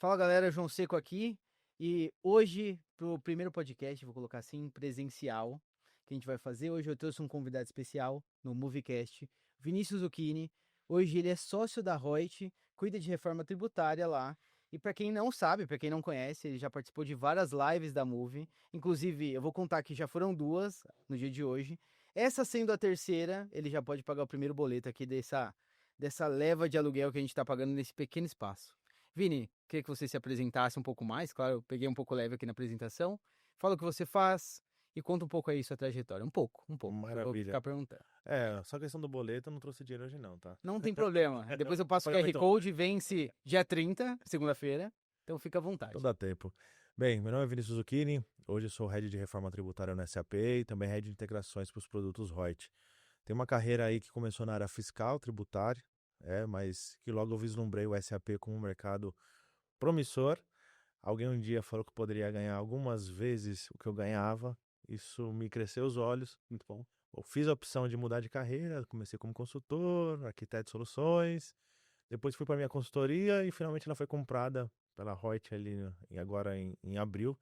Fala galera, João Seco aqui. E hoje, pro primeiro podcast, vou colocar assim, presencial, que a gente vai fazer. Hoje eu trouxe um convidado especial no Moviecast, Vinícius Zucchini. Hoje ele é sócio da Reut, cuida de reforma tributária lá. E para quem não sabe, para quem não conhece, ele já participou de várias lives da Move. Inclusive, eu vou contar que já foram duas no dia de hoje. Essa sendo a terceira, ele já pode pagar o primeiro boleto aqui dessa leva de aluguel que a gente está pagando nesse pequeno espaço. Vini, queria que você se apresentasse um pouco mais, claro, eu peguei um pouco leve aqui na apresentação. Fala o que você faz e conta um pouco aí sua trajetória. Um pouco, que eu vou Maravilha. ficar perguntando. Só questão do boleto, eu não trouxe dinheiro hoje não, tá? Não tem problema. Depois eu passo o QR Pagamento. Code, vence dia 30, segunda-feira. Então fica à Então vontade. dá tempo. Bem, meu nome é Vinícius Zucchini, hoje eu sou Head de Reforma Tributária no SAP e também Head de Integrações para os produtos Reut. Tenho uma carreira aí que começou na área fiscal, tributária, mas que logo eu vislumbrei o SAP como um mercado promissor. Alguém um dia falou que poderia ganhar algumas vezes o que eu ganhava, isso me cresceu os olhos. Muito bom. Eu fiz a opção de mudar de carreira, comecei como consultor, arquiteto de soluções, depois fui para minha consultoria e finalmente ela foi comprada pela Reut ali agora em abril.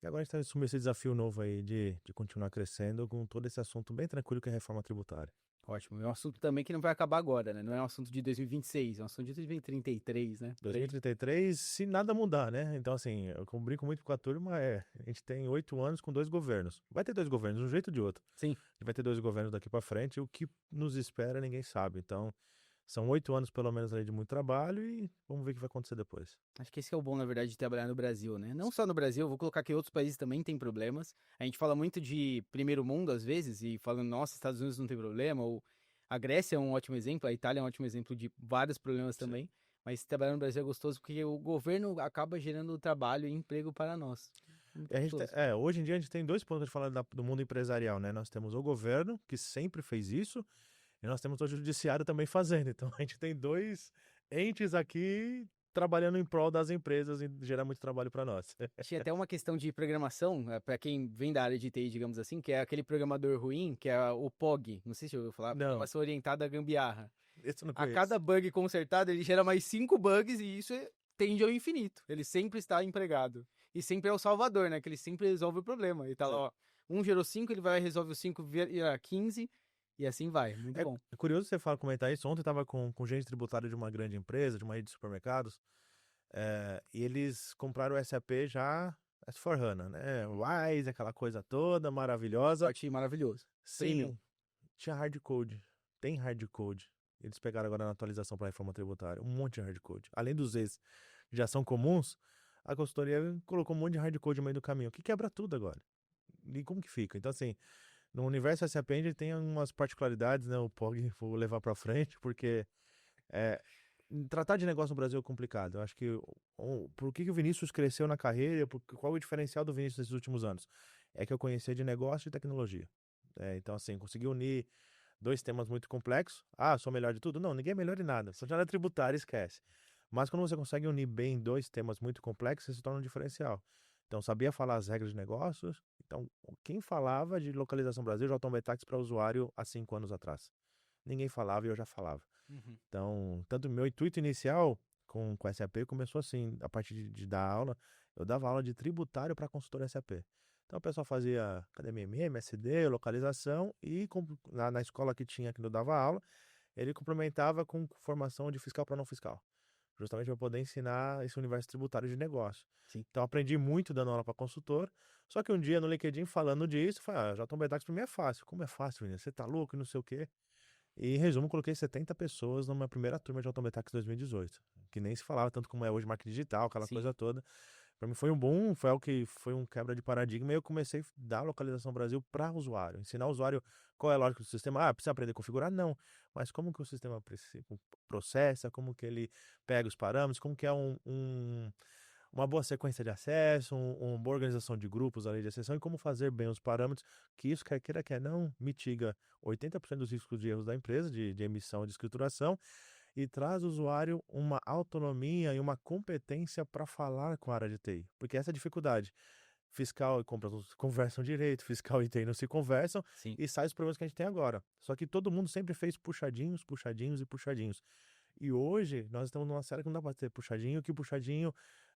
E agora a gente está assumindo esse desafio novo aí de continuar crescendo com todo esse assunto bem tranquilo que é a reforma tributária. Ótimo. É um assunto também que não vai acabar agora, né? Não é um assunto de 2026, é um assunto de 2033, né? Por aí. 2033, se nada mudar, né? Então, assim, eu como brinco muito com a turma, a gente tem 8 anos com 2 governos. Vai ter 2 governos, de um jeito ou de outro. Sim. A gente vai ter 2 governos daqui para frente, e o que nos espera ninguém sabe. Então, são 8 anos pelo menos ali de muito trabalho e vamos ver o que vai acontecer depois. Acho que esse é o bom, na verdade, de trabalhar no Brasil, né? Não só no Brasil, vou colocar que outros países também têm problemas. A gente fala muito de primeiro mundo, às vezes, e falando, nossa, Estados Unidos não tem problema, ou a Grécia é um ótimo exemplo, a Itália é um ótimo exemplo de vários problemas Sim. também. Mas trabalhar no Brasil é gostoso porque o governo acaba gerando trabalho e emprego para nós. Muito E gostoso. hoje em dia a gente tem 2 pontos de falar do mundo empresarial, né? Nós temos o governo, que sempre fez isso, e nós temos o judiciário também fazendo. Então a gente tem dois entes aqui trabalhando em prol das empresas e gerar muito trabalho para nós. Tinha até uma questão de programação, para quem vem da área de TI, digamos assim, que é aquele programador ruim, que é o POG, não sei se eu ouviu falar, Não, Programação Orientada à Gambiarra. esse eu não A conheço. cada bug consertado, ele gera mais 5 bugs e isso tende ao infinito. Ele sempre está empregado. E sempre é o salvador, né? Que ele sempre resolve o problema. Ele tá lá, Sim. ó. Um gerou 5, ele vai resolve os 5, vira 15 e assim vai. Muito É bom. curioso você falar, comentar isso. Ontem eu estava com gente tributária de uma grande empresa, de uma rede de supermercados, e eles compraram o SAP já S4HANA, né? Wise, aquela coisa toda maravilhosa. Sorte maravilhoso. Premium. Sim, tinha hard code. Tem hard code. Eles pegaram agora na atualização para a reforma tributária um monte de hard code. Além dos ex que já são comuns, a consultoria colocou um monte de hard code no meio do caminho, que quebra tudo agora. E como que fica? Então, assim, no universo SAP a gente tem umas particularidades, né? O POG vou levar para frente, porque é, tratar de negócio no Brasil é complicado. Eu acho que por que o Vinícius cresceu na carreira, qual o diferencial do Vinícius nesses últimos anos? É que eu conhecia de negócio e tecnologia. Então, assim, consegui unir dois temas muito complexos. Ah, sou melhor de tudo? Não, ninguém é melhor de nada. Só já é tributária, esquece. Mas quando você consegue unir bem dois temas muito complexos, você se torna um diferencial. Então, sabia falar as regras de negócios. Então, quem falava de localização Brasil já tomei táxi para usuário há 5 anos atrás? Ninguém falava e eu já falava. Uhum. Então, tanto meu intuito inicial com SAP começou assim, a partir de dar aula, eu dava aula de tributário para consultor SAP. Então o pessoal fazia academia MM, SD, localização e na escola que tinha que eu dava aula, ele complementava com formação de fiscal para não fiscal, justamente para poder ensinar esse universo tributário de negócio. Sim. Então aprendi muito dando aula para consultor, só que um dia no LinkedIn falando disso, eu falei, já tomei táxi para mim é fácil. Como é fácil, menino? Você tá louco e não sei o quê. E, em resumo, coloquei 70 pessoas numa primeira turma de Autometax 2018, que nem se falava tanto como é hoje marketing digital, aquela Sim. coisa toda. Para mim foi um boom, foi algo que foi um quebra de paradigma e eu comecei a dar localização Brasil para o usuário, ensinar o usuário qual é a lógica do sistema. Ah, precisa aprender a configurar? Não, mas como que o sistema processa, como que ele pega os parâmetros, como que é uma boa sequência de acesso, uma boa organização de grupos ali de exceção e como fazer bem os parâmetros, que isso, quer queira, quer não, mitiga 80% dos riscos de erros da empresa, de emissão, de escrituração, e traz ao usuário uma autonomia e uma competência para falar com a área de TI. Porque essa é a dificuldade. Fiscal e compras não se conversam direito, fiscal e TI não se conversam, Sim. e sai os problemas que a gente tem agora. Só que todo mundo sempre fez puxadinhos, puxadinhos e puxadinhos. E hoje nós estamos numa série que não dá para ter puxadinho, que o puxadinho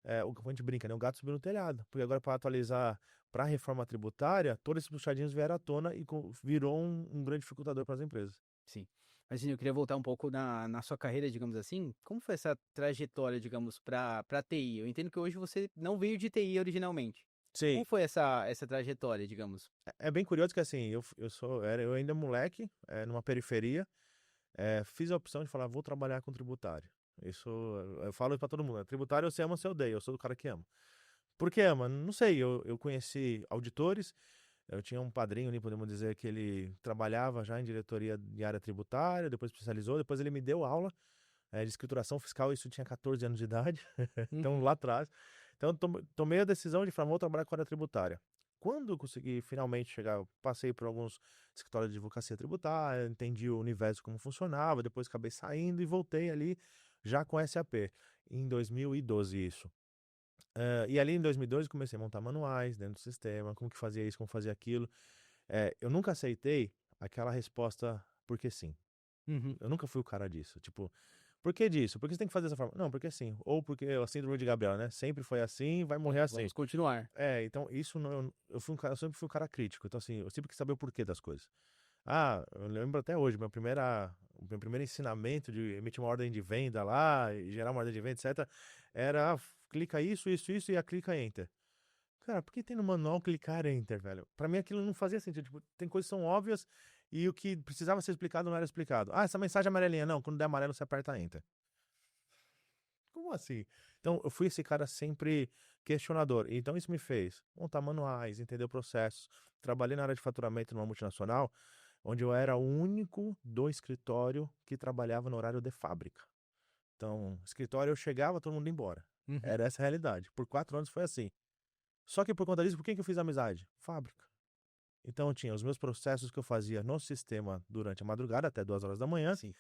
a gente brinca, né? O gato subiu no telhado. Porque agora, para atualizar para a reforma tributária, todos esses puxadinhos vieram à tona e virou um grande dificultador para as empresas. Sim. Mas, assim, eu queria voltar um pouco na sua carreira, digamos assim. Como foi essa trajetória, digamos, para TI? Eu entendo que hoje você não veio de TI originalmente. Como Sim, foi essa trajetória, digamos? é bem curioso que assim, eu ainda moleque, numa periferia, fiz a opção de falar, vou trabalhar com tributário. Isso, eu falo para todo mundo, tributário você ama ou você odeia, eu sou do cara que ama. Por que ama? Não sei, eu conheci auditores, eu tinha um padrinho ali, podemos dizer, que ele trabalhava já em diretoria de área tributária, depois especializou, depois ele me deu aula de escrituração fiscal, isso eu tinha 14 anos de idade, então lá atrás. Então eu tomei a decisão de falar, vou trabalhar com a área tributária. Quando eu consegui finalmente chegar, eu passei por alguns escritórios de advocacia tributária, entendi o universo como funcionava, depois acabei saindo e voltei ali já com SAP, em 2012 isso. E ali em 2012 comecei a montar manuais dentro do sistema, como que fazia isso, como fazia aquilo. Eu nunca aceitei aquela resposta porque sim. Uhum. Eu nunca fui o cara disso. Tipo, por que disso? Por que você tem que fazer dessa forma? Não, porque sim. Ou porque é a síndrome de Gabriel, né? Sempre foi assim, vai morrer assim. Vamos continuar. Então isso não. Eu sempre fui um cara crítico. Então, assim, eu sempre quis saber o porquê das coisas. Ah, eu lembro até hoje, meu primeiro ensinamento de emitir uma ordem de venda lá, e gerar uma ordem de venda, etc., era clica isso e a clica Enter. Cara, por que tem no manual clicar Enter, velho? Pra mim aquilo não fazia sentido. Tipo, tem coisas que são óbvias e o que precisava ser explicado não era explicado. Ah, essa mensagem é amarelinha. Não, quando der amarelo você aperta Enter. Como assim? Então, eu fui esse cara sempre questionador. Então, isso me fez montar manuais, entender processos. Trabalhei na área de faturamento numa multinacional, onde eu era o único do escritório que trabalhava no horário de fábrica. Então, escritório eu chegava, todo mundo ia embora. Uhum. Era essa a realidade. Por 4 anos foi assim. Só que por conta disso, por quem que eu fiz amizade? Fábrica. Então, eu tinha os meus processos que eu fazia no sistema durante a madrugada, até 2 horas da manhã, Sim.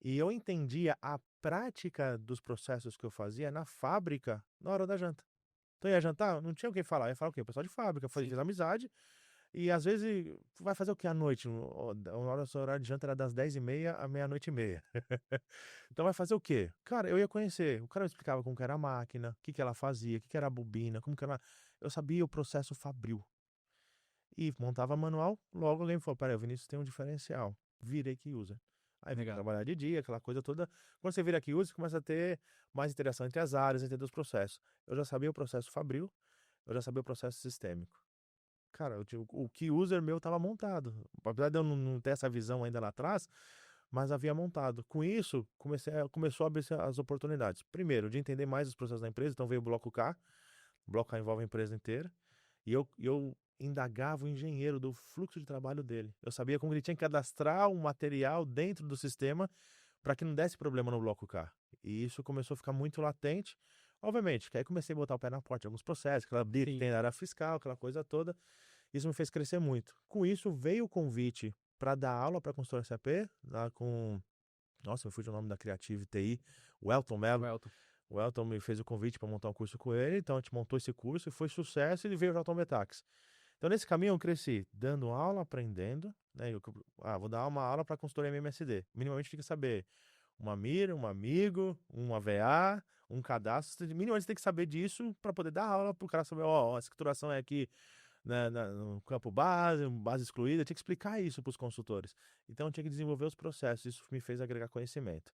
e eu entendia a prática dos processos que eu fazia na fábrica na hora da janta. Então, ia jantar, não tinha o que falar. Ia falar o quê? O pessoal de fábrica, Sim. fiz amizade, e às vezes vai fazer o que à noite? O horário de janta era das 10h30 à meia-noite e meia. Então vai fazer o quê? Cara, eu ia conhecer. O cara me explicava como que era a máquina, o que que ela fazia, o que que era a bobina, como que era. Eu sabia o processo fabril. E montava manual, logo alguém falou: peraí, o Vinícius tem um diferencial. Virei key user. Aí fui Legal. trabalhar de dia, aquela coisa toda. Quando você vira key user, você começa a ter mais interação entre as áreas, entender os processos. Eu já sabia o processo fabril, eu já sabia o processo sistêmico. Cara, o key user meu estava montado. Apesar de eu não ter essa visão ainda lá atrás, mas havia montado. Com isso, começou a abrir as oportunidades. Primeiro, de entender mais os processos da empresa, então veio o bloco K. O bloco K envolve a empresa inteira. E eu indagava o engenheiro do fluxo de trabalho dele. Eu sabia como ele tinha que cadastrar um material dentro do sistema para que não desse problema no bloco K. E isso começou a ficar muito latente. Obviamente, que aí comecei a botar o pé na porta de alguns processos, aquela briga que Sim. tem na área fiscal, aquela coisa toda. Isso me fez crescer muito. Com isso, veio o convite para dar aula para a consultora SAP, lá com. Nossa, me fugiu o nome da Creative TI, o Elton Mello. Welton. O Elton me fez o convite para montar um curso com ele, então a gente montou esse curso e foi sucesso e veio o Elton Betax. Então, nesse caminho, eu cresci dando aula, aprendendo. Né? Vou dar uma aula para consultoria MMSD. Minimamente tem que saber uma mira, um amigo, um AVA, um cadastro. Minimamente você tem que saber disso para poder dar aula para o cara saber, ó, a escrituração é aqui, né, no campo base, base excluída. Eu tinha que explicar isso para os consultores. Então, eu tinha que desenvolver os processos. Isso me fez agregar conhecimento.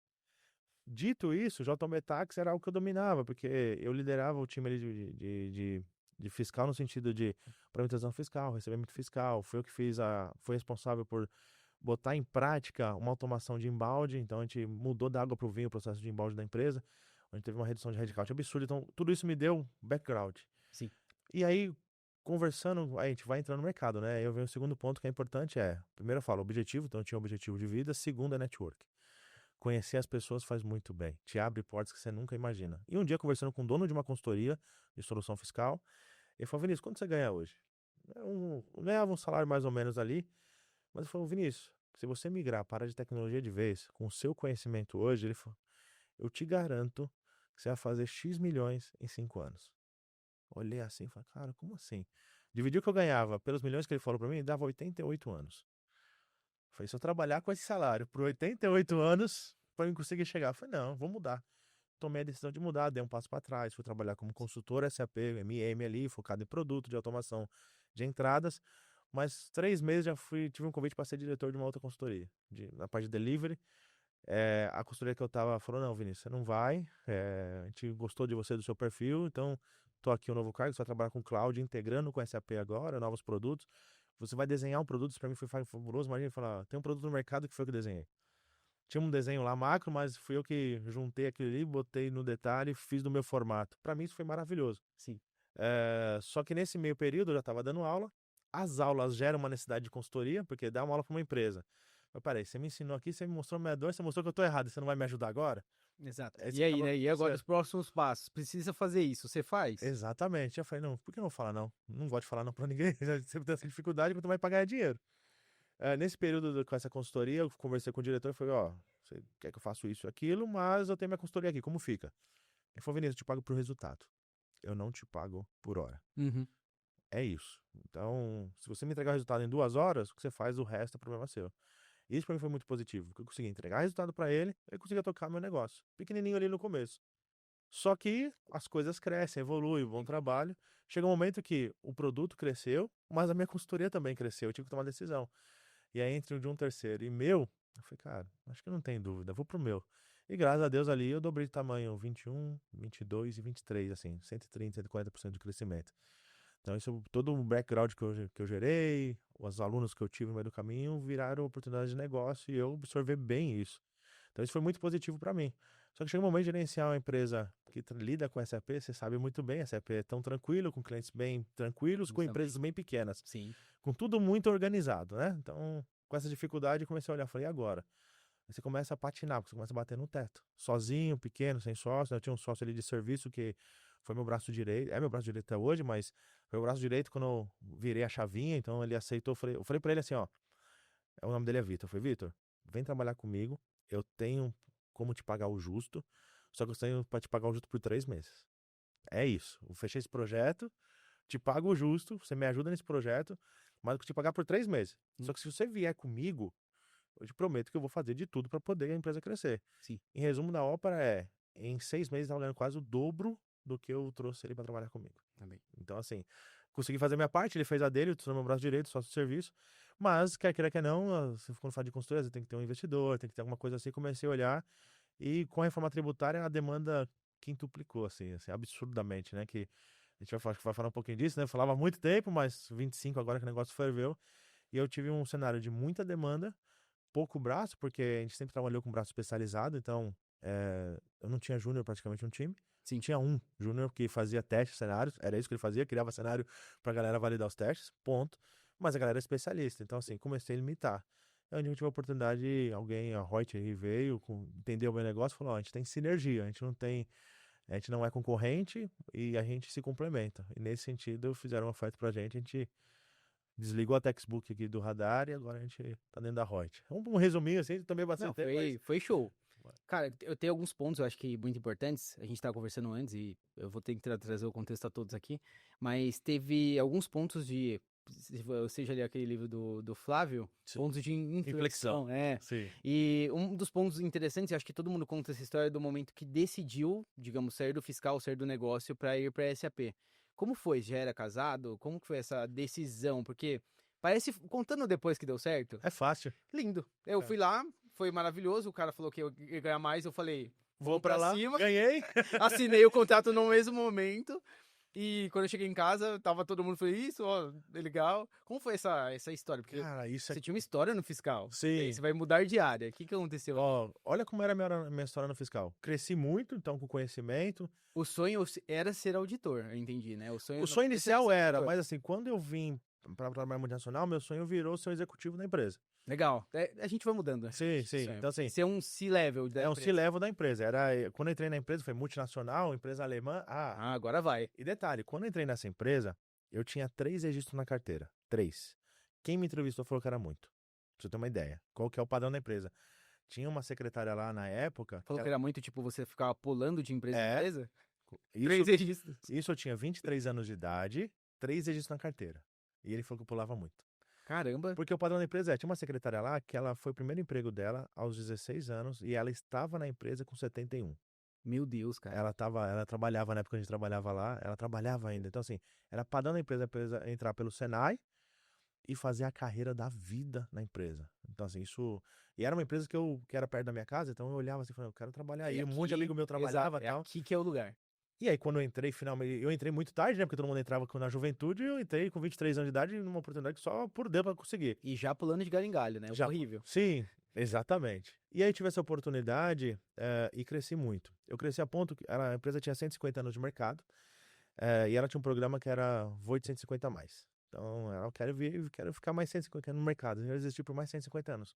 Dito isso, JMetax era algo que eu dominava, porque eu liderava o time ali de fiscal no sentido de tramitação fiscal, recebimento fiscal. Foi eu que fui responsável por botar em prática uma automação de embalde. Então a gente mudou da água para o vinho o processo de embalde da empresa, onde teve uma redução de headcount absurda. Então tudo isso me deu background. Sim. E aí, conversando, aí a gente vai entrando no mercado, né? Aí eu venho o segundo ponto que é importante primeiro eu falo objetivo, então eu tinha um objetivo de vida. Segundo é network. Conhecer as pessoas faz muito bem. Te abre portas que você nunca imagina. E um dia, conversando com o dono de uma consultoria de solução fiscal, ele falou: Vinícius, quanto você ganha hoje? Eu ganhava um salário mais ou menos ali, mas ele falou: Vinícius, se você migrar para a área de tecnologia de vez, com o seu conhecimento hoje, ele falou: eu te garanto que você vai fazer X milhões em 5 anos. Olhei assim e falei: cara, como assim? Dividi o que eu ganhava pelos milhões que ele falou para mim, dava 88 anos. Falei: se eu trabalhar com esse salário por 88 anos, para eu conseguir chegar. Eu falei: não, vou mudar. tomei a decisão de mudar, dei um passo para trás, fui trabalhar como consultor SAP, MM ali, focado em produto de automação de entradas, mas 3 meses tive um convite para ser diretor de uma outra consultoria, na parte de delivery. A consultoria que eu tava falou, não, Vinícius, você não vai, a gente gostou de você, do seu perfil, então tô aqui um novo cargo, você vai trabalhar com cloud, integrando com SAP agora, novos produtos, você vai desenhar um produto, isso pra mim foi fabuloso, imagina, falar, tem um produto no mercado que foi eu que desenhei. Tinha um desenho lá macro, mas fui eu que juntei aquilo ali, botei no detalhe, fiz do meu formato. Pra mim isso foi maravilhoso. Sim. Só que nesse meio período eu já tava dando aula, as aulas geram uma necessidade de consultoria, porque dá uma aula pra uma empresa. Eu parei, você me ensinou aqui, você me mostrou a minha dor, você mostrou que eu tô errado, você não vai me ajudar agora? Exato. Aí E você aí, acaba- né? E agora você- os próximos passos? Precisa fazer isso, você faz? Exatamente. Eu falei, não, por que eu não vou falar não? Não gosto de falar não pra ninguém, já sempre tem essa dificuldade, quanto mais pagar dinheiro. Nesse período com essa consultoria, eu conversei com o diretor e falei, ó, você quer que eu faça isso e aquilo, mas eu tenho minha consultoria aqui, como fica? Ele falou, Vinícius, eu te pago por resultado. Eu não te pago por hora. Uhum. É isso. Então, se você me entregar o resultado em 2 horas, o que você faz, o resto é problema seu. Isso pra mim foi muito positivo, porque eu consegui entregar resultado pra ele, eu consegui tocar meu negócio. Pequenininho ali no começo. Só que as coisas crescem, evoluem, bom trabalho. Chega um momento que o produto cresceu, mas a minha consultoria também cresceu. Eu tive que tomar uma decisão. E aí, entre o de um terceiro e meu, eu falei, cara, acho que não tem dúvida, vou pro meu. E graças a Deus ali eu dobrei de tamanho 21, 22 e 23, assim, 130, 140% de crescimento. Então, isso, todo o background que eu gerei, os alunos que eu tive no meio do caminho viraram oportunidades de negócio e eu absorvi bem isso. Então, isso foi muito positivo para mim. Só que chega um momento de gerenciar uma empresa que lida com SAP, você sabe muito bem, SAP é tão tranquilo, com clientes bem tranquilos, com Justamente. empresas bem pequenas, Sim. com tudo muito organizado, né? Então, com essa dificuldade, eu comecei a olhar, falei, e agora? Aí você começa a patinar, porque você começa a bater no teto. Sozinho, pequeno, sem sócio, né? Eu tinha um sócio ali de serviço que foi meu braço direito, é meu braço direito até hoje, mas foi o braço direito quando eu virei a chavinha, então ele aceitou, eu falei pra ele assim, ó, o nome dele é Vitor, eu falei, Vitor, vem trabalhar comigo, eu tenho como te pagar o justo, só que eu tenho pra te pagar o justo por 3 meses. É isso, eu fechei esse projeto, te pago o justo, você me ajuda nesse projeto, mas eu vou te pagar por 3 meses. Só que se você vier comigo, eu te prometo que eu vou fazer de tudo para poder a empresa crescer. Sim. Em resumo da ópera em 6 meses eu tava ganhando quase o dobro do que eu trouxe ele para trabalhar comigo. Também. Então, assim, consegui fazer a minha parte, ele fez a dele, eu tô no meu braço direito, sócio de serviço, mas, quer queira, quer não, quando fala de consultoria, você tem que ter um investidor, tem que ter alguma coisa assim, comecei a olhar, e com a reforma tributária, a demanda quintuplicou, assim, absurdamente, né, que a gente vai falar um pouquinho disso, né, eu falava há muito tempo, mas 25 agora que o negócio ferveu, e eu tive um cenário de muita demanda, pouco braço, porque a gente sempre trabalhou com braço especializado, então eu não tinha júnior praticamente no time. Sim. Tinha um júnior que fazia testes, cenários, era isso que ele fazia, criava cenário pra galera validar os testes, ponto. Mas a galera é especialista, então assim, comecei a limitar. É onde eu tive a oportunidade, a Reut veio, entendeu o meu negócio, falou, ó, a gente tem sinergia, a gente não é concorrente e a gente se complementa. E nesse sentido, fizeram uma oferta pra gente, a gente desligou a textbook aqui do radar e agora a gente tá dentro da Reut. Um resuminho assim, também Não, bastante tempo, mas... foi show. Cara, eu tenho alguns pontos, eu acho que muito importantes. A gente tava conversando antes e eu vou ter que trazer o contexto a todos aqui. Mas teve alguns pontos de. Seja ali aquele livro do Flávio, Sim. pontos de inflexão. É. Sim. E um dos pontos interessantes, eu acho que todo mundo conta essa história do momento que decidiu, digamos, sair do fiscal, sair do negócio para ir para SAP. Como foi? Já era casado? Como que foi essa decisão? Porque parece, contando depois que deu certo, É fácil. lindo. Eu É. fui lá, foi maravilhoso. O cara falou que eu ia ganhar mais. Eu falei, Vou pra lá, cima. ganhei. Assinei o contrato no mesmo momento. E quando eu cheguei em casa, tava todo mundo falando, isso, ó, é legal. Como foi essa história? Porque Cara, isso você tinha uma história no fiscal. E aí Sim. você vai mudar de área. O que aconteceu? Ó, olha como era a minha história no fiscal. Cresci muito, então, com conhecimento. O sonho era ser auditor, eu entendi, né? O sonho não podia inicial ser era, auditor. mas assim, quando eu vim pra trabalhar multinacional, meu sonho virou ser um executivo da empresa. Legal. A gente vai mudando. Sim, sim. Sonho. Então, assim, Ser um C-level da é um empresa. C-level da empresa. Quando eu entrei na empresa, foi multinacional, empresa alemã. Ah, agora vai. E detalhe, quando eu entrei nessa empresa, eu tinha 3 registros na carteira. 3. Quem me entrevistou falou que era muito. Pra você ter uma ideia. Qual que é o padrão da empresa? Tinha uma secretária lá na época. Falou que era muito, tipo, você ficar pulando de empresa em empresa? Isso, 3 registros. isso eu tinha 23 anos de idade, 3 registros na carteira. E ele falou que eu pulava muito. Caramba. Porque o padrão da empresa tinha uma secretária lá que ela foi o primeiro emprego dela aos 16 anos e ela estava na empresa com 71. Meu Deus, cara. Ela trabalhava na época que a gente trabalhava lá, ela trabalhava ainda. Então, assim, era padrão da empresa, a empresa entrar pelo Senai e fazer a carreira da vida na empresa. Então, assim, isso. E era uma empresa que era perto da minha casa, então eu olhava assim e falava, eu quero trabalhar aí. É Um monte de amigo meu exato, trabalhava e é tal. aqui que é o lugar. E aí, quando eu entrei, finalmente, eu entrei muito tarde, né? Porque todo mundo entrava na juventude, e eu entrei com 23 anos de idade numa oportunidade que só por Deus pra conseguir. E já pulando de galho em galho, né? Já, Horrível. sim, exatamente. E aí tive essa oportunidade e cresci muito. Eu cresci a ponto que a empresa tinha 150 anos de mercado e ela tinha um programa que era Voite 150 a mais. Então, eu quero ficar mais 150 anos no mercado. Eu existir por mais 150 anos.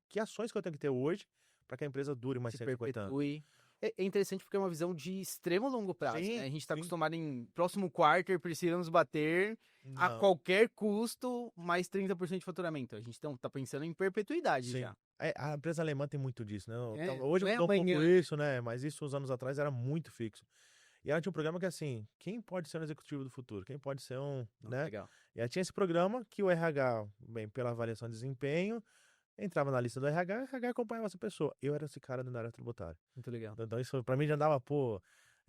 Que ações que eu tenho que ter hoje para que a empresa dure mais Se 150 anos? perpetue. É interessante porque é uma visão de extremo longo prazo, né? Sim, A gente tá sim. acostumado em próximo quarter, precisamos bater a Não. qualquer custo mais 30% de faturamento. A gente tá pensando em perpetuidade Sim. já. A empresa alemã tem muito disso, né? É, Hoje não é mudou um pouco amanhã. isso, né? Mas isso uns anos atrás era muito fixo. E ela tinha um programa que, assim, quem pode ser um executivo do futuro? Quem pode ser Nossa, né? legal. E aí tinha esse programa que o RH, bem, pela avaliação de desempenho, entrava na lista do RH e o RH acompanhava essa pessoa. Eu era esse cara da área tributária. Muito legal. Então isso pra mim já dava, pô...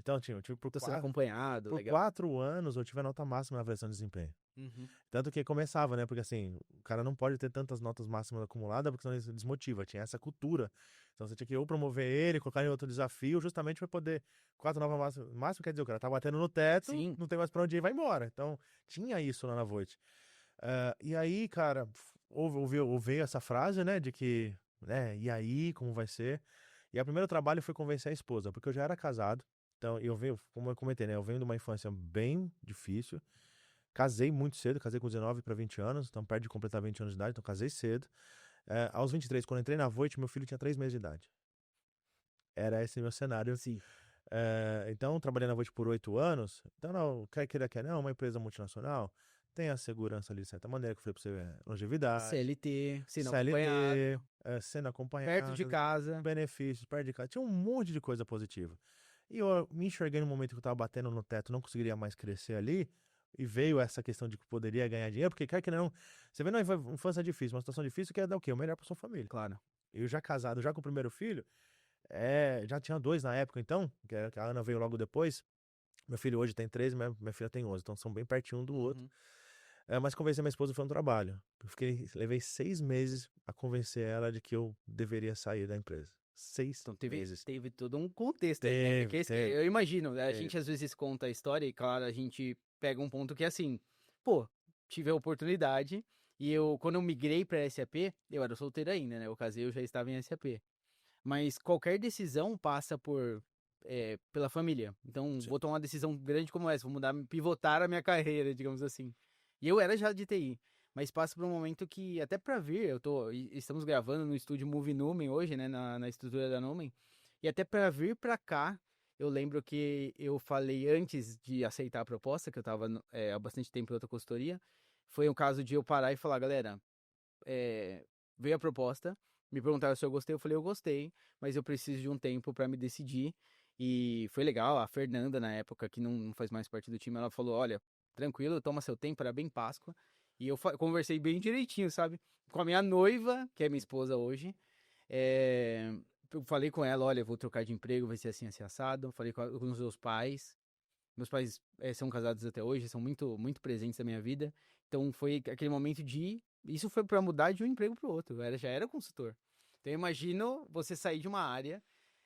Então, eu tive Tô sendo acompanhado, por legal. 4 anos eu tive a nota máxima na avaliação de desempenho. Uhum. Tanto que começava, né? Porque assim, o cara não pode ter tantas notas máximas acumuladas, porque senão ele se desmotiva. Tinha essa cultura. Então você tinha que ou promover ele, colocar em outro desafio, justamente para poder. 4 novas máximas. Máximo quer dizer, o cara tá batendo no teto, Sim. não tem mais pra onde ir, vai embora. Então tinha isso lá na Voit. E aí, cara, ouvi essa frase, né? De que, né? E aí, como vai ser? E o primeiro trabalho foi convencer a esposa, porque eu já era casado. Então, eu venho, como eu comentei, né? Eu venho de uma infância bem difícil. Casei muito cedo, casei com 19 para 20 anos, então perto de completar 20 anos de idade, então casei cedo. Aos 23, quando eu entrei na Voit, meu filho tinha 3 meses de idade. Era esse meu cenário. Sim. Então, trabalhei na Voit por 8 anos. Então, não, quer não, uma empresa multinacional, tem a segurança ali de certa maneira, que eu falei pra você, longevidade, CLT, sendo acompanhado, CLT, sendo perto de acompanhado, casa. benefícios, perto de casa. Tinha um monte de coisa positiva. E eu me enxerguei no momento que eu tava batendo no teto, não conseguiria mais crescer ali. E veio essa questão de que poderia ganhar dinheiro, porque quer que não. Você vê numa infância difícil, uma situação difícil, quer dar o quê? O melhor pra sua família. Claro. Eu já casado, já com o primeiro filho, já tinha 2 na época, então, que a Ana veio logo depois. Meu filho hoje tem 13, minha filha tem 11, então são bem pertinho um do outro. Uhum. Mas convencer minha esposa foi um trabalho. Levei 6 meses a convencer ela de que eu deveria sair da empresa. 6 Então meses. teve todo um contexto aí, né? Teve, teve, Eu imagino, a teve. gente às vezes conta a história e, claro, a gente pega um ponto que é assim, pô, tive a oportunidade e quando eu migrei pra SAP, eu era solteiro ainda, né? Eu casei, eu já estava em SAP. Mas qualquer decisão passa pela família. Então, Sim. vou tomar uma decisão grande como essa, vou mudar, pivotar a minha carreira, digamos assim. E eu era já de TI, mas passa por um momento que, até pra vir, estamos gravando no estúdio Movie Numen hoje, né, na estrutura da Numen, e até pra vir pra cá, eu lembro que eu falei antes de aceitar a proposta, que eu tava há bastante tempo em outra consultoria, foi um caso de eu parar e falar, galera, veio a proposta, me perguntaram se eu gostei, eu falei, eu gostei, mas eu preciso de um tempo pra me decidir. E foi legal, a Fernanda, na época, que não faz mais parte do time, ela falou, olha, tranquilo, toma seu tempo, era bem Páscoa. E eu conversei bem direitinho, sabe? Com a minha noiva, que é minha esposa hoje. Eu falei com ela, olha, vou trocar de emprego, vai ser assim, assim, assado. Falei com os meus pais. Meus pais são casados até hoje, são muito, muito presentes na minha vida. Então foi aquele momento de. Isso foi pra mudar de um emprego pro outro. Já era consultor. Então eu imagino você sair de uma área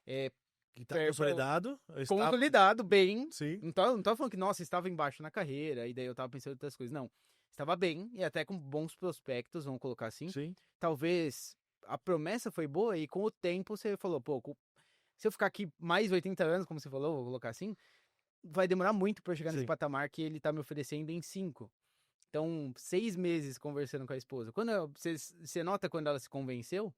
é, Que tá consolidado. Eu estava. consolidado, bem. Sim, Não tô falando que, nossa, estava embaixo na carreira, e daí eu tava pensando em outras coisas. Não. Estava bem, e até com bons prospectos, vamos colocar assim. sim. Talvez a promessa foi boa, e com o tempo você falou, pô, se eu ficar aqui mais 80 anos, como você falou, vou colocar assim, vai demorar muito pra eu chegar nesse Sim. patamar que ele tá me oferecendo em 5. Então, 6 meses conversando com a esposa. Você nota quando ela se convenceu?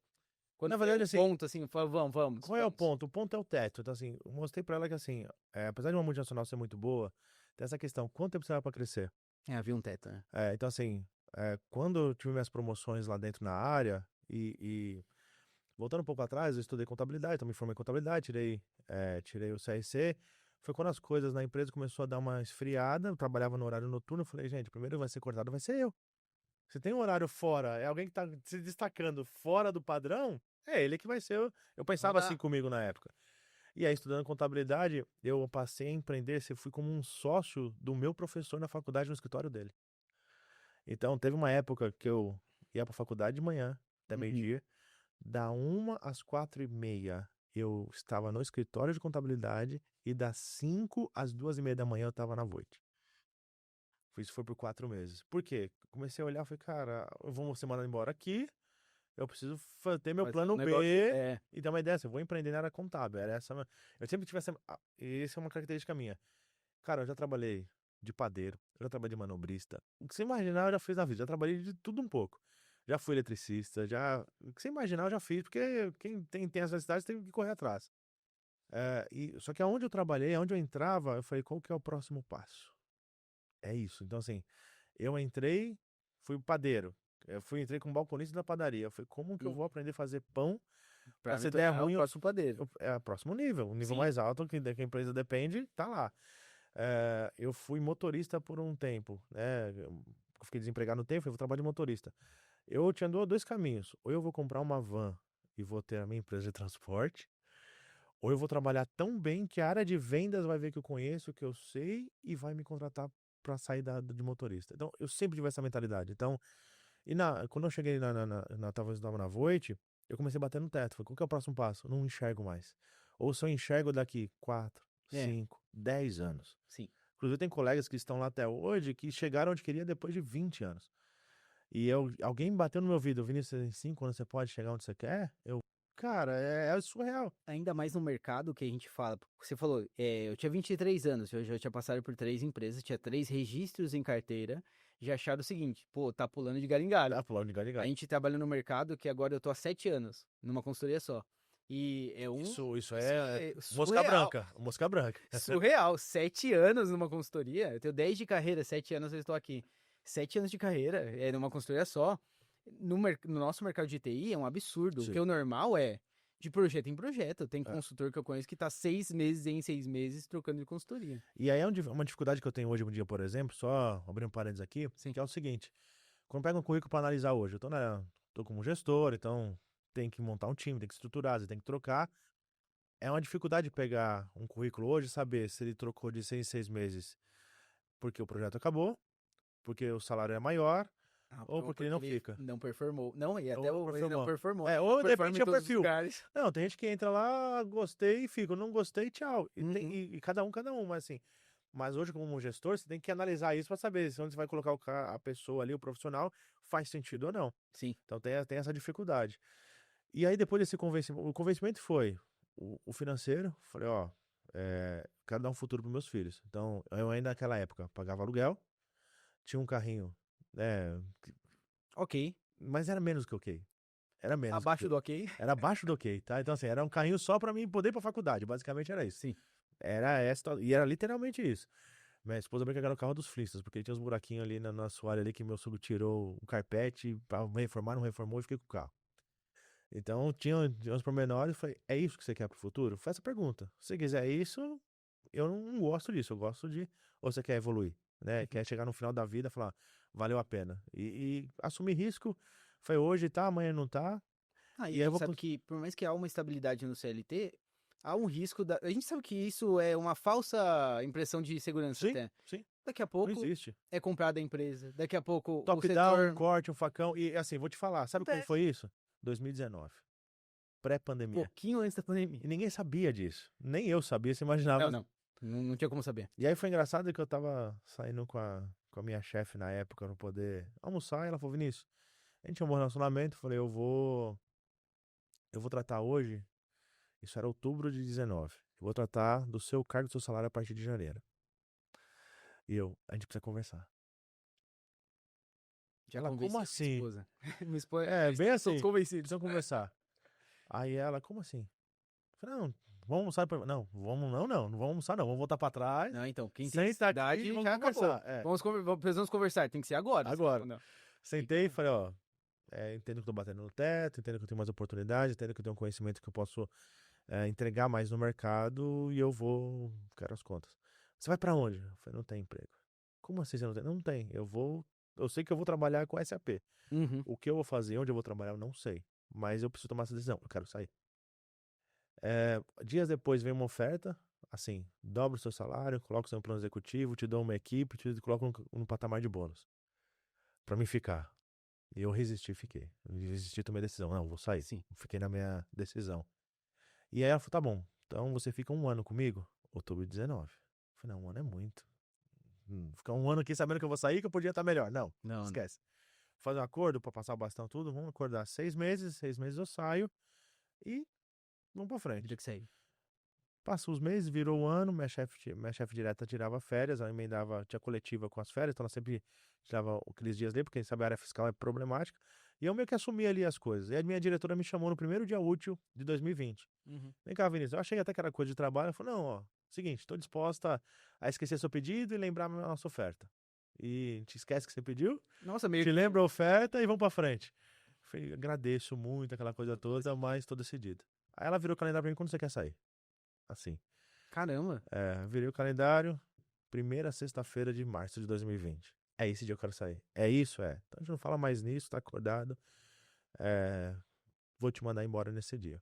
Quando Na foi verdade, um assim, ponto assim, falou, vamos, qual é o vamos. ponto? O ponto é o teto. Então, assim, eu mostrei pra ela que, assim, apesar de uma multinacional ser muito boa, tem essa questão, quanto tempo você vai pra crescer? Havia um teto, né? Então, assim, quando eu tive minhas promoções lá dentro na área, e voltando um pouco atrás, eu estudei contabilidade, então me formei em contabilidade, tirei o CRC. Foi quando as coisas na empresa começou a dar uma esfriada, eu trabalhava no horário noturno, eu falei, gente, primeiro vai ser cortado, vai ser eu. Se tem um horário fora, é alguém que tá se destacando fora do padrão, é ele que vai ser. Eu pensava assim Mudar. comigo na época. E aí, estudando contabilidade, eu passei a empreender, eu fui como um sócio do meu professor na faculdade, no escritório dele. Então, teve uma época que eu ia pra faculdade de manhã, até Uhum. meio-dia, da 1 às 4h30 eu estava no escritório de contabilidade e das 5 às 2h30 da manhã eu estava na Voit. Isso foi por 4 meses. Por quê? Comecei a olhar e falei, cara, eu vou ser mandado embora aqui, eu preciso ter meu Fazer um plano negócio. B É. e ter uma ideia, assim, eu vou empreender na área contábil. Era essa, eu sempre tive essa, essa é uma característica minha. Cara, eu já trabalhei de padeiro, eu já trabalhei de manobrista. O que você imaginar, eu já fiz na vida. Já trabalhei de tudo um pouco. Já fui eletricista, já. O que você imaginar, eu já fiz, porque quem tem essa necessidade tem que correr atrás. Só que aonde eu trabalhei, aonde eu entrava, eu falei, qual que é o próximo passo? É isso. Então, assim, eu entrei, fui padeiro. Entrei como balconista da padaria. Eu falei, como que eu Hum, vou aprender a fazer pão pra Pra se me der tornar o ruim, próximo padeiro. é o próximo nível. O nível Sim. mais alto que a empresa depende, tá lá. Eu fui motorista por um tempo, né? Eu fiquei desempregado no tempo, eu vou trabalhar de motorista. Eu tinha dois caminhos. Ou eu vou comprar uma van e vou ter a minha empresa de transporte, ou eu vou trabalhar tão bem que a área de vendas vai ver que eu conheço, que eu sei e vai me contratar para sair de motorista. Então, eu sempre tive essa mentalidade. Então, quando eu cheguei talvez eu estava na Voit, eu comecei a bater no teto. Falei, qual que é o próximo passo? Eu não enxergo mais. Ou se eu enxergo daqui 4, É, 5, 10 anos. sim. Inclusive, tem colegas que estão lá até hoje que chegaram onde queria depois de 20 anos. Alguém bateu no meu ouvido, Vinícius, em 5 anos você pode chegar onde você quer? Cara, é surreal. Ainda mais no mercado que a gente fala. Você falou, eu tinha 23 anos, eu já tinha passado por 3 empresas, tinha 3 registros em carteira. Já acharam o seguinte, pô, tá pulando de galho em galho. Tá falando de galho em A galho. gente trabalha no mercado que agora eu tô há 7 anos, numa consultoria só. E Isso isso é é mosca surreal. branca. Mosca branca. Surreal. 7 anos numa consultoria. Eu tenho 10 de carreira, 7 anos eu estou aqui. 7 anos de carreira, é numa consultoria só. No nosso mercado de TI é um absurdo. O que Sim. é o normal é de projeto em projeto. Tem É. consultor que eu conheço que tá 6 meses em 6 meses trocando de consultoria. E aí é uma dificuldade que eu tenho hoje em dia, por exemplo, só abrindo um parênteses aqui, Sim. que é o seguinte: quando pega um currículo para analisar hoje, tô como gestor, então tem que montar um time, tem que estruturar, você tem que trocar. É uma dificuldade pegar um currículo hoje e saber se ele trocou de 6 em 6 meses porque o projeto acabou, porque o salário é maior, Ah, ou ou porque ele porque não ele fica. não performou. Não, e até Ou não ele não performou. performou. Ou de Performa repente em é o todos os perfil. lugares. Não, tem gente que entra lá, gostei e fica. Não gostei, tchau. Uhum. E cada um, mas assim. Mas hoje, como gestor, você tem que analisar isso para saber se onde você vai colocar a pessoa ali, o profissional, faz sentido ou não. Sim. Então tem essa dificuldade. E aí, depois desse convencimento, o convencimento foi o financeiro. Falei, ó, quero dar um futuro para meus filhos. Então, eu ainda naquela época pagava aluguel, tinha um carrinho, né? Ok. Mas era menos que ok. Era menos que Abaixo do ok? Era abaixo do ok, tá? Então, assim, era um carrinho só pra mim poder ir pra faculdade. Basicamente era isso. Sim. E era literalmente isso. Minha esposa brinca que era o carro dos Flintstones, porque tinha uns buraquinhos ali na assoalho ali que meu sogro tirou o carpete pra reformar, não reformou e fiquei com o carro. Então, tinha uns pormenores. Eu falei, é isso que você quer pro futuro? Faz essa pergunta. Se você quiser isso, eu não gosto disso. Eu gosto de. Ou você quer evoluir, né? Quer chegar no final da vida e falar, valeu a pena. E assumir risco. Foi hoje tá, amanhã não tá. Ah, e E a aí eu gente vou. sabe que, por mais que há uma estabilidade no CLT, há um risco da. A gente sabe que isso é uma falsa impressão de segurança Sim, até. sim. Daqui a Não pouco existe. é comprada a empresa. Daqui a pouco o Top-down, um setor. corte, um facão. E assim, vou te falar, sabe quando Acontece. foi isso? 2019. Pré-pandemia. Pouquinho antes da pandemia. E ninguém sabia disso. Nem eu sabia, você Não, imaginava. não. Não tinha como saber. E aí foi engraçado que eu tava saindo com a minha chefe na época pra poder almoçar. E ela falou, Vinícius, a gente tinha um bom relacionamento. Eu falei, eu vou tratar hoje. Isso era outubro de 19. Eu vou tratar do seu cargo, do seu salário a partir de janeiro. A gente precisa conversar. Já Ela, como convenci a minha assim? esposa. Minha esposa. Bem Todos assim. convencidos. Precisam conversar. Aí ela, como assim? Eu falei, não, vamos almoçar. Não, não vamos almoçar, não. Vamos voltar pra trás. Não, então, quem tem Senta aqui e cidade vamos já acabou. conversar. É, Precisamos conversar, tem que ser agora. Você agora. falou, não. Sentei e falei, ó, entendo que eu tô batendo no teto, entendo que eu tenho mais oportunidade, entendo que eu tenho um conhecimento que eu posso entregar mais no mercado e quero as contas. Você vai pra onde? Eu falei, não tem emprego. Como assim você não tem? Não tem. Eu sei que eu vou trabalhar com SAP. Uhum. O que eu vou fazer, onde eu vou trabalhar, eu não sei. Mas eu preciso tomar essa decisão. Eu quero sair. Dias depois vem uma oferta, assim, dobra o seu salário, coloca o seu plano executivo, te dou uma equipe, te coloco no patamar de bônus. Pra mim ficar. E eu resisti e fiquei. Eu resisti, tomei a decisão. Não, vou sair. Sim. Fiquei na minha decisão. E aí ela falou, tá bom, então você fica 1 ano comigo? Outubro de 19. Eu falei, não, 1 ano é muito. Ficar 1 ano aqui sabendo que eu vou sair, que eu podia estar melhor. Não, Não. esquece. Fazer um acordo pra passar o bastão tudo, vamos acordar 6 meses eu saio e vamos pra frente. Vida que segue. Passou os meses, virou o ano, minha chefe direta tirava férias, ela emendava, tinha coletiva com as férias, então ela sempre tirava aqueles dias ali, porque sabe a área fiscal é problemática, e eu meio que assumi ali as coisas. E a minha diretora me chamou no primeiro dia útil de 2020. Vem cá, Vinícius, eu achei até que era coisa de trabalho, ela falou, não, ó, seguinte, estou disposta a esquecer seu pedido e lembrar a nossa oferta. E a gente esquece que você pediu, Nossa, meio te que... lembra a oferta e vamos pra frente. Eu falei, agradeço muito aquela coisa toda, mas tô decidido. Aí ela virou o calendário pra mim, quando você quer sair? Assim. Caramba. Virei o calendário, primeira sexta-feira de março de 2020. É esse dia que eu quero sair. É isso, é. Então a gente não fala mais nisso, tá acordado. Vou te mandar embora nesse dia.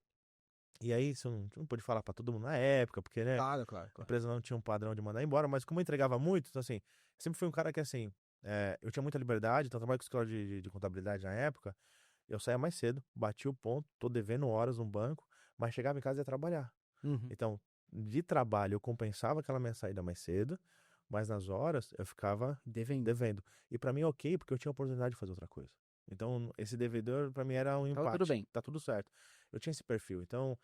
E aí, isso não pôde falar pra todo mundo na época, porque, né, Claro, a claro. empresa não tinha um padrão de mandar embora, mas como eu entregava muito, então assim, sempre fui um cara que, assim, eu tinha muita liberdade, então eu trabalhava com escritório de contabilidade na época, eu saía mais cedo, batia o ponto, tô devendo horas no banco, mas chegava em casa e ia trabalhar. Uhum. Então, de trabalho, eu compensava aquela minha saída mais cedo, mas nas horas eu ficava devendo. E pra mim é ok, porque eu tinha a oportunidade de fazer outra coisa. Então, esse devedor pra mim era um Tava empate. tudo bem. Tá tudo certo. Eu tinha esse perfil. Então,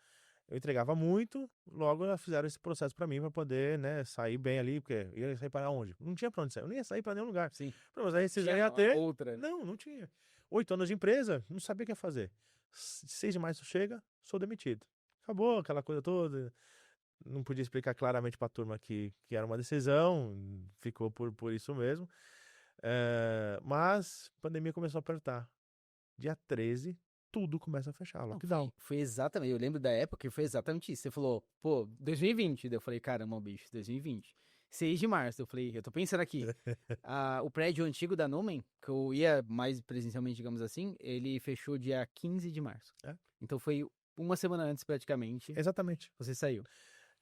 eu entregava muito, logo elas fizeram esse processo pra mim, pra poder, né, sair bem ali, porque eu ia sair para onde? Não tinha pra onde sair. Eu não ia sair pra nenhum lugar. Sim. Mas a rescisão Tinha ia ter. outra. Não tinha. 8 anos de empresa, não sabia o que ia fazer. 6 de março chega, sou demitido. Acabou aquela coisa toda. Não podia explicar claramente pra turma que era uma decisão, ficou por isso mesmo. Mas a pandemia começou a apertar. Dia 13, tudo começa a fechar, Não, lockdown. foi exatamente, eu lembro da época que foi exatamente isso. Você falou, pô, 2020. Daí eu falei, caramba, bicho, 2020. 6 de março, eu falei, eu tô pensando aqui. O prédio antigo da Numen, que eu ia mais presencialmente, digamos assim, ele fechou dia 15 de março. É. Então foi uma semana antes, praticamente, Exatamente. você saiu.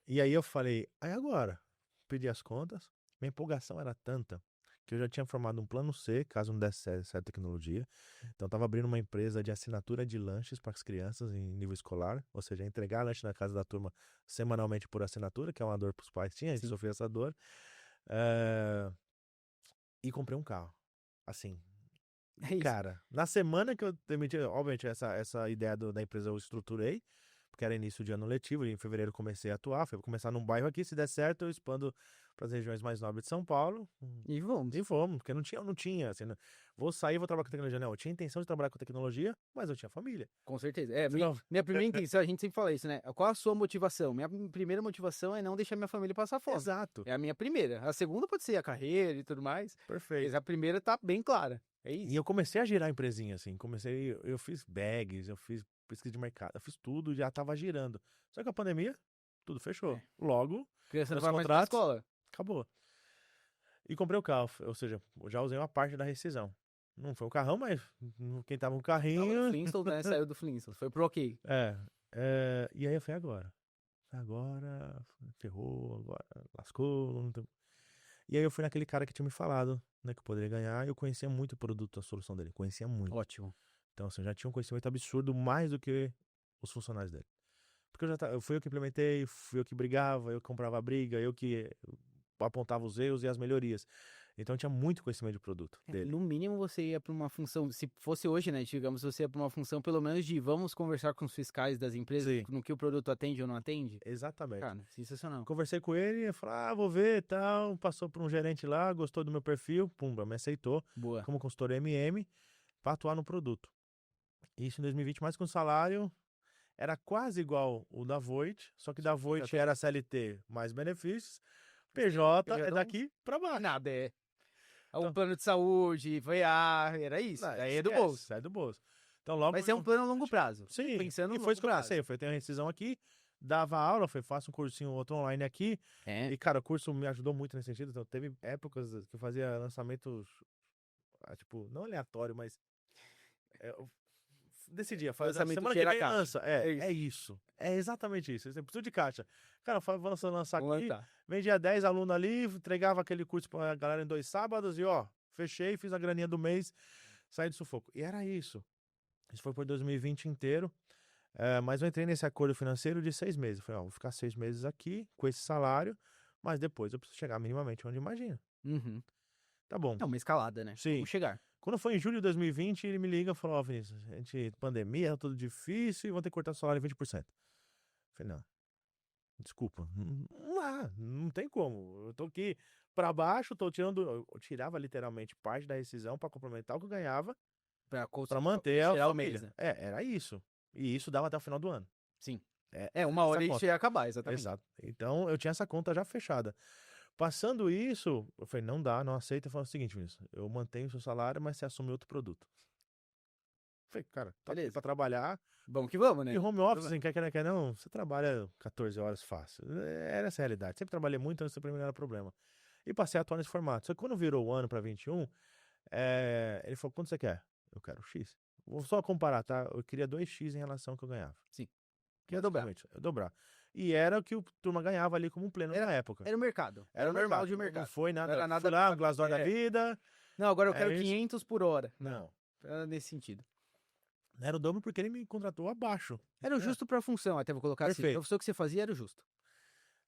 E aí eu falei, aí agora? Pedi as contas, minha empolgação era tanta que eu já tinha formado um plano C, caso não desse certo a tecnologia. Então eu tava abrindo uma empresa de assinatura de lanches para as crianças em nível escolar, ou seja, entregar lanche na casa da turma semanalmente por assinatura, que é uma dor para os pais, tinha, a gente Sim. sofria essa dor. E comprei um carro. Assim, É isso. cara, na semana que eu demiti, obviamente essa ideia da empresa eu estruturei, porque era início de ano letivo, e em fevereiro comecei a atuar, foi começar num bairro aqui, se der certo eu expando para as regiões mais nobres de São Paulo. E vamos. E fomos, porque não tinha, assim, vou sair, vou trabalhar com tecnologia, não, eu tinha intenção de trabalhar com tecnologia, mas eu tinha família. Com certeza. Não. Minha primeira intenção, a gente sempre fala isso, né? Qual a sua motivação? Minha primeira motivação é não deixar minha família passar fome. Exato. É a minha primeira. A segunda pode ser a carreira e tudo mais. Perfeito. Mas a primeira tá bem clara. É isso. E eu comecei a girar a empresinha, assim, eu fiz bags, eu fiz pesquisa de mercado, eu fiz tudo, já tava girando. Só que a pandemia, tudo fechou. É. Logo, Criança não meus vai mais pra contratos, escola. acabou. E comprei o carro, ou seja, eu já usei uma parte da rescisão. Não foi um carrão, mas quem tava com o Tava no carrinho... Flintstones, né? Saiu do Flintstones. Foi pro ok. E aí eu falei, agora, ferrou, agora lascou. Não tem... E aí eu fui naquele cara que tinha me falado, né, que eu poderia ganhar, e eu conhecia muito o produto, a solução dele, conhecia muito. Ótimo. Então, assim, eu já tinha um conhecimento absurdo, mais do que os funcionários dele. Porque fui eu que implementei, fui eu que brigava, eu que comprava a briga, eu que apontava os erros e as melhorias. Então eu tinha muito conhecimento de produto dele. No mínimo você ia pra uma função, se fosse hoje, né, digamos, você ia pra uma função pelo menos de vamos conversar com os fiscais das empresas Sim. no que o produto atende ou não atende. Exatamente. Cara, sensacional. Conversei com ele, ele falou, vou ver e tal. Passou por um gerente lá, gostou do meu perfil, pumba, me aceitou Boa. como consultor MM para atuar no produto. Isso em 2020, mais com salário, era quase igual o da Voit, só que da Voit era CLT mais benefícios, PJ é daqui para baixo. Nada, é. O Então, plano de saúde, VA, era isso. não, Daí é do esquece, bolso. sai do bolso. Então, logo Mas é um plano a longo prazo. Sim, Pensando e no foi isso longo que eu prazo. pensei. Eu tenho uma rescisão aqui, dava aula, faço um cursinho outro online aqui. É. E, cara, o curso me ajudou muito nesse sentido. Então, teve épocas que eu fazia lançamentos, tipo, não aleatório, mas decidia, faz Lançamento semana que cheira a vem caixa. lança. É isso. É isso. É exatamente isso. Você precisa de caixa. Cara, vamos lançar Vamos aqui. lançar. Vendia 10 alunos ali, entregava aquele curso pra galera em 2 sábados e, ó, fechei, fiz a graninha do mês, saí do sufoco. E era isso. Isso foi por 2020 inteiro. Mas eu entrei nesse acordo financeiro de 6 meses. Falei, ó, vou ficar 6 meses aqui com esse salário, mas depois eu preciso chegar minimamente onde imagina. Uhum. Tá bom. É uma escalada, né? Sim. Vamos chegar. Quando foi em julho de 2020, ele me liga e falou, ó, Vinícius, pandemia, tudo difícil e vão ter que cortar o salário em 20%. Falei, não, desculpa, não tem como. Eu tô aqui pra baixo, eu tirava literalmente parte da rescisão pra complementar o que eu ganhava, pra manter a tirar o família. mês, né? Era isso. E isso dava até o final do ano. Sim. Uma hora essa isso conta. ia acabar, exatamente. Exato. Então, eu tinha essa conta já fechada. Passando isso, eu falei, não dá, não aceita. Eu falei o seguinte, Vinícius, eu mantenho o seu salário, mas você assume outro produto. Eu falei, cara, tá aqui Beleza. pra trabalhar. Vamos que vamos, né? E home office, assim, quer não, você trabalha 14 horas fácil. Era essa a realidade. Sempre trabalhei muito, então isso pra mim não era problema. E passei a atuar nesse formato. Só que quando virou o ano pra 21, ele falou, quanto você quer? Eu quero X. Vou só comparar, tá? Eu queria 2X em relação ao que eu ganhava. Sim. Queria dobrar. Basicamente, eu dobrar. E era o que o turma ganhava ali como pleno na época. Era o mercado. Era normal de mercado. Não foi nada. Não era nada Fui lá, um Glassdoor da vida. Não, agora eu É quero isso. 500 por hora. Não. Era nesse sentido. Era o dobro porque ele me contratou abaixo. Era o justo pra função, até vou colocar assim. Perfeito. A profissão que você fazia era o justo.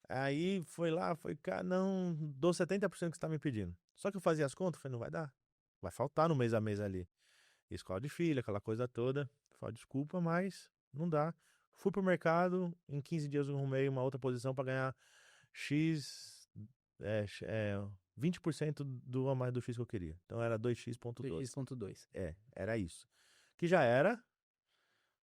Aí foi lá, cara, não, dou 70% que você tá me pedindo. Só que eu fazia as contas, falei, não vai dar. Vai faltar no mês a mês ali. Escola de filha, aquela coisa toda. Falei, desculpa, mas não dá. Fui pro mercado, em 15 dias eu arrumei uma outra posição pra ganhar X, 20% do a mais do X que eu queria. Então era 2x.2. 2x.2. Era isso. Que já era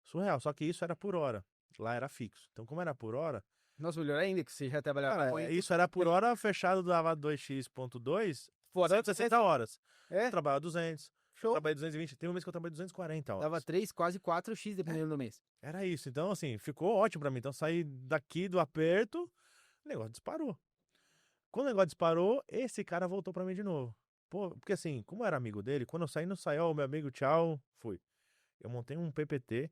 surreal, só que isso era por hora. Lá era fixo. Então, como era por hora, Nossa, melhor ainda que você já trabalhava cara, com isso era por hora, fechado dava 2x.2, fora 160 horas. É, Eu trabalhava 200, show. trabalhei 220, tem um mês que eu trabalhei 240 horas. Dava 3, quase 4x dependendo do mês. Era isso. Então, assim, ficou ótimo pra mim. Então, saí daqui do aperto, o negócio disparou. Quando o negócio disparou, esse cara voltou pra mim de novo. Pô, porque assim, como eu era amigo dele, quando eu saí, não saiu, meu amigo, tchau, fui. Eu montei um PPT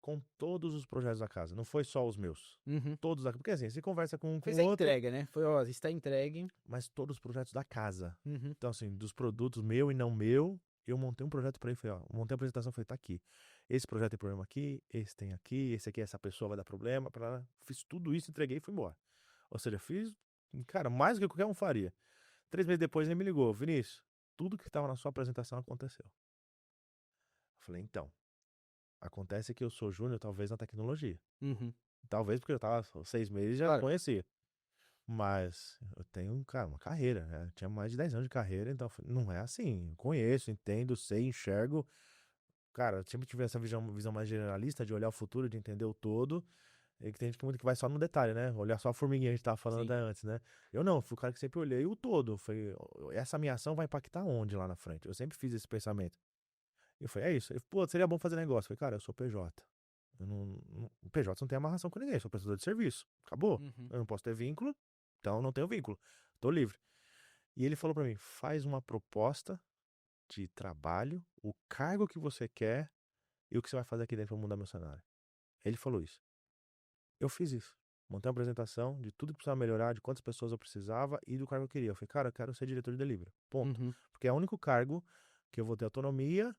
com todos os projetos da casa. Não foi só os meus. Uhum. Todos da... Porque assim, você conversa com um com Fez o a outro, entrega, né? Foi, ó, está entregue. mas todos os projetos da casa. Uhum. Então, assim, dos produtos meu e não meu, eu montei um projeto pra ele. Falei, ó, montei a apresentação, falei, tá aqui. Esse projeto tem problema aqui, esse tem aqui, esse aqui, essa pessoa vai dar problema. Fiz tudo isso, entreguei e fui embora. Ou seja, fiz, cara, mais do que qualquer um faria. 3 meses depois ele me ligou, Vinícius, tudo que estava na sua apresentação aconteceu. Eu falei, então, acontece que eu sou júnior, talvez, na tecnologia. Uhum. Talvez porque eu tava 6 meses e já Claro. conhecia. Mas eu tenho, cara, uma carreira, né? Eu tinha mais de 10 anos de carreira, então não é assim. Eu conheço, entendo, sei, enxergo. Cara, eu sempre tive essa visão mais generalista de olhar o futuro, de entender o todo. E que tem gente muito que vai só no detalhe, né? Olhar só a formiguinha que a gente tava falando até antes, né? Eu não, fui o cara que sempre olhei o todo. Falei, essa minha ação vai impactar onde lá na frente? Eu sempre fiz esse pensamento. E eu falei, é isso. Ele, pô, seria bom fazer negócio. Eu falei, cara, eu sou PJ. O PJ não tem amarração com ninguém, eu sou prestador de serviço. Acabou. Uhum. Eu não posso ter vínculo, então não tenho vínculo. Tô livre. E ele falou pra mim, faz uma proposta de trabalho, o cargo que você quer e o que você vai fazer aqui dentro pra mudar meu cenário. Ele falou isso. Eu fiz isso. Montei uma apresentação de tudo que precisava melhorar, de quantas pessoas eu precisava e do cargo que eu queria. Eu falei, cara, eu quero ser diretor de delivery. Ponto. Uhum. Porque é o único cargo que eu vou ter autonomia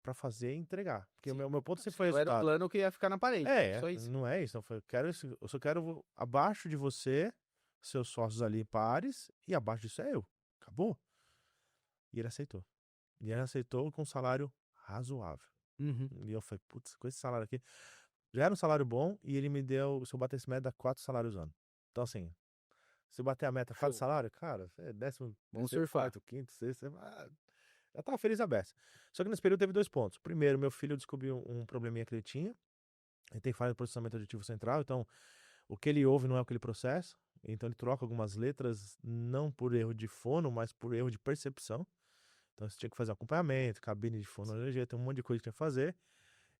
pra fazer e entregar. Porque o meu ponto sempre foi Era o resultado. plano que ia ficar na parede. Só isso. Não é isso. Eu só quero abaixo de você, seus sócios ali pares, e abaixo disso é eu. Acabou. E ele aceitou. E ele aceitou com um salário razoável. Uhum. E eu falei, putz, com esse salário aqui. Já era um salário bom e ele me deu, se eu bater esse meta, dá 4 salários ano. Então, assim, se eu bater a meta, 4 salários, cara, é 10º, Vamos 3º, surfar. 4º, 5º, 6º, já tava feliz a beça. Só que nesse período teve 2 pontos. Primeiro, meu filho descobriu um probleminha que ele tinha. Ele tem falha de processamento aditivo central, então o que ele ouve não é o que ele processa. Então ele troca algumas letras, não por erro de fono, mas por erro de percepção. Então você tinha que fazer acompanhamento, cabine de fonologia, tem um monte de coisa que tinha que fazer.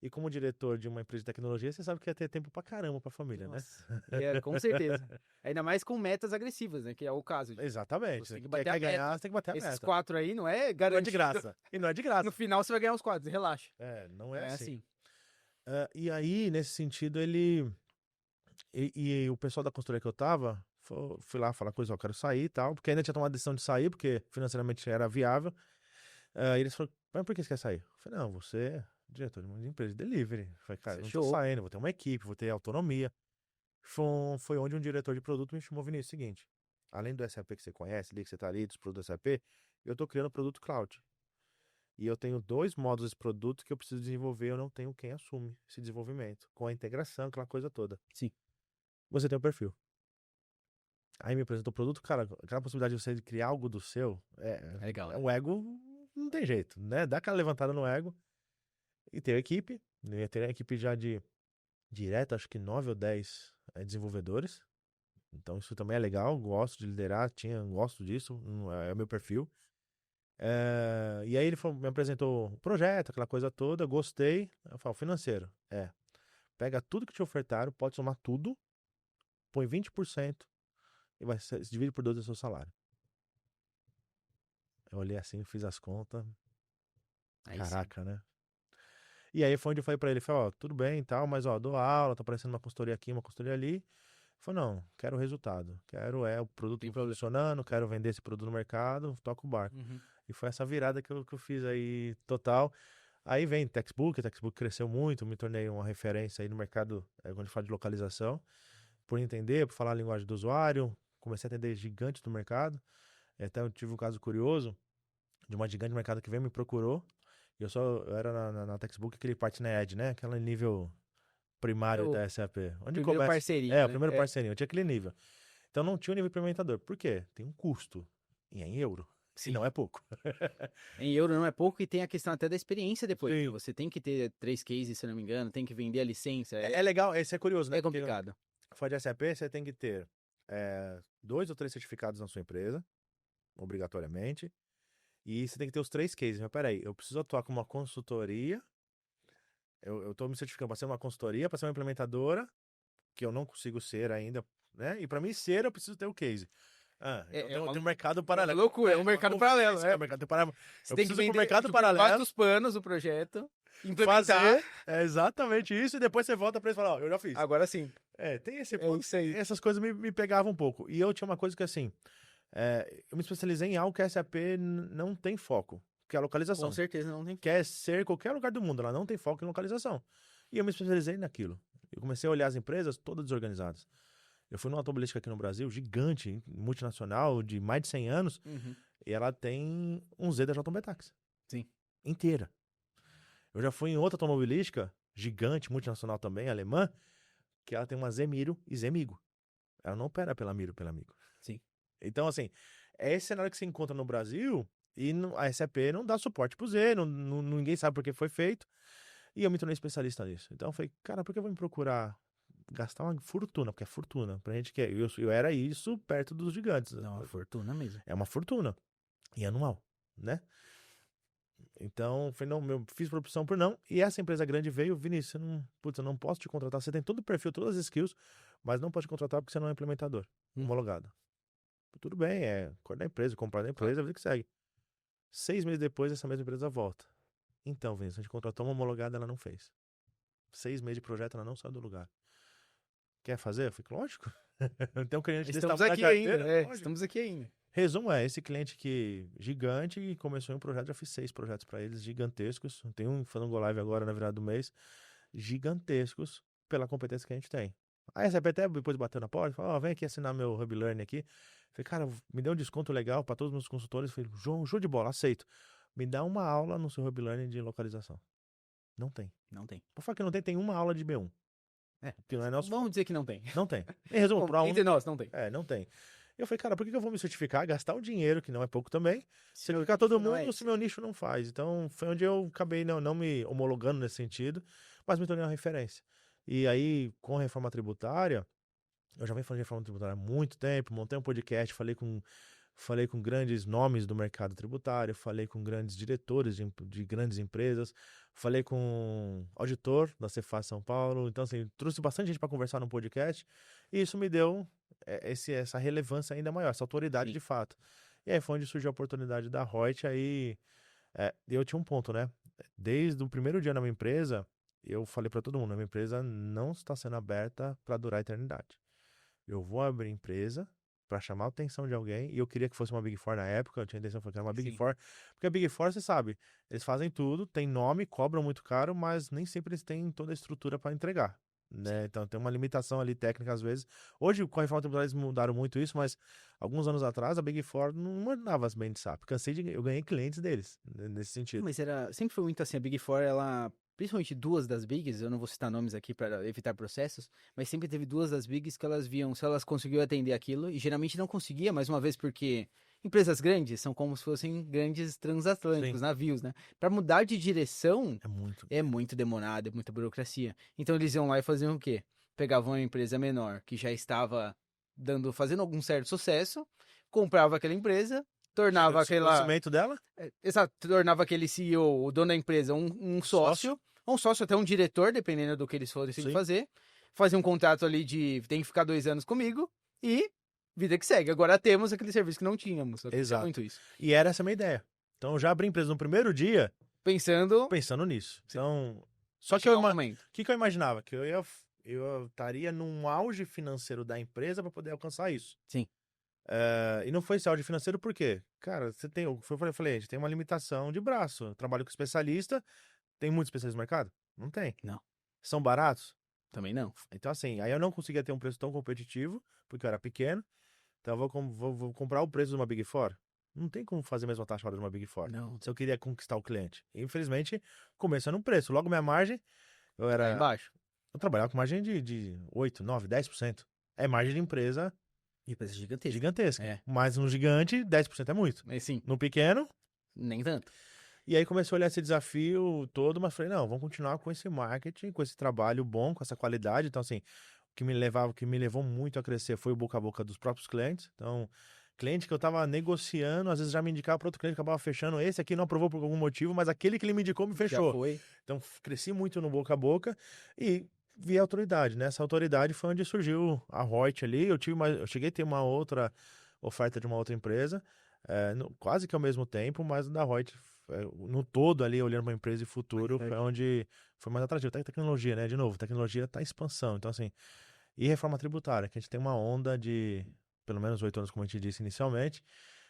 E como diretor de uma empresa de tecnologia, você sabe que ia ter tempo pra caramba pra família, Nossa. né? Com certeza. Ainda mais com metas agressivas, né? Que é o caso. né? Exatamente. Você tem que Quer bater a ganhar, meta. você tem que bater a Esses meta. 4 aí não é Não é garantido. de graça. E não é de graça. No final você vai ganhar os 4, relaxa. Não é É assim. assim. E aí, nesse sentido, ele... E o pessoal da consultoria que eu tava, fui lá falar com eles, ó, eu quero sair e tal, porque ainda tinha tomado a decisão de sair, porque financeiramente era viável. E eles falaram, mas por que você quer sair? Eu falei, não, você é diretor de uma empresa de delivery. Eu falei, cara, Isso é eu não tô show. saindo, vou ter uma equipe, vou ter autonomia. Foi onde um diretor de produto me chamou, Vinícius, seguinte, além do SAP que você conhece, ali que você tá ali, dos produtos SAP, eu tô criando produto cloud. E eu tenho 2 módulos de produto que eu preciso desenvolver, eu não tenho quem assume esse desenvolvimento, com a integração, aquela coisa toda. Sim. Você tem o perfil. Aí me apresentou o produto, cara, aquela possibilidade de você criar algo do seu, É legal, é né? um ego, não tem jeito, né? Dá aquela levantada no ego e ter a equipe, eu ia ter a equipe já de direto, acho que 9 ou 10 desenvolvedores. Então isso também é legal, gosto de liderar, gosto disso, é o meu perfil. E aí ele me apresentou o projeto, aquela coisa toda, gostei. Eu falo, financeiro, pega tudo que te ofertaram, pode somar tudo, põe 20% e se divide por 12 o seu salário. Eu olhei assim, fiz as contas, Aí sim. caraca, né? E aí foi onde eu falei pra ele, falei, ó, tudo bem e tal, mas ó, dou aula, tá aparecendo uma consultoria aqui, uma consultoria ali. Ele falou, não, quero o resultado, quero o produto Tem problema. funcionando, quero vender esse produto no mercado, toca o barco. Uhum. E foi essa virada que eu fiz aí, total. Aí vem Textbook, a Textbook cresceu muito, me tornei uma referência aí no mercado, quando a gente fala de localização, por entender, por falar a linguagem do usuário, comecei a atender gigantes do mercado. Até eu tive um caso curioso de uma gigante do mercado que veio me procurou, e eu era na Textbook aquele Partner Edge, né? Aquele nível É primário o da SAP. Onde primeiro começa. parceirinho, O né? primeiro parceirinho, eu tinha aquele nível. Então não tinha o nível implementador. Por quê? Tem um custo. E é em euro. E Sim. não é pouco. Em euro não é pouco e tem a questão até da experiência depois, né? Sim. Você tem que ter 3 cases, se eu não me engano, tem que vender a licença. É legal, esse é curioso, né? É Porque complicado. fora de SAP, você tem que ter 2 ou 3 certificados na sua empresa, obrigatoriamente. E você tem que ter os 3 cases. Mas peraí, eu preciso atuar como uma consultoria. Eu tô me certificando para ser uma consultoria, para ser uma implementadora, que eu não consigo ser ainda, né? E para mim ser, eu preciso ter o case. Então É tem uma um mercado É uma paralelo. loucura, é um É uma mercado paralelo, convivência, né? é um mercado paralelo. Você Eu tem que preciso ir pro vender mercado tipo, embaixo paralelo, dos panos o projeto, implementar. fazer exatamente isso, e depois você volta pra eles e fala, ó, eu já fiz. Agora sim. Tem esse É ponto. isso aí. Essas coisas me pegavam um pouco. E eu tinha uma coisa que, assim, eu me especializei em algo que a SAP não tem foco, que é a Com localização. certeza não tem. Quer ser qualquer lugar do mundo, ela não tem foco em localização. E eu me especializei naquilo. Eu comecei a olhar as empresas todas desorganizadas. Eu fui numa automobilística aqui no Brasil, gigante, multinacional, de mais de 100 anos, Uhum. e ela tem um Z da JB Taxi. Sim. Inteira. Eu já fui em outra automobilística, gigante, multinacional também, alemã, que ela tem uma Zemiro e Zemigo. Ela não opera pela Miro, pela Amigo. Sim. Então, assim, é esse cenário que se encontra no Brasil e a SAP não dá suporte pro Z, ninguém sabe por que foi feito. E eu me tornei especialista nisso. Então eu falei, cara, por que eu vou me procurar gastar uma fortuna? Porque é fortuna. Pra gente que eu era isso perto dos gigantes. Não, é uma fortuna mesmo. É uma fortuna. E anual, né? Então, foi não, eu fiz por opção por não. E essa empresa grande veio, Vinícius, eu não posso te contratar. Você tem todo o perfil, todas as skills, mas não pode te contratar porque você não é implementador, homologado. Tudo bem, cor da empresa, comprar da empresa, a vida que segue. 6 meses depois, essa mesma empresa volta. Então, Vinícius, a gente contratou uma homologada, ela não fez. 6 meses de projeto, ela não saiu do lugar. Quer fazer? Eu falei, lógico. Tem um cliente desse Estamos tamanho na aqui ainda, carteira? Lógico. estamos aqui ainda. Resumo esse cliente que gigante e começou em um projeto, já fiz 6 projetos para eles gigantescos. Tem um fazendo go live agora na virada do mês, gigantescos pela competência que a gente tem. Aí a SAP até depois bateu na porta, falou, vem aqui assinar meu Hub Learning aqui. Falei, cara, me deu um desconto legal para todos os meus consultores. Falei, João, show de bola, aceito. Me dá uma aula no seu Hub Learning de localização. Não tem. Não tem. Por falar que não tem, tem uma aula de B1. Que não é nosso. Vamos dizer que não tem. Não tem. Em resumo, Bom, para um. entre nós, não tem. Não tem. Eu falei, cara, por que eu vou me certificar, gastar o dinheiro, que não é pouco também, Se meu certificar todo nicho não mundo é se esse. meu nicho não faz? Então, foi onde eu acabei não me homologando nesse sentido, mas me tornei uma referência. E aí, com a reforma tributária, eu já venho falando de reforma tributária há muito tempo, montei um podcast, falei com grandes nomes do mercado tributário, falei com grandes diretores de grandes empresas, falei com auditor da Cefaz São Paulo. Então, assim, trouxe bastante gente para conversar no podcast e isso me deu essa relevância ainda maior, essa autoridade Sim. de fato. E aí foi onde surgiu a oportunidade da Reut. Aí eu tinha um ponto, né? Desde o primeiro dia na minha empresa, eu falei pra todo mundo, a minha empresa não está sendo aberta pra durar a eternidade. Eu vou abrir empresa pra chamar a atenção de alguém, e eu queria que fosse uma Big Four na época, eu tinha a intenção de fazer uma Big Sim. Four, porque a Big Four, você sabe, eles fazem tudo, tem nome, cobram muito caro, mas nem sempre eles têm toda a estrutura pra entregar, né? Então tem uma limitação ali técnica às vezes. Hoje, com a reforma tributária, eles mudaram muito isso, mas alguns anos atrás, a Big Four não mandava as bem de SAP. Eu ganhei clientes deles, nesse sentido. Mas sempre foi muito assim, a Big Four, ela, principalmente duas das Bigs, eu não vou citar nomes aqui para evitar processos, mas sempre teve duas das Bigs que elas viam se elas conseguiam atender aquilo, e geralmente não conseguia, mais uma vez porque empresas grandes são como se fossem grandes transatlânticos, Sim. navios, né? Para mudar de direção É muito. é muito demorado, é muita burocracia. Então eles iam lá e faziam o quê? Pegavam uma empresa menor que já estava fazendo algum certo sucesso, comprava aquela empresa, tornava O aquela conhecimento dela? exato, tornava aquele CEO, o dono da empresa, um sócio, ou um sócio até um diretor, dependendo do que eles fossem Sim. fazer. Fazia um contrato ali de tem que ficar 2 anos comigo e vida que segue. Agora temos aquele serviço que não tínhamos. Acontecia Exato. muito isso. E era essa a minha ideia. Então eu já abri a empresa no primeiro dia Pensando, pensando nisso. Sim. Então, só que chegar um momento. o que eu imaginava? Que eu estaria num auge financeiro da empresa para poder alcançar isso. Sim. E não foi esse auge financeiro por quê? Cara, você tem, eu falei, a gente tem uma limitação de braço. Eu trabalho com especialista, tem muitos especialistas no mercado? Não tem. Não. São baratos? Também não. Então, assim, aí eu não conseguia ter um preço tão competitivo, porque eu era pequeno. Então, eu vou comprar o preço de uma Big Four. Não tem como fazer a mesma taxa de uma Big Four. Não. Se eu queria conquistar o cliente. Infelizmente, começando no preço. Logo, minha margem, Lá embaixo. eu trabalhava com margem de 8, 9, 10%. É margem de empresa Empresa gigantesca. gigantesca. É. Mas no gigante, 10% é muito. Mas sim, No pequeno, nem tanto. e aí comecei a olhar esse desafio todo, mas falei, não, vamos continuar com esse marketing, com esse trabalho bom, com essa qualidade. Então, assim, o que me levou muito a crescer foi o boca a boca dos próprios clientes. Então, cliente que eu tava negociando, às vezes já me indicava para outro cliente, acabava fechando. Esse aqui não aprovou por algum motivo, mas aquele que ele me indicou me fechou. Já foi. Então, cresci muito no boca a boca e vi a autoridade, né? Essa autoridade foi onde surgiu a Reut ali. Eu cheguei a ter uma outra oferta de uma outra empresa, quase que ao mesmo tempo, mas da Reut, no todo ali, olhando para a empresa e futuro, foi onde foi mais atrativo. Até tecnologia, né? De novo, tecnologia está em expansão. Então, assim, e reforma tributária, que a gente tem uma onda de pelo menos 8 anos, como a gente disse inicialmente,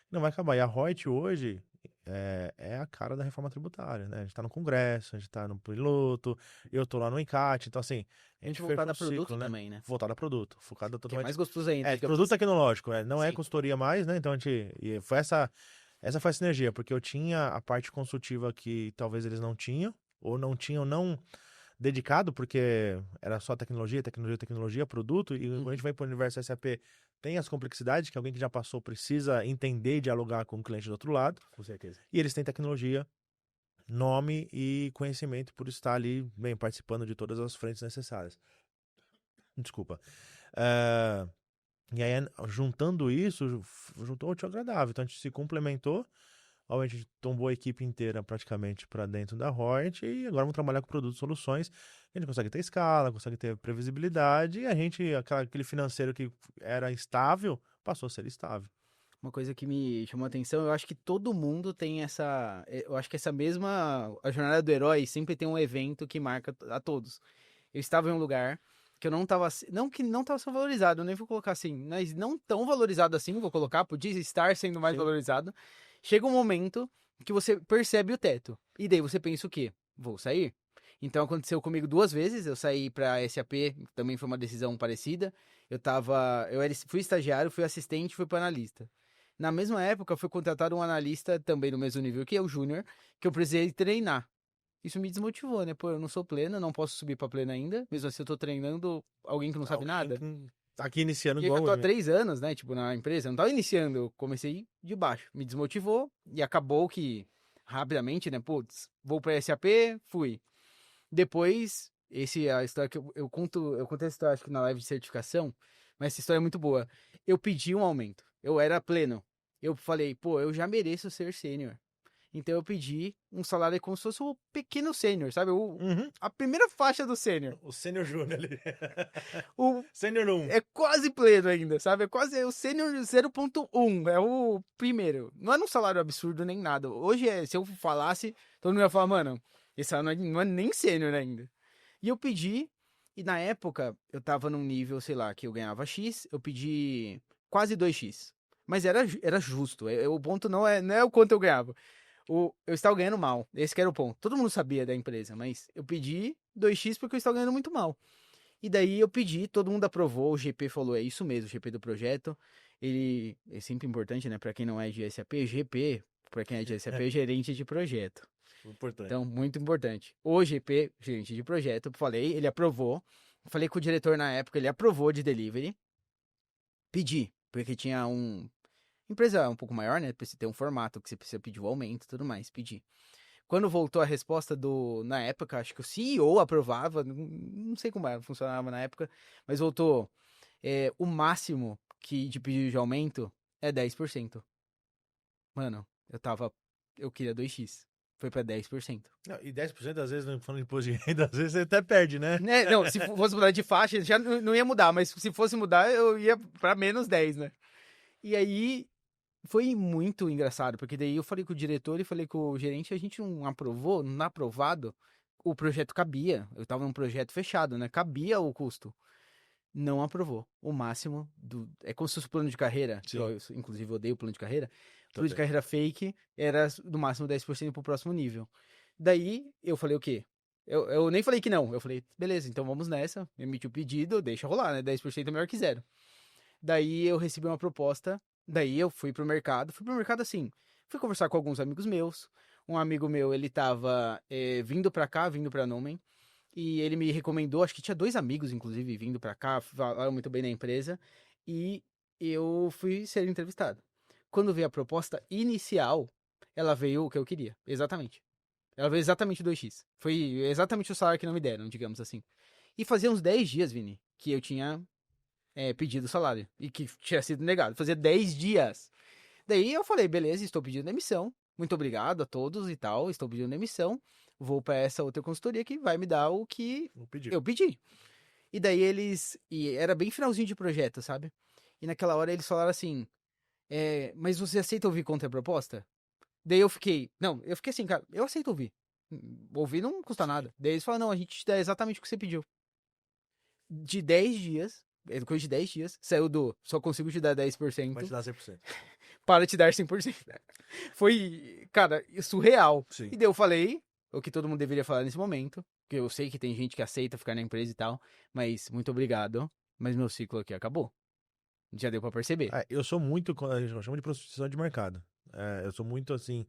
não vai acabar. E a Reut hoje é a cara da reforma tributária, né? A gente tá no Congresso, a gente tá no piloto, eu tô lá no encate, então assim, a gente voltada fecha a um produto ciclo, né? também, né? Voltada a produto, focada Que é totalmente... mais gostoso ainda. digamos produto assim. tecnológico, não é Sim. consultoria mais, né? Então a gente... E foi essa foi a sinergia, porque eu tinha a parte consultiva que talvez eles não tinham, ou não tinham, não dedicado, porque era só tecnologia, produto, e quando a gente vai para o universo SAP, tem as complexidades que alguém que já passou precisa entender e dialogar com o cliente do outro lado. Com certeza. E eles têm tecnologia, nome e conhecimento por estar ali, bem, participando de todas as frentes necessárias. Desculpa. E aí, juntando isso, juntou o útil ao agradável. Então, a gente se complementou. A gente tombou a equipe inteira praticamente para dentro da Reut e agora vamos trabalhar com produtos e soluções. A gente consegue ter escala, consegue ter previsibilidade e a gente, aquele financeiro que era instável, passou a ser estável. Uma coisa que me chamou a atenção, eu acho que todo mundo tem essa. Eu acho que essa mesma. A jornada do herói sempre tem um evento que marca a todos. Eu estava em um lugar que eu não estava. Não que não estava sendo valorizado, eu nem vou colocar assim, mas não tão valorizado assim, vou colocar, podia estar sendo mais Sim. valorizado. Chega um momento que você percebe o teto. E daí você pensa o quê? Vou sair. Então aconteceu comigo 2 vezes. Eu saí para SAP, também foi uma decisão parecida. Fui estagiário, fui assistente, fui para analista. Na mesma época, fui contratado um analista também no mesmo nível que eu, júnior, que eu precisei treinar. Isso me desmotivou, né? Pô, eu não sou pleno, não posso subir pra pleno ainda. Mesmo assim, eu tô treinando alguém que não sabe nada. Tá aqui iniciando E eu igual já tô há eu. 3 anos, né? Tipo, na empresa. Eu não tava iniciando, eu comecei de baixo. Me desmotivou e acabou que, rapidamente, né? Putz, vou pra SAP, fui. Depois, a história que eu contei essa história, acho que na live de certificação, mas essa história é muito boa. Eu pedi um aumento. Eu era pleno. Eu falei, pô, eu já mereço ser sênior. Então eu pedi um salário como se fosse um pequeno sênior, sabe? A primeira faixa do sênior. O sênior júnior ali. O Sênior 1. É quase pleno ainda, sabe? É quase o sênior 0.1. É o primeiro. Não é um salário absurdo nem nada. Hoje, se eu falasse, todo mundo ia falar, mano, esse salário não é nem sênior ainda. E eu pedi, e na época eu tava num nível, sei lá, que eu ganhava X, eu pedi quase 2x. Mas era justo. O ponto não é o quanto eu ganhava. Eu estava ganhando mal. Esse que era o ponto. Todo mundo sabia da empresa, mas eu pedi 2x porque eu estava ganhando muito mal. E daí eu pedi, todo mundo aprovou, o GP falou, é isso mesmo, o GP do projeto. Ele é sempre importante, né, para quem não é de SAP, GP, para quem é de SAP, é gerente de projeto. Importante. Então, muito importante. O GP, gerente de projeto, falei, ele aprovou. Falei com o diretor na época, ele aprovou de delivery. Pedi, porque tinha empresa um pouco maior, né, precisa ter um formato que você precisa pedir o aumento e tudo mais, pedi. Quando voltou a resposta na época, acho que o CEO aprovava, não sei como funcionava na época, mas voltou, o máximo de pedido de aumento é 10%. Mano, eu queria 2x, foi pra 10%. Não, e 10% às vezes, não falando de imposto de renda, às vezes você até perde, né? Né? Não, se fosse mudar de faixa, já não ia mudar, mas se fosse mudar, eu ia pra menos 10, né? E aí, foi muito engraçado, porque daí eu falei com o diretor e falei com o gerente, a gente não aprovou, não aprovado, o projeto cabia. Eu tava num projeto fechado, né? Cabia o custo. Não aprovou. O máximo é como se fosse plano de carreira, que Sim. eu, inclusive, odeio plano de carreira. Plano de Também. carreira fake era no máximo 10% pro próximo nível. Daí eu falei o quê? Eu nem falei que não. Eu falei, beleza, então vamos nessa. Emiti o pedido, deixa rolar, né? 10% é melhor que zero. Daí eu recebi uma proposta, daí eu fui pro mercado assim, fui conversar com alguns amigos meus, um amigo meu, ele tava vindo pra cá, vindo pra Numen, e ele me recomendou, acho que tinha dois amigos, inclusive, vindo pra cá, falaram muito bem da empresa, e eu fui ser entrevistado. Quando veio a proposta inicial, ela veio o que eu queria, exatamente. Ela veio exatamente 2x. Foi exatamente o salário que não me deram, digamos assim. E fazia uns 10 dias, Vini, que eu tinha pedido salário e que tinha sido negado. Fazia 10 dias. Daí eu falei, beleza, estou pedindo demissão. Muito obrigado a todos e tal, estou pedindo demissão. Vou para essa outra consultoria que vai me dar o que Vou pedir. eu pedi. E daí e era bem finalzinho de projeto, sabe? E naquela hora eles falaram assim, mas você aceita ouvir contraproposta? Daí eu fiquei assim, cara, eu aceito ouvir. Ouvir não custa Sim. nada. Daí eles falaram, não, a gente te dá exatamente o que você pediu. De 10 dias, coisa de 10 dias, saiu só consigo te dar 10%, Vai te dar 100%. para te dar 100%. Foi, cara, surreal. Sim. E daí eu falei o que todo mundo deveria falar nesse momento, que eu sei que tem gente que aceita ficar na empresa e tal, mas muito obrigado, mas meu ciclo aqui acabou. Já deu pra perceber. Eu sou muito, a gente chama de prostituição de mercado. Eu sou muito assim,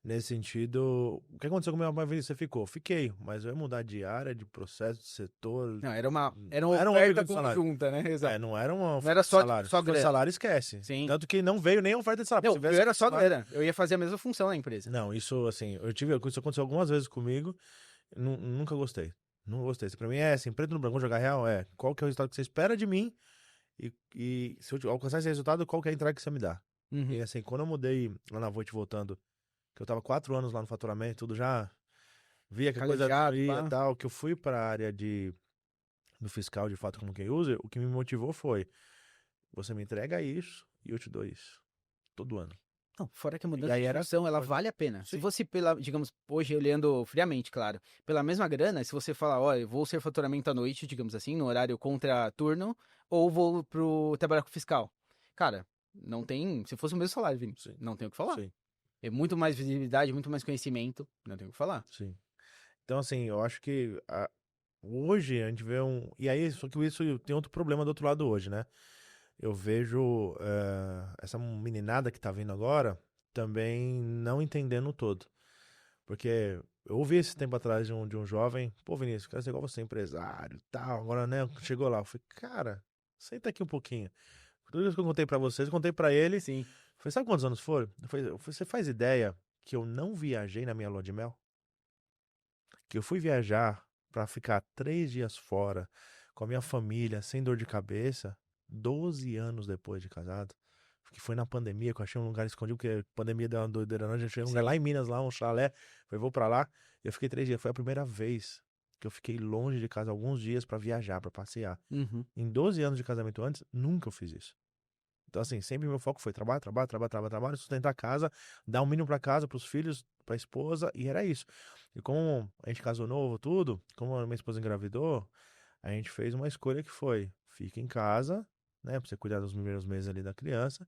nesse sentido. O que aconteceu com a minha vez você ficou? Fiquei, mas eu ia mudar de área, de processo, de setor. Não, era uma Não era uma oferta oferta de salário. conjunta, né? Exato. Não era uma Não oferta era de só, salário. só Se for grana. salário, esquece. Sim. Tanto que não veio nem oferta de salário. Não, Se eu tivesse era só salário- grana. Eu ia fazer a mesma função na empresa. Não, isso assim, isso aconteceu algumas vezes comigo. Nunca gostei. Não gostei. Isso pra mim é assim, preto no branco, jogar real qual que é o resultado que você espera de mim e se eu alcançar esse resultado, qual que é a entrega que você me dá. Uhum. E assim, quando eu mudei lá na Voit voltando, que eu tava 4 anos lá no faturamento, tudo já via que a coisa Calejado, ia e pá. tal, que eu fui pra área do fiscal de fato como quem user, o que me motivou foi, você me entrega isso e eu te dou isso. Todo ano. Não, fora que a E mudança aí de era. função, ela vale a pena. Se Sim. fosse digamos, hoje olhando friamente, claro, pela mesma grana, se você falar, olha, eu vou ser faturamento à noite, digamos assim, no horário contra turno, ou vou trabalhar com fiscal. Cara, não tem, se fosse o mesmo salário, Vini, Sim. não tem o que falar. Sim. É muito mais visibilidade, muito mais conhecimento, não tem o que falar. Sim. Então, assim, eu acho que hoje a gente vê E aí, só que isso tem outro problema do outro lado hoje, né? Eu vejo essa meninada que tá vindo agora também não entendendo o todo. Porque eu ouvi esse tempo atrás de um jovem, pô, Vinícius, quero ser igual você, empresário e tal. Agora, né, chegou lá. Eu falei, cara, senta aqui um pouquinho. Tudo isso que eu contei pra vocês, eu contei pra ele. Sim. Falei, sabe quantos anos foram? Você faz ideia que eu não viajei na minha lua de mel? Que eu fui viajar pra ficar 3 dias fora com a minha família, sem dor de cabeça, 12 anos depois de casado. Que foi na pandemia, que eu achei um lugar escondido, porque a pandemia deu uma doideira, não. A gente achei um lugar lá em Minas, lá, um chalé. Falei, vou pra lá. E eu fiquei 3 dias. Foi a primeira vez que eu fiquei longe de casa alguns dias pra viajar, pra passear. Uhum. Em 12 anos de casamento antes, nunca eu fiz isso. Então, assim, sempre meu foco foi trabalho, sustentar a casa, dar um mínimo pra casa, pros filhos, pra esposa, e era isso. E como a gente casou novo, tudo, como a minha esposa engravidou, a gente fez uma escolha que foi, fica em casa, né, pra você cuidar dos primeiros meses ali da criança.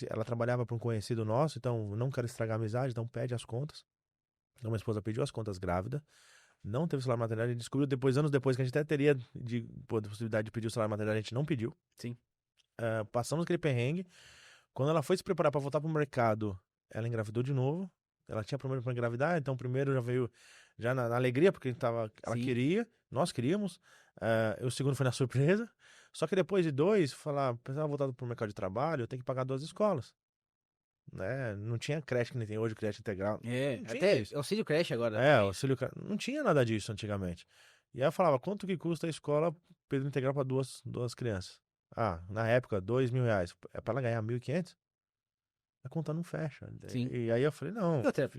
Ela trabalhava para um conhecido nosso, então não quero estragar a amizade, então pede as contas. Então minha esposa pediu as contas grávida, não teve salário maternidade, a gente descobriu depois, anos depois, que a gente até teria possibilidade de pedir o salário maternidade, a gente não pediu. Sim. Passamos aquele perrengue. Quando ela foi se preparar para voltar pro mercado, ela engravidou de novo. Ela tinha problema para engravidar, então primeiro já veio já na alegria, porque ela Sim. queria, nós queríamos. O segundo foi na surpresa. Só que depois de dois, falar, precisava voltar pro mercado de trabalho, eu tenho que pagar 2 escolas. Né? Não tinha creche que nem tem hoje, creche integral. Não tinha até isso. auxílio creche agora. Auxílio. Não tinha nada disso antigamente. E aí eu falava, quanto que custa a escola período integral para duas crianças? Na época, R$ 2.000. É para ela ganhar 1.500? A conta não fecha. Sim. E aí eu falei, não. E outra,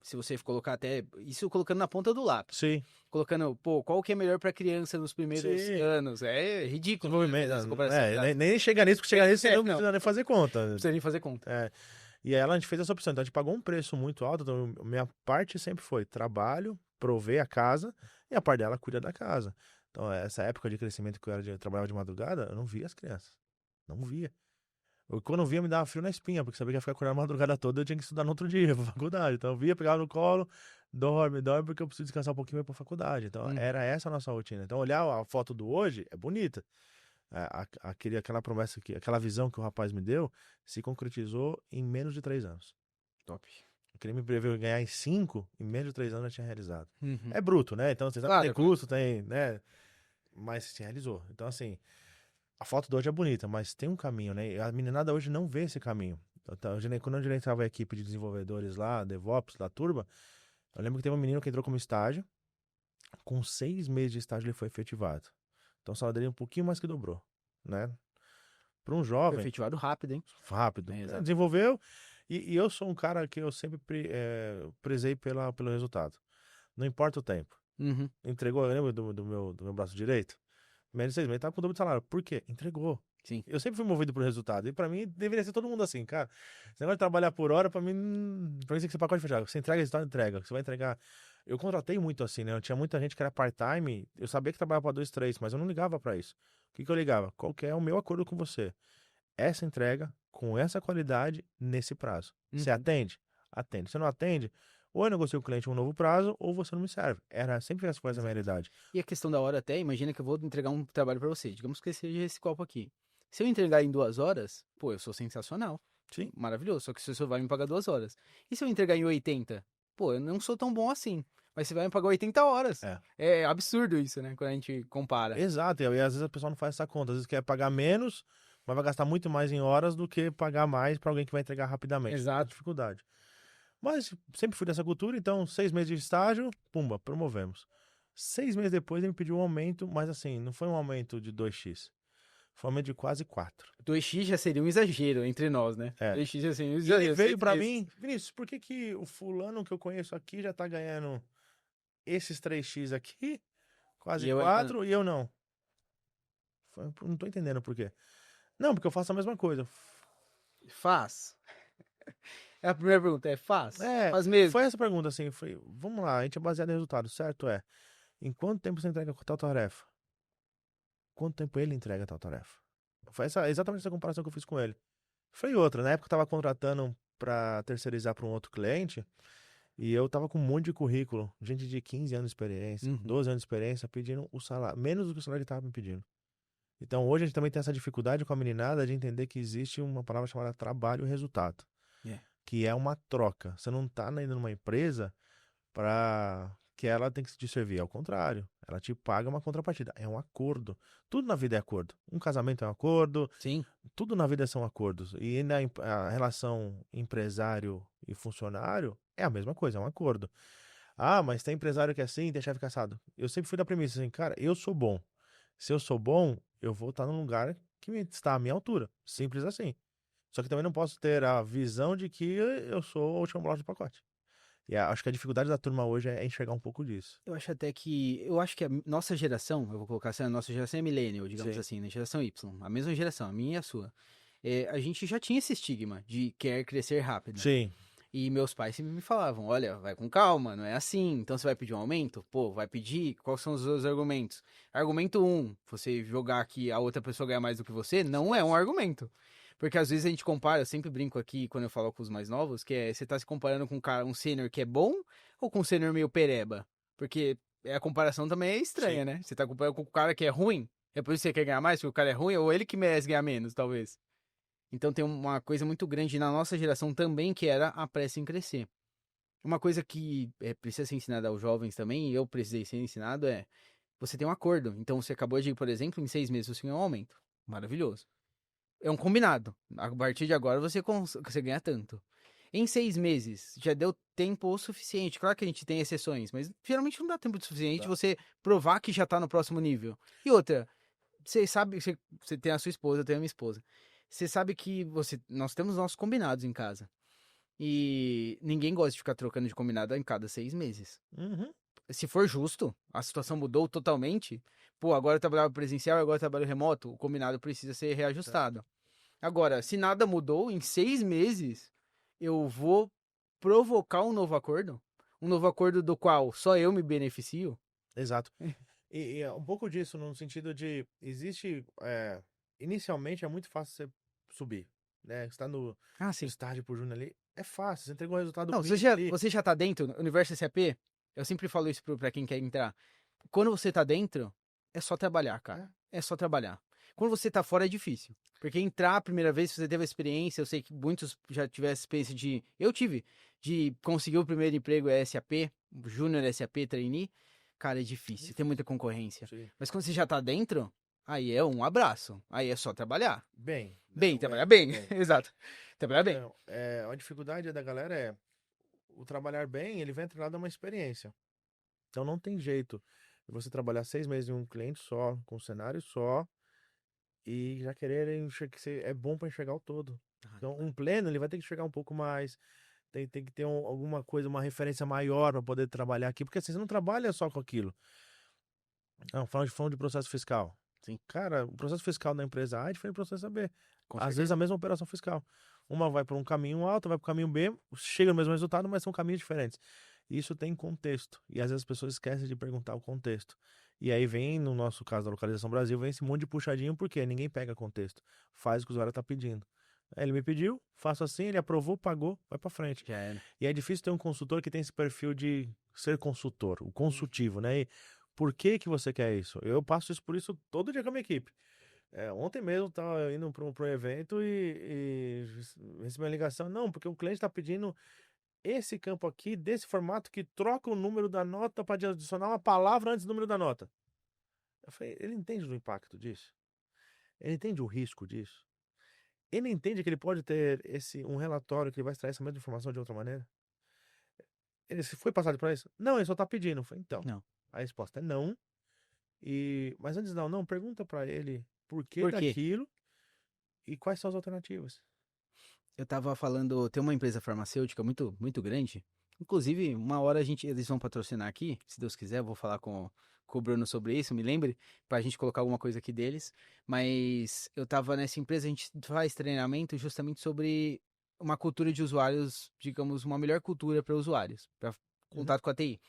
se você colocar até, isso colocando na ponta do lápis. Sim. Colocando, qual que é melhor pra criança nos primeiros Sim. anos? É ridículo. Nem chegar nisso, porque chegar nisso você não não. precisa nem fazer conta. Não precisa nem fazer conta. E aí a gente fez essa opção. Então a gente pagou um preço muito alto. Então minha parte sempre foi trabalho, prover a casa, e a parte dela cuida da casa. Então essa época de crescimento que eu trabalhava de madrugada, eu não via as crianças. Não via. Quando eu via, me dava frio na espinha, porque sabia que ia ficar acordado a madrugada toda, eu tinha que estudar no outro dia, pra faculdade. Então eu via, pegava no colo, dorme, porque eu preciso descansar um pouquinho pra faculdade. Então era essa a nossa rotina. Então olhar a foto do hoje é bonita. Aquela promessa, aquela visão que o rapaz me deu, se concretizou em menos de 3 anos. Top. Ele me preveu ganhar em 5, em menos de 3 anos eu tinha realizado. Uhum. É bruto, né? Então você sabe que tem custo, tem, né? Mas se realizou. Então assim, a foto de hoje é bonita, mas tem um caminho, né? A meninada hoje não vê esse caminho. Então, quando eu gerenciava a equipe de desenvolvedores lá, DevOps, da turma, eu lembro que teve um menino que entrou como estágio, com 6 meses de estágio ele foi efetivado. Então o salário dele um pouquinho mais que dobrou, né? Para um jovem... Foi efetivado rápido, hein? Rápido. Exato. Desenvolveu, e eu sou um cara que eu sempre prezei pelo resultado. Não importa o tempo. Uhum. Entregou, eu lembro do meu braço direito? Menos de 6 meses, tava com o dobro de salário. Por quê? Entregou. Sim. Eu sempre fui movido por resultado. E pra mim, deveria ser todo mundo assim, cara. Esse negócio de trabalhar por hora, pra mim tem que ser pacote fechado. Você entrega resultado, entrega. Você vai entregar. Eu contratei muito assim, né? Eu tinha muita gente que era part-time. Eu sabia que trabalhava pra 2, 3, mas eu não ligava pra isso. O que eu ligava? Qual que é o meu acordo com você? Essa entrega, com essa qualidade, nesse prazo. Você atende? Atende. Você não atende? Ou eu negocio com o cliente um novo prazo, ou você não me serve. Sempre essa foi essa minha realidade. E a questão da hora até, imagina que eu vou entregar um trabalho pra você. Digamos que seja esse copo aqui. Se eu entregar em 2 horas, eu sou sensacional. Sim. Maravilhoso. Só que você só vai me pagar 2 horas. E se eu entregar em 80? Eu não sou tão bom assim. Mas você vai me pagar 80 horas. É absurdo isso, né? Quando a gente compara. Exato. E às vezes a pessoa não faz essa conta. Às vezes quer pagar menos, mas vai gastar muito mais em horas do que pagar mais pra alguém que vai entregar rapidamente. Exato. Dificuldade. Mas sempre fui dessa cultura, então 6 meses de estágio, pumba, promovemos. 6 meses depois ele me pediu um aumento, mas assim, não foi um aumento de 2x. Foi um aumento de quase 4. 2x já seria um exagero entre nós, né? 2x já seria um exagero. Ele veio pra mim, Vinícius, por que o fulano que eu conheço aqui já tá ganhando esses 3x aqui, quase 4, e eu não? Não tô entendendo por quê. Não, porque eu faço a mesma coisa. Faz. A primeira pergunta faz? Faz mesmo? Foi essa pergunta, assim, vamos lá, a gente é baseado em resultado, certo? Em quanto tempo você entrega tal tarefa? Quanto tempo ele entrega tal tarefa? Foi exatamente essa comparação que eu fiz com ele. Foi outra, na época eu tava contratando pra terceirizar pra um outro cliente, e eu tava com um monte de currículo, gente de 15 anos de experiência, 12 anos de experiência, pedindo o salário, menos do que o salário que tava me pedindo. Então hoje a gente também tem essa dificuldade com a meninada de entender que existe uma palavra chamada trabalho e resultado. Que é uma troca. Você não tá indo numa empresa para que ela tem que te servir. Ao contrário, ela te paga uma contrapartida. É um acordo. Tudo na vida é acordo. Um casamento é um acordo. Sim. Tudo na vida são acordos. E a relação empresário e funcionário é a mesma coisa, é um acordo. Mas tem empresário que é assim, tem chefe caçado. Eu sempre fui da premissa assim, cara, eu sou bom. Se eu sou bom, eu vou estar num lugar que está à minha altura. Simples assim. Só que também não posso ter a visão de que eu sou a última bolacha do pacote. E acho que a dificuldade da turma hoje é enxergar um pouco disso. Eu acho que a nossa geração, eu vou colocar assim, a nossa geração é millennial, digamos assim, né? Geração Y. A mesma geração, a minha e a sua. a gente já tinha esse estigma de querer crescer rápido. Sim. E meus pais sempre me falavam, olha, vai com calma, não é assim. Então você vai pedir um aumento? Pô, vai pedir? Quais são os seus argumentos? Argumento um, você jogar que a outra pessoa ganha mais do que você, não é um argumento. Porque às vezes a gente compara, eu sempre brinco aqui quando eu falo com os mais novos, que você tá se comparando com um sênior que é bom ou com um sênior meio pereba? Porque a comparação também é estranha, Sim. né? Você tá comparando com o cara que é ruim, é por isso que você quer ganhar mais, porque o cara é ruim, ou ele que merece ganhar menos, talvez. Então tem uma coisa muito grande na nossa geração também, que era a pressa em crescer. Uma coisa que precisa ser ensinada aos jovens também, e eu precisei ser ensinado, você tem um acordo. Então você acabou de, por exemplo, em 6 meses você ganha um aumento. Maravilhoso. É um combinado. A partir de agora você ganha tanto. Em 6 meses, já deu tempo o suficiente. Claro que a gente tem exceções, mas geralmente não dá tempo o suficiente Tá. você provar que já tá no próximo nível. E outra, você sabe, você tem a sua esposa, eu tenho a minha esposa. Você sabe que nós temos nossos combinados em casa. E ninguém gosta de ficar trocando de combinado em cada 6 meses. Uhum. Se for justo, a situação mudou totalmente. Pô, agora eu trabalhava presencial, agora eu trabalho remoto, o combinado precisa ser reajustado. Agora, se nada mudou, em 6 meses, eu vou provocar um novo acordo? Um novo acordo do qual só eu me beneficio? Exato. E é um pouco disso, no sentido de, existe, inicialmente é muito fácil você subir, né? Você tá no Ah, sim. estágio por júnior ali, é fácil, você entregou o resultado do Não, cliente ali. você já tá dentro, no universo SAP, eu sempre falo isso pra quem quer entrar. Quando você tá dentro, é só trabalhar, cara. É só trabalhar. Quando você tá fora é difícil. Porque entrar a primeira vez, se você teve a experiência, eu sei que muitos já tiveram a experiência de. Eu tive, de conseguir o primeiro emprego SAP, Júnior SAP Trainee. Cara, é difícil, tem muita concorrência. Sim. Mas quando você já tá dentro, aí é um abraço. Aí é só trabalhar. Bem. Bem, Não, trabalhar bem. bem. Exato. Trabalhar bem. Então, a dificuldade da galera é o trabalhar bem, ele vem atrelado a uma experiência. Então não tem jeito de você trabalhar 6 meses em um cliente só, com um cenário só, e já querer que você é bom para enxergar o todo. Então, um pleno, ele vai ter que enxergar um pouco mais, tem que ter alguma coisa, uma referência maior para poder trabalhar aqui, porque assim, você não trabalha só com aquilo. Não, falando de processo fiscal. Sim. Cara, o processo fiscal da empresa A é diferente do processo B. Com Às certeza. vezes a mesma operação fiscal. Uma vai para um caminho A, outra vai para o caminho B, chega no mesmo resultado, mas são caminhos diferentes. Isso tem contexto. E às vezes as pessoas esquecem de perguntar o contexto. E aí vem, no nosso caso da Localização Brasil, vem esse monte de puxadinho, porque ninguém pega contexto. Faz o que o usuário está pedindo. Aí ele me pediu, faço assim, ele aprovou, pagou, vai para frente. Já era. E é difícil ter um consultor que tem esse perfil de ser consultor, o consultivo, né? E por que que você quer isso? Eu passo isso por isso todo dia com a minha equipe. Ontem mesmo eu estava indo para um evento e recebi uma ligação. Não, porque o cliente está pedindo esse campo aqui, desse formato, que troca o número da nota para adicionar uma palavra antes do número da nota. Eu falei, ele entende do impacto disso? Ele entende o risco disso? Ele entende que ele pode ter um relatório que ele vai extrair essa mesma informação de outra maneira? Ele se foi passado para isso? Não, ele só está pedindo. Eu falei, então, Não. a resposta é não. Mas antes não, pergunta para ele por que Por quê? daquilo e quais são as alternativas. Eu tava falando, tem uma empresa farmacêutica muito, muito grande. Inclusive, uma hora eles vão patrocinar aqui, se Deus quiser, eu vou falar com o Bruno sobre isso, me lembre, pra gente colocar alguma coisa aqui deles. Mas eu tava nessa empresa, a gente faz treinamento justamente sobre uma cultura de usuários, digamos, uma melhor cultura para usuários, para contato com a TI.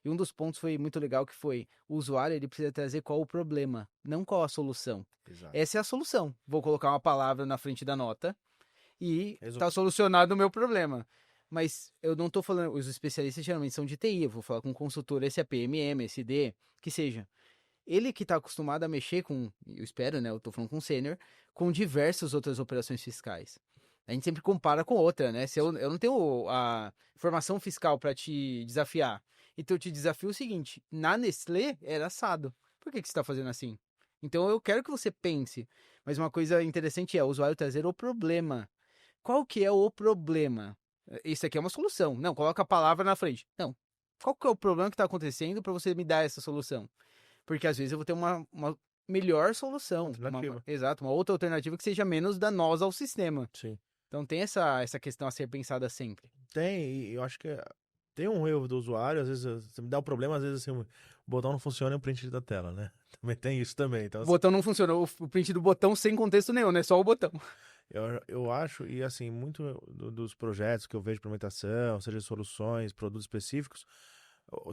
E um dos pontos foi muito legal que foi, o usuário ele precisa trazer qual o problema, não qual a solução. Exato. Essa é a solução. Vou colocar uma palavra na frente da nota e Resolve. tá solucionado o meu problema. Mas eu não tô falando, os especialistas geralmente são de TI, eu vou falar com um consultor SAP, MM, SD, que seja. Ele que tá acostumado a mexer com, eu espero, né, eu tô falando com um sênior, com diversas outras operações fiscais. A gente sempre compara com outra, né? Se eu não tenho a formação fiscal para te desafiar, então eu te desafio o seguinte, na Nestlé era assado. Por que você tá fazendo assim? Então eu quero que você pense. Mas uma coisa interessante é o usuário trazer o problema. Qual que é o problema? Isso aqui é uma solução. Não, coloca a palavra na frente. Não. Qual que é o problema que está acontecendo para você me dar essa solução? Porque às vezes eu vou ter uma melhor solução. Alternativa. Exato, uma outra alternativa que seja menos danosa ao sistema. Sim. Então tem essa questão a ser pensada sempre. Tem, e eu acho que tem um erro do usuário, às vezes você me dá um problema, às vezes assim, o botão não funciona e o print da tela, né? Também tem isso também. Então, O botão não funcionou, o print do botão sem contexto nenhum, né? Só o botão. Eu acho, e assim, muito dos projetos que eu vejo de implementação, seja soluções, produtos específicos,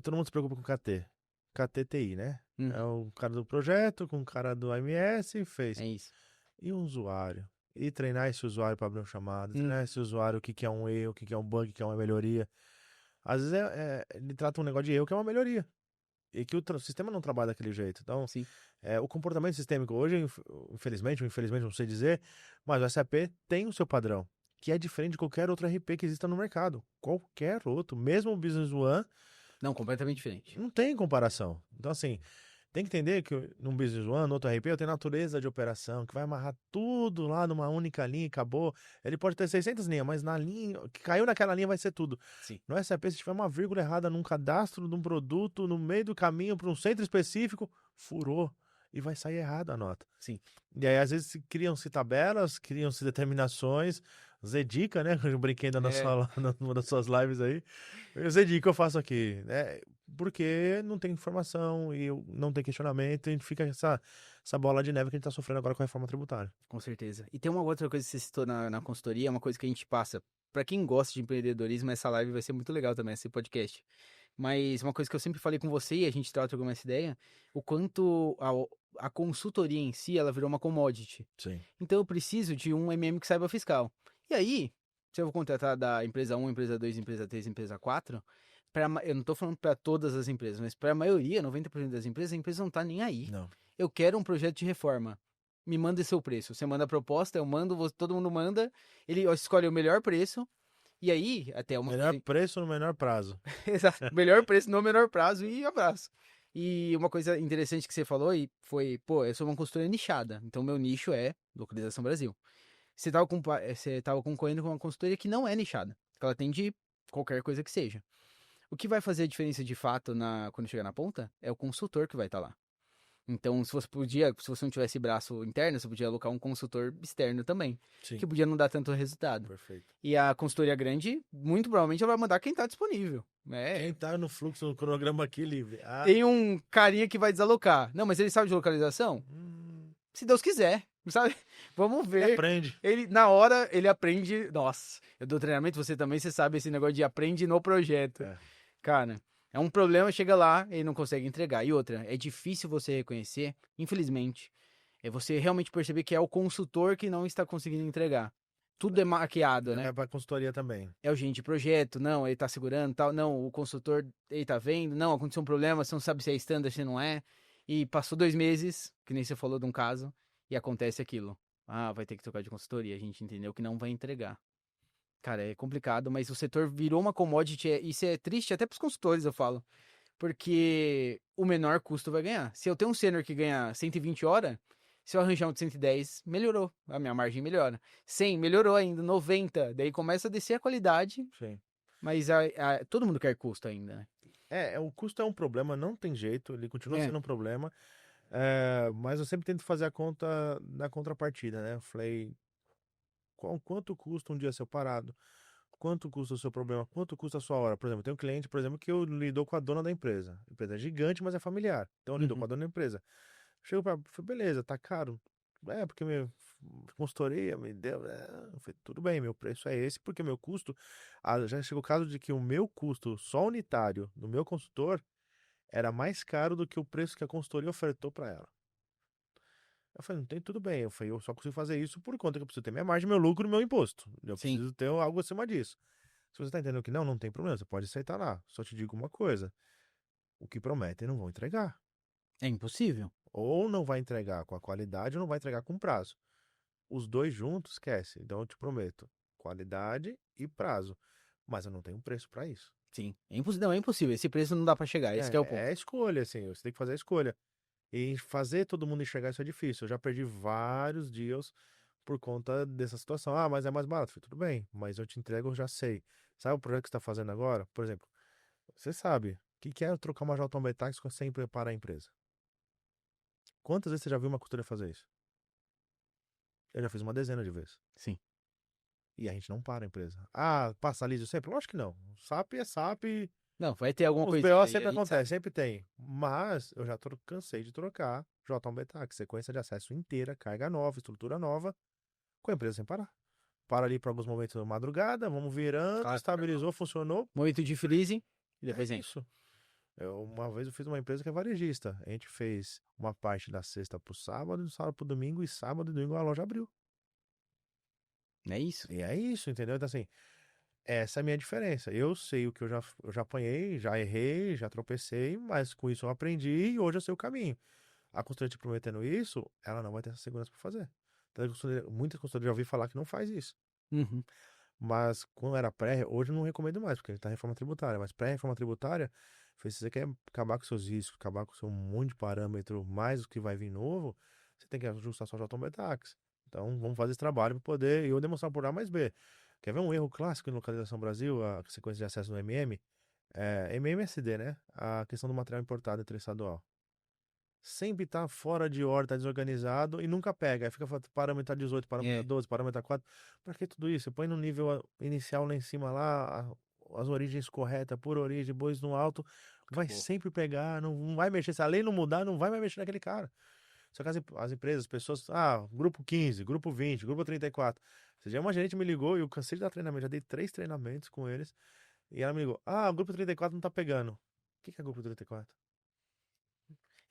todo mundo se preocupa com KT. KTTI, né? É Uhum, o cara do projeto com o cara do AMS e fez. é isso. E um usuário? E treinar esse usuário para abrir uma chamada, treinar Uhum, esse usuário o que que é um erro, o que que é um bug, o que é uma melhoria. Às vezes ele trata um negócio de erro que é uma melhoria. E que o sistema não trabalha daquele jeito. Então, sim. o comportamento sistêmico hoje, infelizmente ou infelizmente, não sei dizer, mas o SAP tem o seu padrão, que é diferente de qualquer outro RP que exista no mercado. Qualquer outro, mesmo o Business One, Não, completamente diferente. não tem comparação. Então, assim, tem que entender que num Business One, no outro RP, eu tenho natureza de operação, que vai amarrar tudo lá numa única linha e acabou. Ele pode ter 600 linhas, mas na linha, que caiu naquela linha vai ser tudo. Sim. No SAP, se tiver uma vírgula errada num cadastro de um produto, no meio do caminho para um centro específico, furou. E vai sair errado a nota. Sim. E aí, às vezes, criam-se tabelas, criam-se determinações. Zedica, né? Eu brinquei ainda É, numa das suas lives aí. Zedica eu faço aqui, né? Porque não tem informação e não tem questionamento, e a gente fica essa bola de neve que a gente tá sofrendo agora com a reforma tributária. com certeza. E tem uma outra coisa que você citou na consultoria, uma coisa que a gente passa. Pra quem gosta de empreendedorismo, essa live vai ser muito legal também, esse podcast. Mas uma coisa que eu sempre falei com você, e a gente troca alguma essa ideia, o quanto a consultoria em si, ela virou uma commodity. Sim. Então eu preciso de um MM que saiba fiscal. E aí, se eu vou contratar da empresa 1, empresa 2, empresa 3, empresa 4, eu não estou falando para todas as empresas, mas para a maioria, 90% das empresas, a empresa não está nem aí. Não. Eu quero um projeto de reforma. Me manda seu preço. Você manda a proposta, eu mando, todo mundo manda, ele escolhe o melhor preço, e aí, até uma Melhor coisa. preço no menor prazo. Exato. Melhor preço no menor prazo e abraço. E uma coisa interessante que você falou e foi, pô, eu sou uma consultoria nichada, então meu nicho é localização Brasil. Você tava concorrendo com uma consultoria que não é nichada, que ela atende qualquer coisa que seja. O que vai fazer a diferença de fato quando chegar na ponta é o consultor que vai estar lá. Então, se você não tivesse braço interno, você podia alocar um consultor externo também, Sim. que podia não dar tanto resultado. Perfeito. E a consultoria grande, muito provavelmente, ela vai mandar quem está disponível. Quem tá no fluxo do cronograma aqui livre? Tem um carinha que vai desalocar. Não, mas ele sabe de localização? Se Deus quiser, sabe? Vamos Ele ver. aprende. Ele, na hora, ele aprende. Nossa, eu dou treinamento, você também, você sabe esse negócio de aprende no projeto. É. Cara, é um problema, chega lá e não consegue entregar. E outra, é difícil você reconhecer, infelizmente, é você realmente perceber que é o consultor que não está conseguindo entregar. Tudo é maquiado, né? É pra consultoria também. É o gerente de projeto, não, ele tá segurando, tal, não, o consultor, ele tá vendo, não, aconteceu um problema, você não sabe se é standard, se não é, e passou 2 meses, que nem você falou de um caso, e acontece aquilo. Ah, vai ter que trocar de consultoria, a gente entendeu que não vai entregar. Cara, é complicado, mas o setor virou uma commodity, isso é triste até pros consultores, eu falo, porque o menor custo vai ganhar. Se eu tenho um sênior que ganha 120 horas, se eu arranjar um de 110, melhorou. A minha margem melhora. 100, melhorou ainda. 90, daí começa a descer a qualidade, Sim. mas todo mundo quer custo ainda, né? O custo é um problema, não tem jeito, ele continua É. sendo um problema. Mas eu sempre tento fazer a conta na contrapartida, né? Eu falei, quanto custa um dia seu parado? Quanto custa o seu problema? Quanto custa a sua hora? Por exemplo, tem um cliente, por exemplo, que eu lido com a dona da empresa. A empresa é gigante, mas é familiar. Então eu lido com Uhum. a dona da empresa. Chego pra falei, beleza, tá caro. Porque minha consultoria me deu. Eu falei, tudo bem, meu preço é esse, porque meu custo. Já chegou o caso de que o meu custo só unitário do meu consultor era mais caro do que o preço que a consultoria ofertou para ela. Eu falei, não tem tudo bem. Eu falei, eu só consigo fazer isso por conta que eu preciso ter minha margem, meu lucro e meu imposto. Eu Sim, preciso ter algo acima disso. Se você tá entendendo que não tem problema, você pode aceitar lá. Só te digo uma coisa: o que prometem não vão entregar. é impossível. Ou não vai entregar com a qualidade ou não vai entregar com prazo. Os dois juntos, esquece. Então eu te prometo: qualidade e prazo. Mas eu não tenho preço para isso. Sim, não, é impossível. Esse preço não dá pra chegar, esse que é o É ponto. escolha, assim. Você tem que fazer a escolha. E fazer todo mundo enxergar isso é difícil. Eu já perdi vários dias por conta dessa situação. Ah, mas é mais barato. Falei, tudo bem, mas eu te entrego, eu já sei. Sabe o projeto que você está fazendo agora? Por exemplo, você sabe o que é trocar uma JB Tax sem preparar a empresa? Quantas vezes você já viu uma consultoria fazer isso? Eu já fiz uma dezena de vezes. Sim. E a gente não para a empresa. Ah, passa liso sempre? Lógico que não. SAP é SAP. Não, vai ter alguma Os coisinha BO aí, a sempre gente acontece, sabe. sempre tem. Mas eu já cansei de trocar JB Tax, sequência de acesso inteira, carga nova, estrutura nova, com a empresa sem parar. Para ali para alguns momentos da madrugada, vamos virando, Claro. estabilizou, funcionou. Momento de freezing e depois É entra. isso. Uma vez eu fiz uma empresa que é varejista. A gente fez uma parte da sexta pro sábado, do sábado pro domingo, e sábado e domingo a loja abriu. É isso. E é isso, entendeu? Então, assim, essa é a minha diferença. Eu sei o que eu já apanhei, já errei, já tropecei, mas com isso eu aprendi e hoje eu sei o caminho. A consultoria te prometendo isso, ela não vai ter essa segurança para fazer. Então, muitas consultorias já ouvi falar que não faz isso. Uhum. Mas quando era pré, hoje eu não recomendo mais, porque a gente tá em reforma tributária. Mas pré-reforma tributária, se você quer acabar com seus riscos, acabar com seu monte de parâmetro, mais o que vai vir novo, você tem que ajustar sua JBTax. Então, vamos fazer esse trabalho para poder eu demonstrar por A mais B. Quer ver um erro clássico em localização Brasil, a sequência de acesso no MM? MMSD, né? A questão do material importado interestadual. Sempre tá fora de ordem, tá desorganizado e nunca pega. Aí fica parâmetro tá 18, parâmetro É. 12, parâmetro 4. Pra que tudo isso? Você põe no nível inicial lá em cima, lá, as origens corretas, por origem, bois no alto, vai Acabou. sempre pegar, não vai mexer. Se a lei não mudar, não vai mais mexer naquele cara. Só que as empresas, as pessoas, grupo 15, grupo 20, grupo 34. Esse dia uma gerente me ligou e eu cansei de dar treinamento, já dei 3 treinamentos com eles. E ela me ligou, o grupo 34 não tá pegando. O que é grupo 34?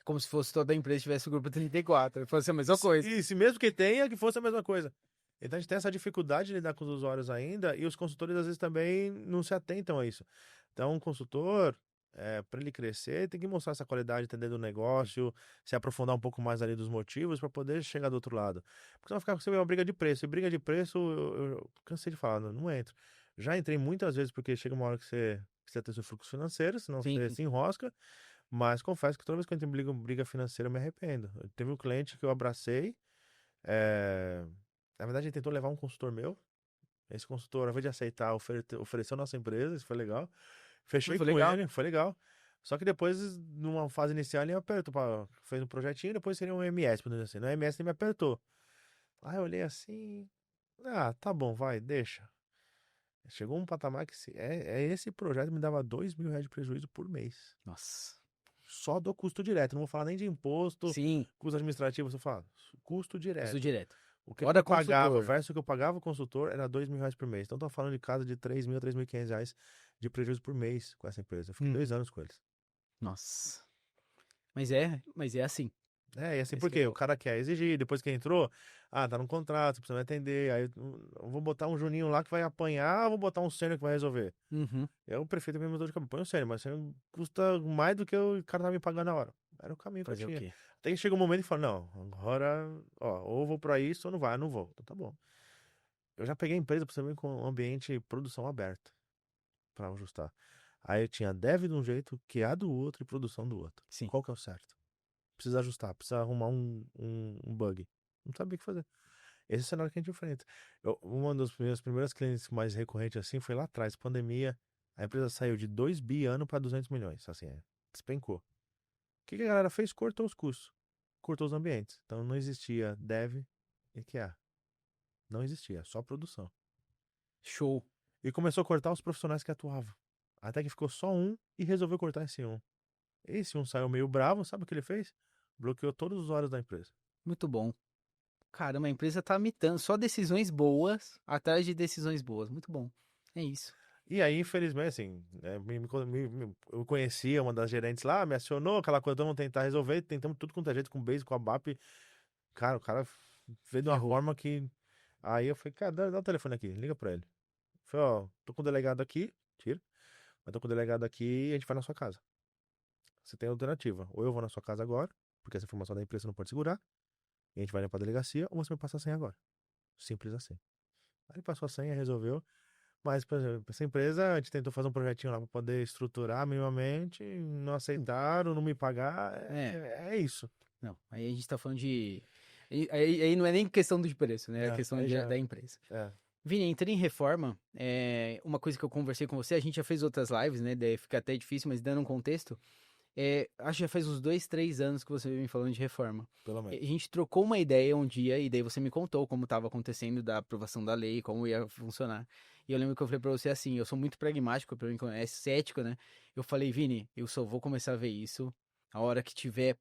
Como se fosse toda a empresa tivesse o grupo 34. Fosse a mesma coisa. E se mesmo que tenha, que fosse a mesma coisa. Então a gente tem essa dificuldade de lidar com os usuários ainda, e os consultores às vezes também não se atentam a isso. Então, um consultor, para ele crescer, tem que mostrar essa qualidade, entender do negócio, se aprofundar um pouco mais ali dos motivos para poder chegar do outro lado. Porque senão vai ficar com você uma briga de preço. E briga de preço, eu cansei de falar, não entro. Já entrei muitas vezes porque chega uma hora que você tem seu fluxo financeiro, senão Sim, você sim. se enrosca. Mas confesso que toda vez que eu entro em briga financeira, eu me arrependo. Teve um cliente que eu abracei. Na verdade, ele tentou levar um consultor meu. Esse consultor, ao invés de aceitar, ofereceu nossa empresa. Isso foi legal. Fechei Foi com legal. ele, foi legal. Só que depois, numa fase inicial, ele me apertou. Fez um projetinho, depois seria um MS, por exemplo assim. No MS ele me apertou. Aí eu olhei assim. Tá bom, vai, deixa. Chegou um patamar que esse projeto me dava R$ 2.000 de prejuízo por mês. Nossa. Só do custo direto. Não vou falar nem de imposto, Sim, custo administrativo, você fala custo custo direto. direto. O que Fora eu pagava consultor. versus o que eu pagava o consultor era R$ 2.000 por mês. Então, tô falando de casa de R$ 3.000 a R$ 3.500 de prejuízo por mês com essa empresa. Eu fiquei 2 anos com eles. Nossa. Mas é assim. E assim, Esse por que é quê? O o... cara quer exigir, depois que entrou, tá no contrato, precisa me atender. Aí eu vou botar um Juninho lá que vai apanhar, ou vou botar um sênior que vai resolver. Uhum. Eu prefiro mesmo dor de cabeça. Põe um sênior, mas sênior custa mais do que o cara tá me pagando na hora. Era o caminho que eu Fazer o tinha. quê? Até que chega um momento e fala, não, agora, ou vou pra isso ou não vai, não vou. Então tá bom. Eu já peguei empresa pra também com um ambiente de produção aberto, pra ajustar. Aí eu tinha dev de um jeito, QA do outro e produção do outro. Sim. Qual que é o certo? Precisa ajustar, precisa arrumar um bug. Não sabia o que fazer. Esse é o cenário que a gente enfrenta. Uma das minhas primeiras clientes mais recorrentes assim foi lá atrás, pandemia. A empresa saiu de 2 bi ano para 200 milhões. Assim, despencou. O que a galera fez? Cortou os custos. Cortou os ambientes. Então não existia dev e QA. Não existia, só produção. Show. E começou a cortar os profissionais que atuavam. Até que ficou só um e resolveu cortar esse um. Esse um saiu meio bravo, sabe o que ele fez? Bloqueou todos os usuários da empresa. Muito bom. Caramba, a empresa tá mitando só decisões boas atrás de decisões boas. Muito bom. É isso. E aí, infelizmente, assim, eu conhecia uma das gerentes lá, me acionou, aquela coisa, vamos tentar resolver, tentamos tudo quanto é jeito, com o Base, com a BAP. Cara, o cara fez de uma Errou. forma que... Aí eu falei, cara, dá o telefone aqui, liga pra ele. Eu falei, tô com o delegado aqui, tira, mas tô com o delegado aqui e a gente vai na sua casa. Você tem alternativa, ou eu vou na sua casa agora, porque essa informação da empresa não pode segurar, e a gente vai pra delegacia, ou você me passa a senha agora. Simples assim. Aí ele passou a senha, resolveu. Mas, por exemplo, essa empresa, a gente tentou fazer um projetinho lá para poder estruturar minimamente, não aceitaram, não me pagar, É. é isso. Não, aí a gente tá falando de... Aí não é nem questão do preço, né? É questão Aí já, da empresa. é, Vini, entrando em reforma, uma coisa que eu conversei com você, a gente já fez outras lives, né? Daí fica até difícil, mas dando um contexto, acho que já faz uns 2, 3 anos que você vem me falando de reforma. pelo A menos. gente trocou uma ideia um dia, e daí você me contou como estava acontecendo da aprovação da lei, como ia funcionar. E eu lembro que eu falei pra você assim, eu sou muito pragmático, pra mim é cético, né? Eu falei, Vini, eu só vou começar a ver isso a hora que tiver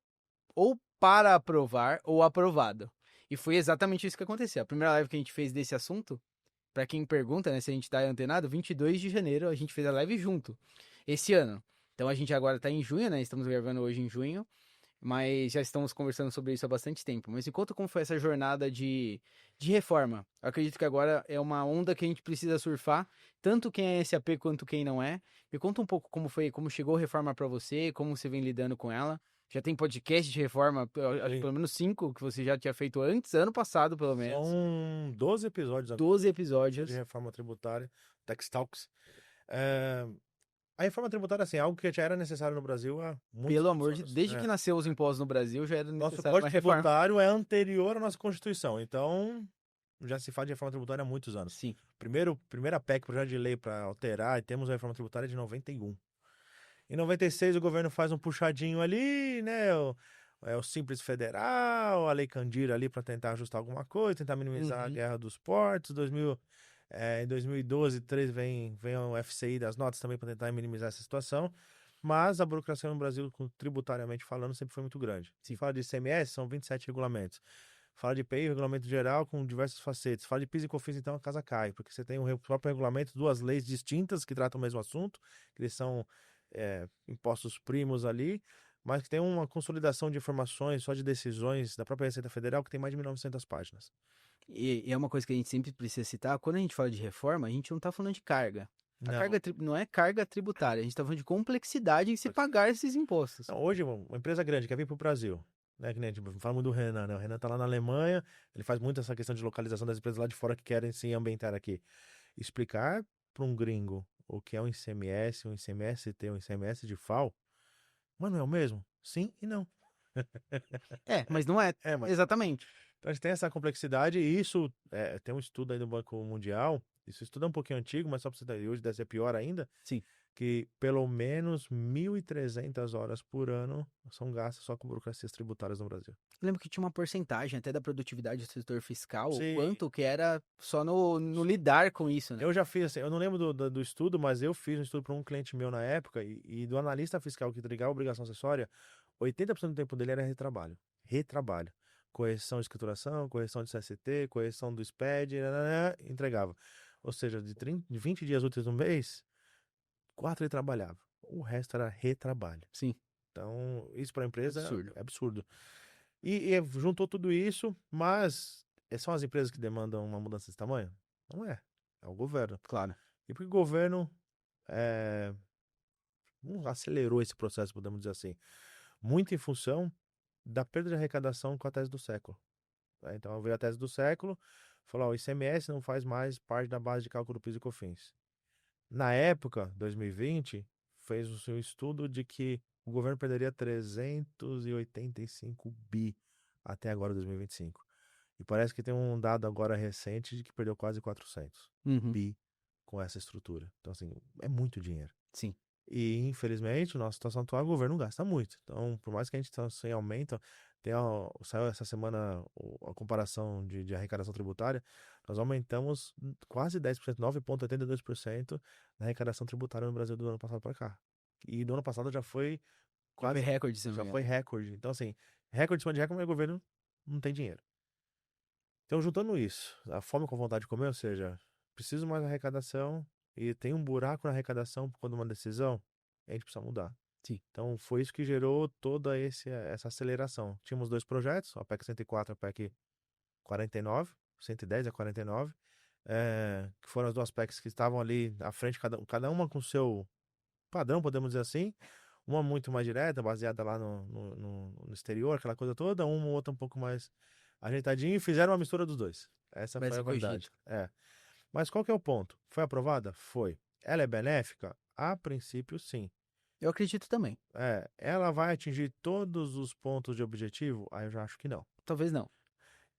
ou para aprovar ou aprovado. E foi exatamente isso que aconteceu. A primeira live que a gente fez desse assunto, pra quem pergunta, né, se a gente tá antenado, 22 de janeiro a gente fez a live junto, esse ano. Então a gente agora tá em junho, né, estamos gravando hoje em junho, mas já estamos conversando sobre isso há bastante tempo. Mas me conta como foi essa jornada de reforma. Eu acredito que agora é uma onda que a gente precisa surfar, tanto quem é SAP quanto quem não é. Me conta um pouco como foi, como chegou a reforma pra você, como você vem lidando com ela. Já tem podcast de reforma, acho que Sim. pelo menos 5 que você já tinha feito antes, ano passado pelo menos. São 12 episódios agora 12 de episódios. reforma tributária, Tax Talks. É, a reforma tributária, assim, é algo que já era necessário no Brasil há muitos, Pelo muitos amor de anos. desde que nasceu os impostos no Brasil, já era Nosso necessário Código uma reforma. Tributário é anterior à nossa Constituição, então já se fala de reforma tributária há muitos anos. Sim. Primeira PEC, projeto de lei para alterar, e temos a reforma tributária de 91. Em 96 o governo faz um puxadinho ali, né? O Simples Federal, a Lei Candir ali para tentar ajustar alguma coisa, tentar minimizar a Uhum. guerra dos portos. Em 2012, 13 vem o FCI das notas também para tentar minimizar essa situação. Mas a burocracia no Brasil, tributariamente falando, sempre foi muito grande. Se Sim. fala de ICMS, são 27 regulamentos. Fala de IPI, regulamento geral, com diversos facetes. Fala de PIS e COFINS, então a casa cai, porque você tem o próprio regulamento, duas leis distintas que tratam o mesmo assunto, que eles são impostos primos ali, mas que tem uma consolidação de informações, só de decisões da própria Receita Federal, que tem mais de 1.900 páginas. E é uma coisa que a gente sempre precisa citar, quando a gente fala de reforma, a gente não tá falando de carga. A Não. carga não é carga tributária, a gente tá falando de complexidade em se pagar esses impostos. Não, hoje, uma empresa grande quer vir para o Brasil, né? Que nem, tipo, fala muito do Renan, né? O Renan tá lá na Alemanha, ele faz muito essa questão de localização das empresas lá de fora que querem se ambientar aqui. Explicar para um gringo o que é um ICMS, um ICMS-T, um ICMS de FAO, mano, é o mesmo? Sim e não. É, mas não é É, mas exatamente. então a gente tem essa complexidade e isso tem um estudo aí do Banco Mundial, isso estudo é um pouquinho antigo, mas só para você ter, hoje deve ser pior ainda, Sim. que pelo menos 1.300 horas por ano são gastas só com burocracias tributárias no Brasil. Eu lembro que tinha uma porcentagem até da produtividade do setor fiscal, o Sim, quanto que era só no lidar com isso, né? eu já fiz assim, eu não lembro do estudo, mas eu fiz um estudo para um cliente meu na época e do analista fiscal que entregava a obrigação acessória, 80% do tempo dele era retrabalho. Retrabalho. Correção de escrituração, correção de CST, correção do SPED, nananã, entregava. Ou seja, de 20 dias úteis no mês, 4 ele trabalhava. O resto era retrabalho. Sim, Então, isso para a empresa absurdo. é absurdo. E juntou tudo isso, mas são as empresas que demandam uma mudança desse tamanho? Não é. É o governo. Claro. E porque o governo acelerou esse processo, podemos dizer assim, muito em função da perda de arrecadação com a tese do século. Tá? Então veio a tese do século, falou: ó, o ICMS não faz mais parte da base de cálculo do PIS e COFINS. Na época, 2020, fez o seu estudo de que o governo perderia 385 bi até agora, 2025. E parece que tem um dado agora recente de que perdeu quase 400 Uhum. bi com essa estrutura. Então, assim, é muito dinheiro. Sim. E, infelizmente, nossa situação atual, o governo gasta muito. Então, por mais que a gente esteja sem aumento, saiu essa semana a comparação de arrecadação tributária, nós aumentamos quase 10%, 9,82% na arrecadação tributária no Brasil do ano passado para cá. E do ano passado já foi Já foi quase, recorde, se não me já engano. foi recorde. Então, assim, recorde em cima de recorde, mas o governo não tem dinheiro. Então, juntando isso, a fome com a vontade de comer, ou seja, preciso mais arrecadação e tem um buraco na arrecadação por conta de uma decisão, a gente precisa mudar. Sim. Então, foi isso que gerou toda essa aceleração. Tínhamos dois projetos, a PEC 104 e a PEC 49, 110 e a 49, que foram as duas PECs que estavam ali à frente, cada uma com o seu padrão, podemos dizer assim. Uma muito mais direta, baseada lá no exterior, aquela coisa toda, uma outra um pouco mais ajeitadinho e fizeram uma mistura dos dois. Essa Vai foi a ser verdade. corrigido. Mas qual que é o ponto? Foi aprovada? Foi. Ela é benéfica? A princípio, sim. Eu acredito também. Ela vai atingir todos os pontos de objetivo? Aí eu já acho que não. Talvez não.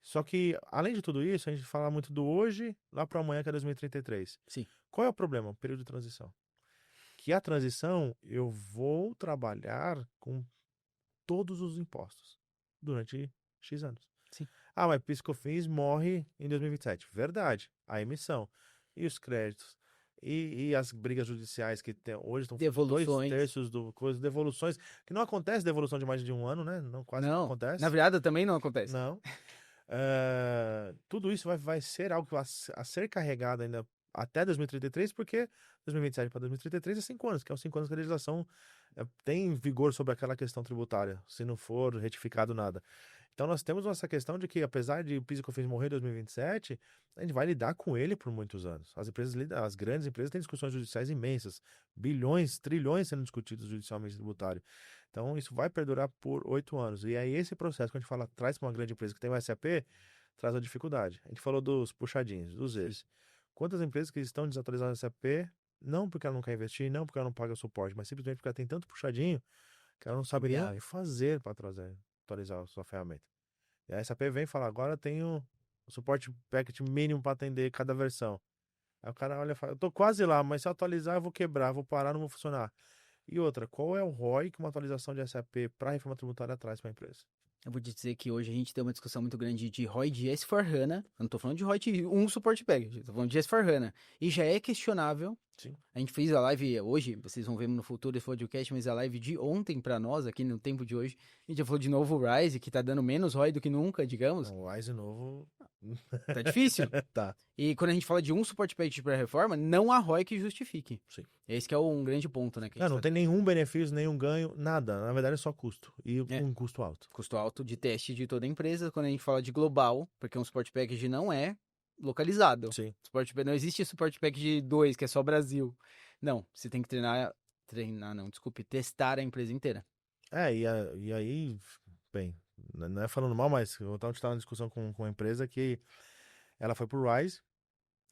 Só que, além de tudo isso, a gente fala muito do hoje, lá para amanhã, que é 2033. Sim. Qual é o problema? O período de transição. Que a transição, eu vou trabalhar com todos os impostos durante X anos. Sim. Ah, mas PIS/COFINS morre em 2027. Verdade. A emissão. E os créditos. E as brigas judiciais que hoje estão Devoluções. 2/3 do coisa, devoluções, que não acontece devolução de mais de um ano, né? Não, quase não Não. acontece. Na virada também não acontece. Não. Tudo isso vai ser algo que vai a ser carregado ainda até 2033, porque 2027 para 2033 é 5 anos, que é os 5 anos que a legislação tem vigor sobre aquela questão tributária, se não for retificado nada. Então nós temos essa questão de que, apesar de o PIS e COFINS morrer em 2027, a gente vai lidar com ele por muitos anos. As grandes empresas têm discussões judiciais imensas, bilhões, trilhões sendo discutidos judicialmente tributário. Então isso vai perdurar por 8 anos. E aí esse processo, quando a gente fala, traz para uma grande empresa que tem o SAP, traz a dificuldade. A gente falou dos puxadinhos, dos Zs. Quantas empresas que estão desatualizadas no SAP, não porque ela não quer investir, não porque ela não paga suporte, mas simplesmente porque ela tem tanto puxadinho que ela não sabe nem o que fazer para atualizar a sua ferramenta. E a SAP vem e fala, agora eu tenho o suporte packet mínimo para atender cada versão. Aí o cara olha e fala, eu tô quase lá, mas se eu atualizar eu vou quebrar, vou parar, não vou funcionar. E outra, qual é o ROI que uma atualização de SAP para a reforma tributária traz para a empresa? Eu vou te dizer que hoje a gente tem uma discussão muito grande de ROI de S4HANA. Eu não tô falando de ROI de um suporte package, tô falando de S4HANA. E já é questionável. Sim. A gente fez a live hoje, vocês vão ver no futuro esse podcast, mas a live de ontem pra nós, aqui no tempo de hoje, a gente já falou de novo o Rise, que tá dando menos ROI do que nunca, digamos. O Rise novo... Tá difícil. Tá. E quando a gente fala de um suporte package para reforma, não há ROI que justifique. Sim. Esse que é um grande ponto, né? Que Não tem nenhum benefício, nenhum ganho, nada. Na verdade é só custo. E um custo alto. Custo alto de teste de toda a empresa. Quando a gente fala de global, porque um suporte package não é localizado. Sim. Não existe suporte package 2, que é só Brasil. Não, você tem que testar a empresa inteira. E aí, bem, não é falando mal, mas eu estava numa discussão com uma empresa que ela foi pro Rise,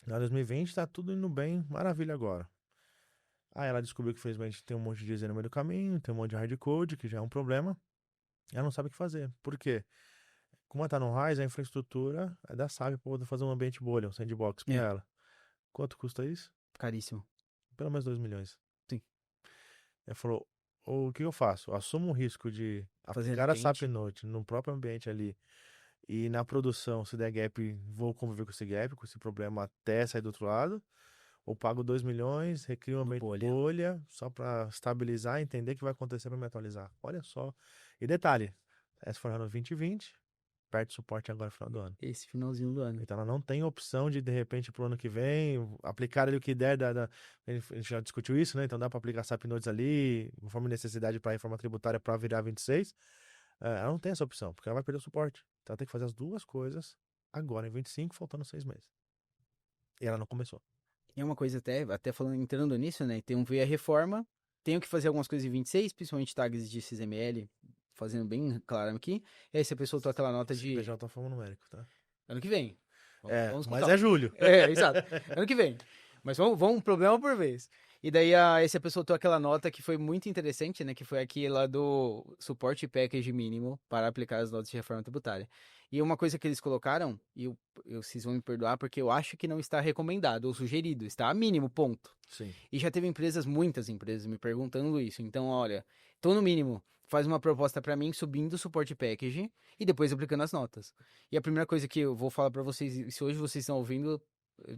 em 2020, tá tudo indo bem, maravilha agora. Aí ela descobriu que, infelizmente, tem um monte de dizer no meio do caminho, tem um monte de hardcode, que já é um problema. Ela não sabe o que fazer. Por quê? Como ela tá no Rise, a infraestrutura é da SAP para poder fazer um ambiente bolha, um sandbox para ela. Quanto custa isso? Caríssimo. Pelo menos 2 milhões. Sim. Ela falou, o que eu faço? Eu assumo o risco de aplicar a SAP Note no próprio ambiente ali e na produção, se der gap, vou conviver com esse gap, com esse problema até sair do outro lado. Ou pago 2 milhões, recrio uma bolha só para estabilizar, entender o que vai acontecer para me atualizar. Olha só. E detalhe, S4HANA 2020, perde suporte agora no final do ano. Esse finalzinho do ano. Então ela não tem opção de repente, pro ano que vem, aplicar ali o que der. A gente já discutiu isso, né? Então dá para aplicar SAP Notes ali, conforme necessidade para a reforma tributária para virar 26. Ela não tem essa opção, porque ela vai perder o suporte. Então ela tem que fazer as duas coisas agora, em 25, faltando 6 meses. E ela não começou. É uma coisa até falando, entrando nisso, né? Tem ver a reforma, tenho que fazer algumas coisas em 26, principalmente tags de XML, fazendo bem claro aqui. E aí se a pessoa toca aquela nota de... Já tá falando numérico, tá? Ano que vem. Mas é julho. Exato. Ano que vem. Mas vamos um problema por vez. E daí essa pessoa toca aquela nota que foi muito interessante, né? Que foi aqui lá do suporte package mínimo para aplicar as notas de reforma tributária. E uma coisa que eles colocaram, e vocês vão me perdoar, porque eu acho que não está recomendado ou sugerido, está a mínimo, ponto. Sim. E já teve muitas empresas me perguntando isso. Então, olha, tô no mínimo, faz uma proposta para mim subindo o suporte package e depois aplicando as notas. E a primeira coisa que eu vou falar para vocês, se hoje vocês estão ouvindo,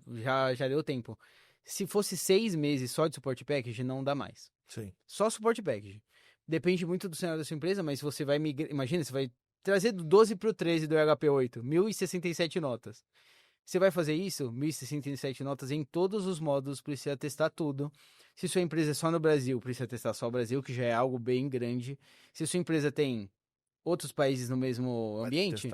já deu tempo. Se fosse 6 meses só de suporte package, não dá mais. Sim. Só suporte package. Depende muito do cenário da sua empresa, mas você vai migrar, imagina, você vai trazer do 12 para o 13 do HP8, 1067 notas. Você vai fazer isso, 1067 notas em todos os módulos, precisa testar tudo. Se sua empresa é só no Brasil, precisa testar só o Brasil, que já é algo bem grande. Se sua empresa tem outros países no mesmo ambiente,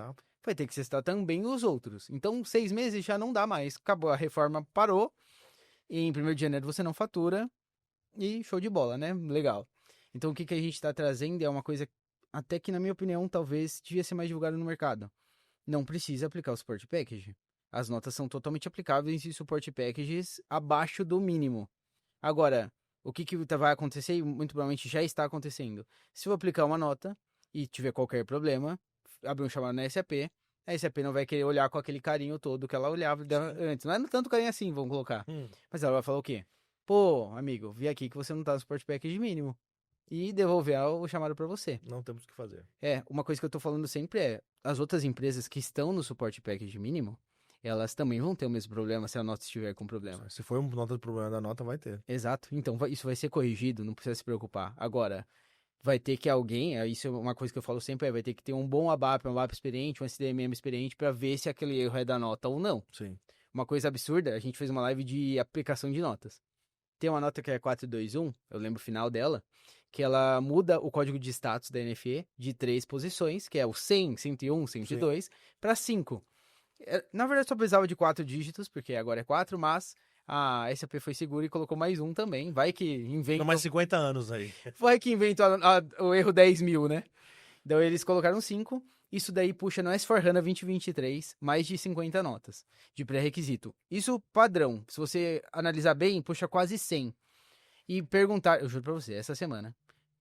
vai ter que testar também os outros. Então, 6 meses já não dá mais. Acabou, a reforma parou. E em 1º de janeiro você não fatura. E show de bola, né? Legal. Então, o que a gente está trazendo é uma coisa até que, na minha opinião, talvez devia ser mais divulgado no mercado. Não precisa aplicar o suporte package. As notas são totalmente aplicáveis em suporte packages abaixo do mínimo. Agora, o que vai acontecer, e muito provavelmente já está acontecendo. Se eu aplicar uma nota e tiver qualquer problema, abrir um chamado na SAP, a SAP não vai querer olhar com aquele carinho todo que ela olhava antes. Não é tanto carinho assim, vamos colocar. Mas ela vai falar o quê? Pô, amigo, vi aqui que você não tá no suporte package mínimo. E devolver o chamado para você. Não temos o que fazer. Uma coisa que eu tô falando sempre é, as outras empresas que estão no suporte package mínimo, elas também vão ter o mesmo problema se a nota estiver com problema. Se for uma nota do problema da nota, vai ter. Exato. Então, isso vai ser corrigido, não precisa se preocupar. Agora, vai ter que alguém, isso é uma coisa que eu falo sempre, vai ter que ter um bom ABAP, um ABAP experiente, um SDMM experiente pra ver se aquele erro é da nota ou não. Sim. Uma coisa absurda, a gente fez uma live de aplicação de notas. Tem uma nota que é 421, eu lembro o final dela, que ela muda o código de status da NFE de 3 posições, que é o 100, 101, 102, para 5. Na verdade, só precisava de 4 dígitos, porque agora é 4, mas a SAP foi segura e colocou mais um também. Vai que inventa. Não, mais 50 anos aí. Vai que inventa o erro 10.000, né? Então eles colocaram 5. Isso daí puxa no S4HANA 2023 mais de 50 notas de pré-requisito. Isso padrão. Se você analisar bem, puxa quase 100. E perguntar, eu juro pra você, essa semana,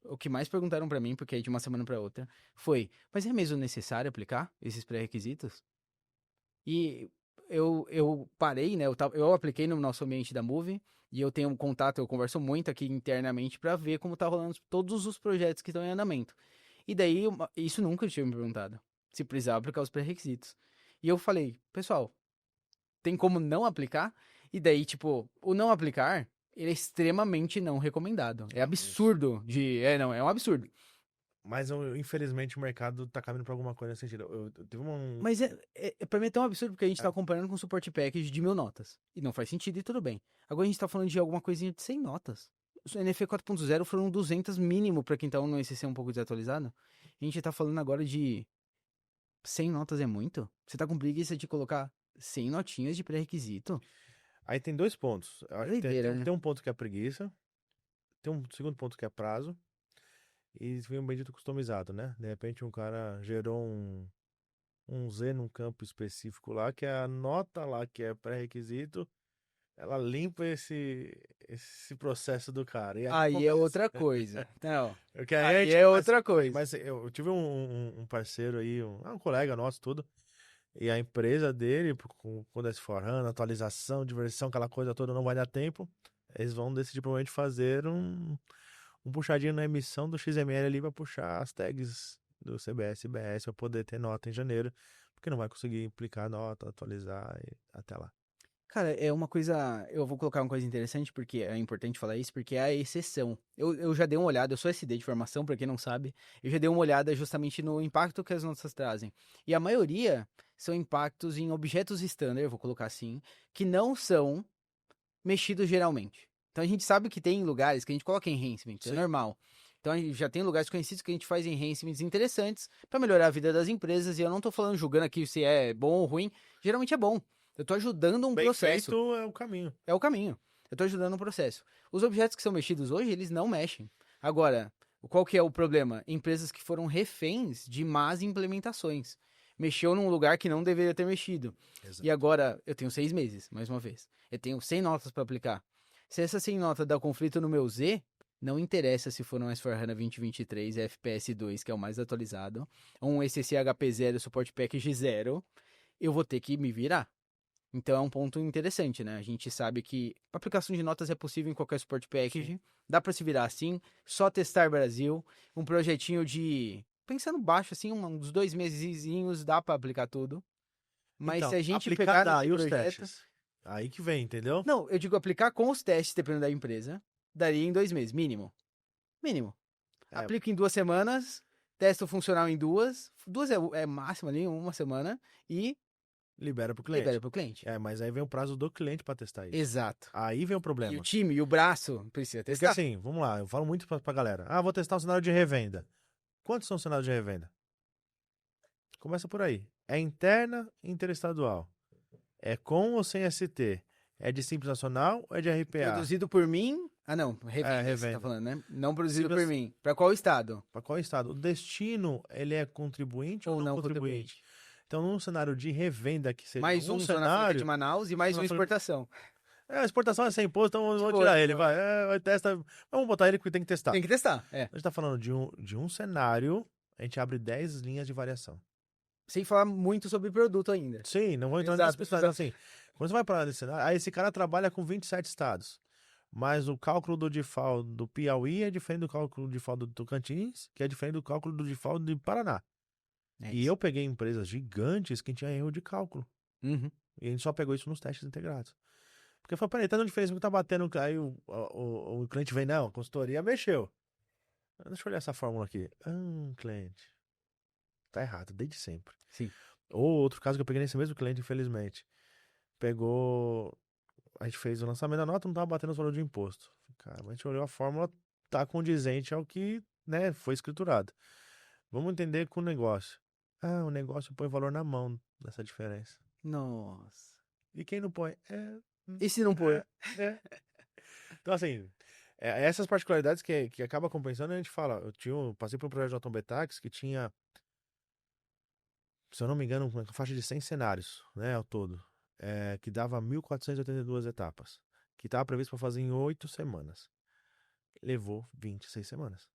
o que mais perguntaram pra mim, porque é de uma semana pra outra, foi: mas é mesmo necessário aplicar esses pré-requisitos? E eu parei, né? Eu apliquei no nosso ambiente da Move e eu tenho um contato, eu converso muito aqui internamente pra ver como tá rolando todos os projetos que estão em andamento. E daí, isso nunca tinha me perguntado, se precisava aplicar os pré-requisitos. E eu falei, pessoal, tem como não aplicar? E daí, tipo, o não aplicar, ele é extremamente não recomendado. É absurdo não, é um absurdo. Mas, infelizmente, o mercado tá caminhando pra alguma coisa nesse sentido. Eu tive um... Mas pra mim é tão absurdo porque a gente É. tá comparando com o suporte package de 1.000 notas. E não faz sentido e tudo bem. Agora a gente tá falando de alguma coisinha de 100 notas. O NFE 4.0 foram 200 mínimo pra quem tá no ECC um pouco desatualizado. A gente tá falando agora de 100 notas é muito? Você tá com preguiça de colocar 100 notinhas de pré-requisito? Aí tem 2 pontos. Doideira, né? Tem um ponto que é preguiça, tem um segundo ponto que é prazo, e vem um bendito customizado, né? De repente um cara gerou um Z num campo específico lá, que é a nota lá que é pré-requisito, ela limpa esse processo do cara. E aí Aí é começa. outra coisa. Não, Porque aí a aí gente é começa. outra coisa. Mas eu tive um parceiro aí, um colega nosso, tudo. E a empresa dele, com S4HANA, atualização de versão, aquela coisa toda, não vai dar tempo. Eles vão decidir provavelmente fazer um puxadinho na emissão do XML ali para puxar as tags do CBS e BS para poder ter nota em janeiro, porque não vai conseguir implicar nota, atualizar até lá. Cara, é uma coisa. Eu vou colocar uma coisa interessante, porque é importante falar isso, porque é a exceção. Eu já dei uma olhada, eu sou SD de formação, pra quem não sabe. Eu já dei uma olhada justamente no impacto que as notas trazem. E a maioria são impactos em objetos standard, vou colocar assim, que não são mexidos geralmente. Então a gente sabe que tem lugares que a gente coloca enhancements, é Sim. normal. Então a gente já tem lugares conhecidos que a gente faz enhancements interessantes pra melhorar a vida das empresas. E eu não tô falando julgando aqui se é bom ou ruim. Geralmente é bom. Eu tô ajudando um Bem processo. feito é o caminho. É o caminho. Eu tô ajudando um processo. Os objetos que são mexidos hoje, eles não mexem. Agora, qual que é o problema? Empresas que foram reféns de más implementações. Mexeu num lugar que não deveria ter mexido. Exato. E agora, eu tenho 6 meses, mais uma vez. Eu tenho 100 notas para aplicar. Se essa 100 nota dá conflito no meu Z, não interessa se for um S4HANA 2023 FPS 2, que é o mais atualizado, ou um ECC HP 0 Support Package 0, eu vou ter que me virar. Então é um ponto interessante, né? A gente sabe que a aplicação de notas é possível em qualquer support package. Sim. Dá para se virar assim. Só testar Brasil. Um projetinho de... Pensando baixo, assim, uns 2 mesezinhos dá para aplicar tudo. Mas se Então, a gente aplicar pegar dá, nesse e os projeto... testes? Aí que vem, entendeu? Não, eu digo aplicar com os testes, dependendo da empresa. Daria em 2 meses, mínimo. Mínimo. É, Aplico em 2 semanas. Testo funcional em 2. 2 é máximo ali, 1 semana. E libera pro cliente. libera para o cliente. É, mas aí vem o prazo do cliente para testar isso. Exato. Aí vem o E o problema. time, e o braço, precisa Porque testar. assim, vamos lá, eu falo muito pra galera. Ah, vou testar um cenário de revenda. Quantos são cenários de revenda? Começa por aí. É interna, interestadual. É com ou sem ST? É de Simples Nacional ou é de RPA? Produzido por mim. Ah, não. Revenda, você revenda. tá falando, né? Não produzido Simples- por mim. Pra qual estado? Para qual estado? O destino, ele é contribuinte ou não contribuinte? Então, num cenário de revenda que seja Mais um Zona Franca cenário... de Manaus e mais um Zona Franca- exportação. a exportação é sem imposto, então vamos Tipo, tirar ele, vai. Vai, testa. Vamos botar ele porque tem que testar. Tem que testar, é. A gente tá falando de um cenário, a gente abre 10 linhas de variação. Sem falar muito sobre produto ainda. Sim, não vou entrar Exato, nessa especificidade. Assim, quando você vai para esse cenário, aí esse cara trabalha com 27 estados. Mas o cálculo do default do Piauí é diferente do cálculo do default do Tocantins, que é diferente do cálculo do default do Paraná. É E isso. eu peguei empresas gigantes que tinham erro de cálculo. Uhum. E a gente só pegou isso nos testes integrados. Porque eu falei, peraí, tá dando diferença que tá batendo. Aí o cliente vem, não, a consultoria mexeu. Deixa eu olhar essa fórmula aqui. Cliente. Tá errado, desde sempre. Sim. Ou outro caso que eu peguei nesse mesmo cliente, infelizmente. Pegou. A gente fez o lançamento da nota, não tava batendo os valores de imposto. Cara, a gente olhou a fórmula, tá condizente ao que, né, foi escriturado. Vamos entender com o negócio. O negócio põe valor na mão dessa diferença. Nossa. E quem não põe? E se não pôr? Então, assim, essas particularidades que acaba compensando, a gente fala. Passei por um projeto de Autom Betax que tinha, se eu não me engano, uma faixa de 100 cenários, né, ao todo. Que dava 1.482 etapas. Que estava previsto para fazer em 8 semanas. Levou 26 semanas.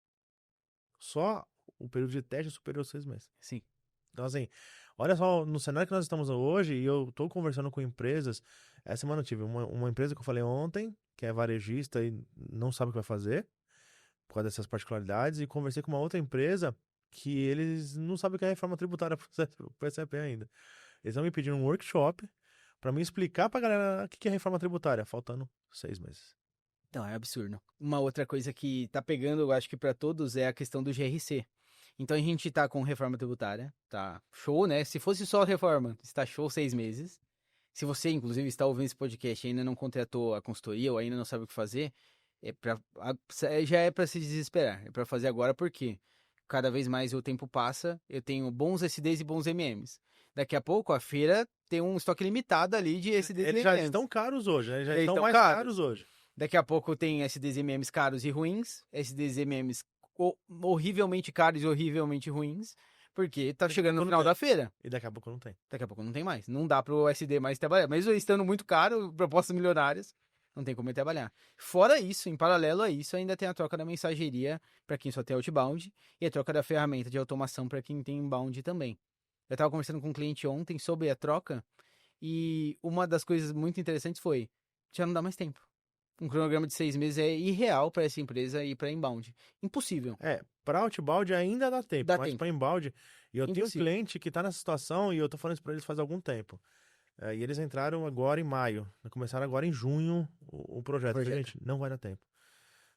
Só o período de teste superou 6 meses. Sim. Então, assim, olha só, no cenário que nós estamos hoje, e eu estou conversando com empresas. Essa semana eu tive uma empresa que eu falei ontem, que é varejista e não sabe o que vai fazer, por causa dessas particularidades, e conversei com uma outra empresa que eles não sabem o que é reforma tributária para o SAP ainda. Eles estão me pedindo um workshop para me explicar pra galera o que é reforma tributária, faltando 6 meses. Então, é absurdo. Uma outra coisa que tá pegando, eu acho que pra todos, é a questão do GRC. Então a gente tá com reforma tributária, tá show, né? Se fosse só reforma, está show 6 meses. Se você, inclusive, está ouvindo esse podcast e ainda não contratou a consultoria ou ainda não sabe o que fazer, já é pra se desesperar. É pra fazer agora porque cada vez mais o tempo passa, eu tenho bons SDs e bons MMs. Daqui a pouco a feira tem um estoque limitado ali de SDs e Eles já MMs. estão caros hoje, né? Eles já Eles estão estão mais caros. caros hoje. Daqui a pouco tem SDs e MMs caros e ruins, SDs e MMs horrivelmente caros e horrivelmente ruins, porque tá chegando no final da feira. E daqui a pouco não tem. Daqui a pouco não tem mais. Não dá pro SD mais trabalhar. Mesmo estando muito caro, propostas milionárias, não tem como ele trabalhar. Fora isso, em paralelo a isso, ainda tem a troca da mensageria para quem só tem outbound e a troca da ferramenta de automação para quem tem inbound também. Eu tava conversando com um cliente ontem sobre a troca e uma das coisas muito interessantes foi, já não dá mais tempo. Um cronograma de 6 meses é irreal para essa empresa ir para inbound. Impossível. Para outbound ainda dá tempo, mas para inbound. E eu tenho um cliente que tá nessa situação e eu tô falando isso para eles faz algum tempo. E eles entraram agora em maio. Começaram agora em junho o projeto. Falei, gente, não vai dar tempo.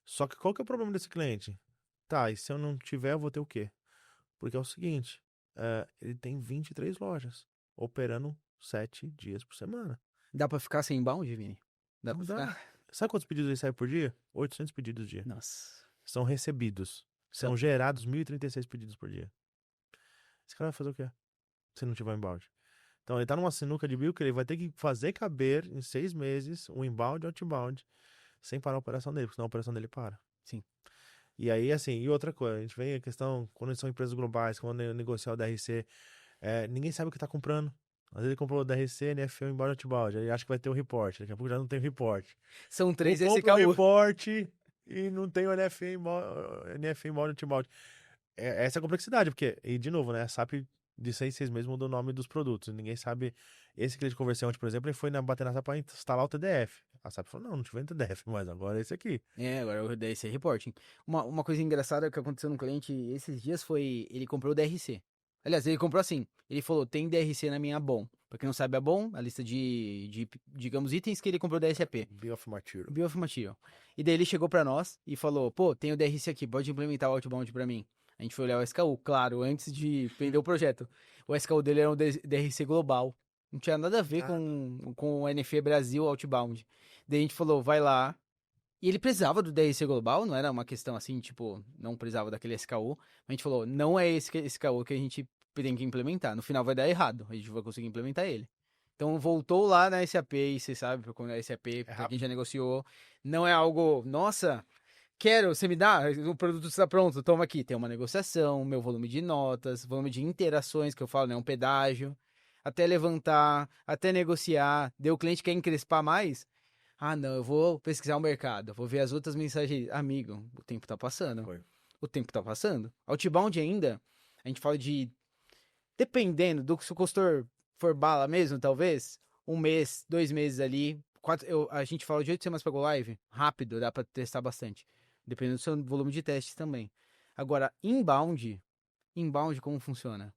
Só que qual que é o problema desse cliente? Tá, e se eu não tiver, eu vou ter o quê? Porque é o seguinte, ele tem 23 lojas, operando 7 dias por semana. Dá pra ficar sem inbound, Vini? Dá. Sabe quantos pedidos ele sai por dia? 800 pedidos por dia. Nossa. São recebidos. São gerados 1.036 pedidos por dia. Esse cara vai fazer o quê? Se não tiver inbound. Então ele tá numa sinuca de bico que ele vai ter que fazer caber em 6 meses o inbound e outbound sem parar a operação dele, porque senão a operação dele para. Sim. E aí, assim, e outra coisa, a gente vem a questão, quando são empresas globais, quando negociar o DRC, ninguém sabe o que tá comprando. Às vezes ele comprou o DRC, NFO, inbound, outbound, aí acha que vai ter o report, daqui a pouco já não tem o report. São 3 SKU. Compra o report e não tem o NFO, inbound, outbound. Essa é a complexidade, porque, e de novo, né, a SAP de 6 meses mudou o nome dos produtos, ninguém sabe, esse cliente de conversão, por exemplo, ele foi bater na SAP para instalar o TDF. A SAP falou, não tiver TDF, mas agora é esse aqui. Agora o DRC Reporting. Uma coisa engraçada que aconteceu no cliente esses dias foi, ele comprou o DRC. Aliás, ele comprou assim, ele falou, tem DRC na minha BOM. Pra quem não sabe, a BOM, a lista de digamos, itens que ele comprou da SAP. Bill of Material. Bill of Material. E daí ele chegou pra nós e falou, pô, tem o DRC aqui, pode implementar o outbound pra mim. A gente foi olhar o SKU, claro, antes de vender o projeto. O SKU dele era um DRC global. Não tinha nada a ver com o NFE Brasil Outbound. Daí a gente falou, vai lá. E ele precisava do DRC global, não era uma questão assim, tipo, não precisava daquele SKU. A gente falou, não é esse SKU que a gente tem que implementar. No final vai dar errado, a gente vai conseguir implementar ele. Então voltou lá na SAP, e você sabe, quando a SAP, pra quem já negociou, não é algo, nossa, quero, você me dá, o produto está pronto, toma aqui. Tem uma negociação, meu volume de notas, volume de interações, que eu falo, né, um pedágio, até levantar, até negociar. Deu o cliente quer encrespar mais? Ah, não, eu vou pesquisar o mercado, vou ver as outras mensagens. Amigo, o tempo tá passando. O tempo tá passando. Outbound ainda, a gente fala de, dependendo do que se o consultor for bala mesmo, talvez, 1 mês, 2 meses ali, a gente fala de 8 semanas pra go live, rápido, dá pra testar bastante. Dependendo do seu volume de testes também. Agora, inbound como funciona?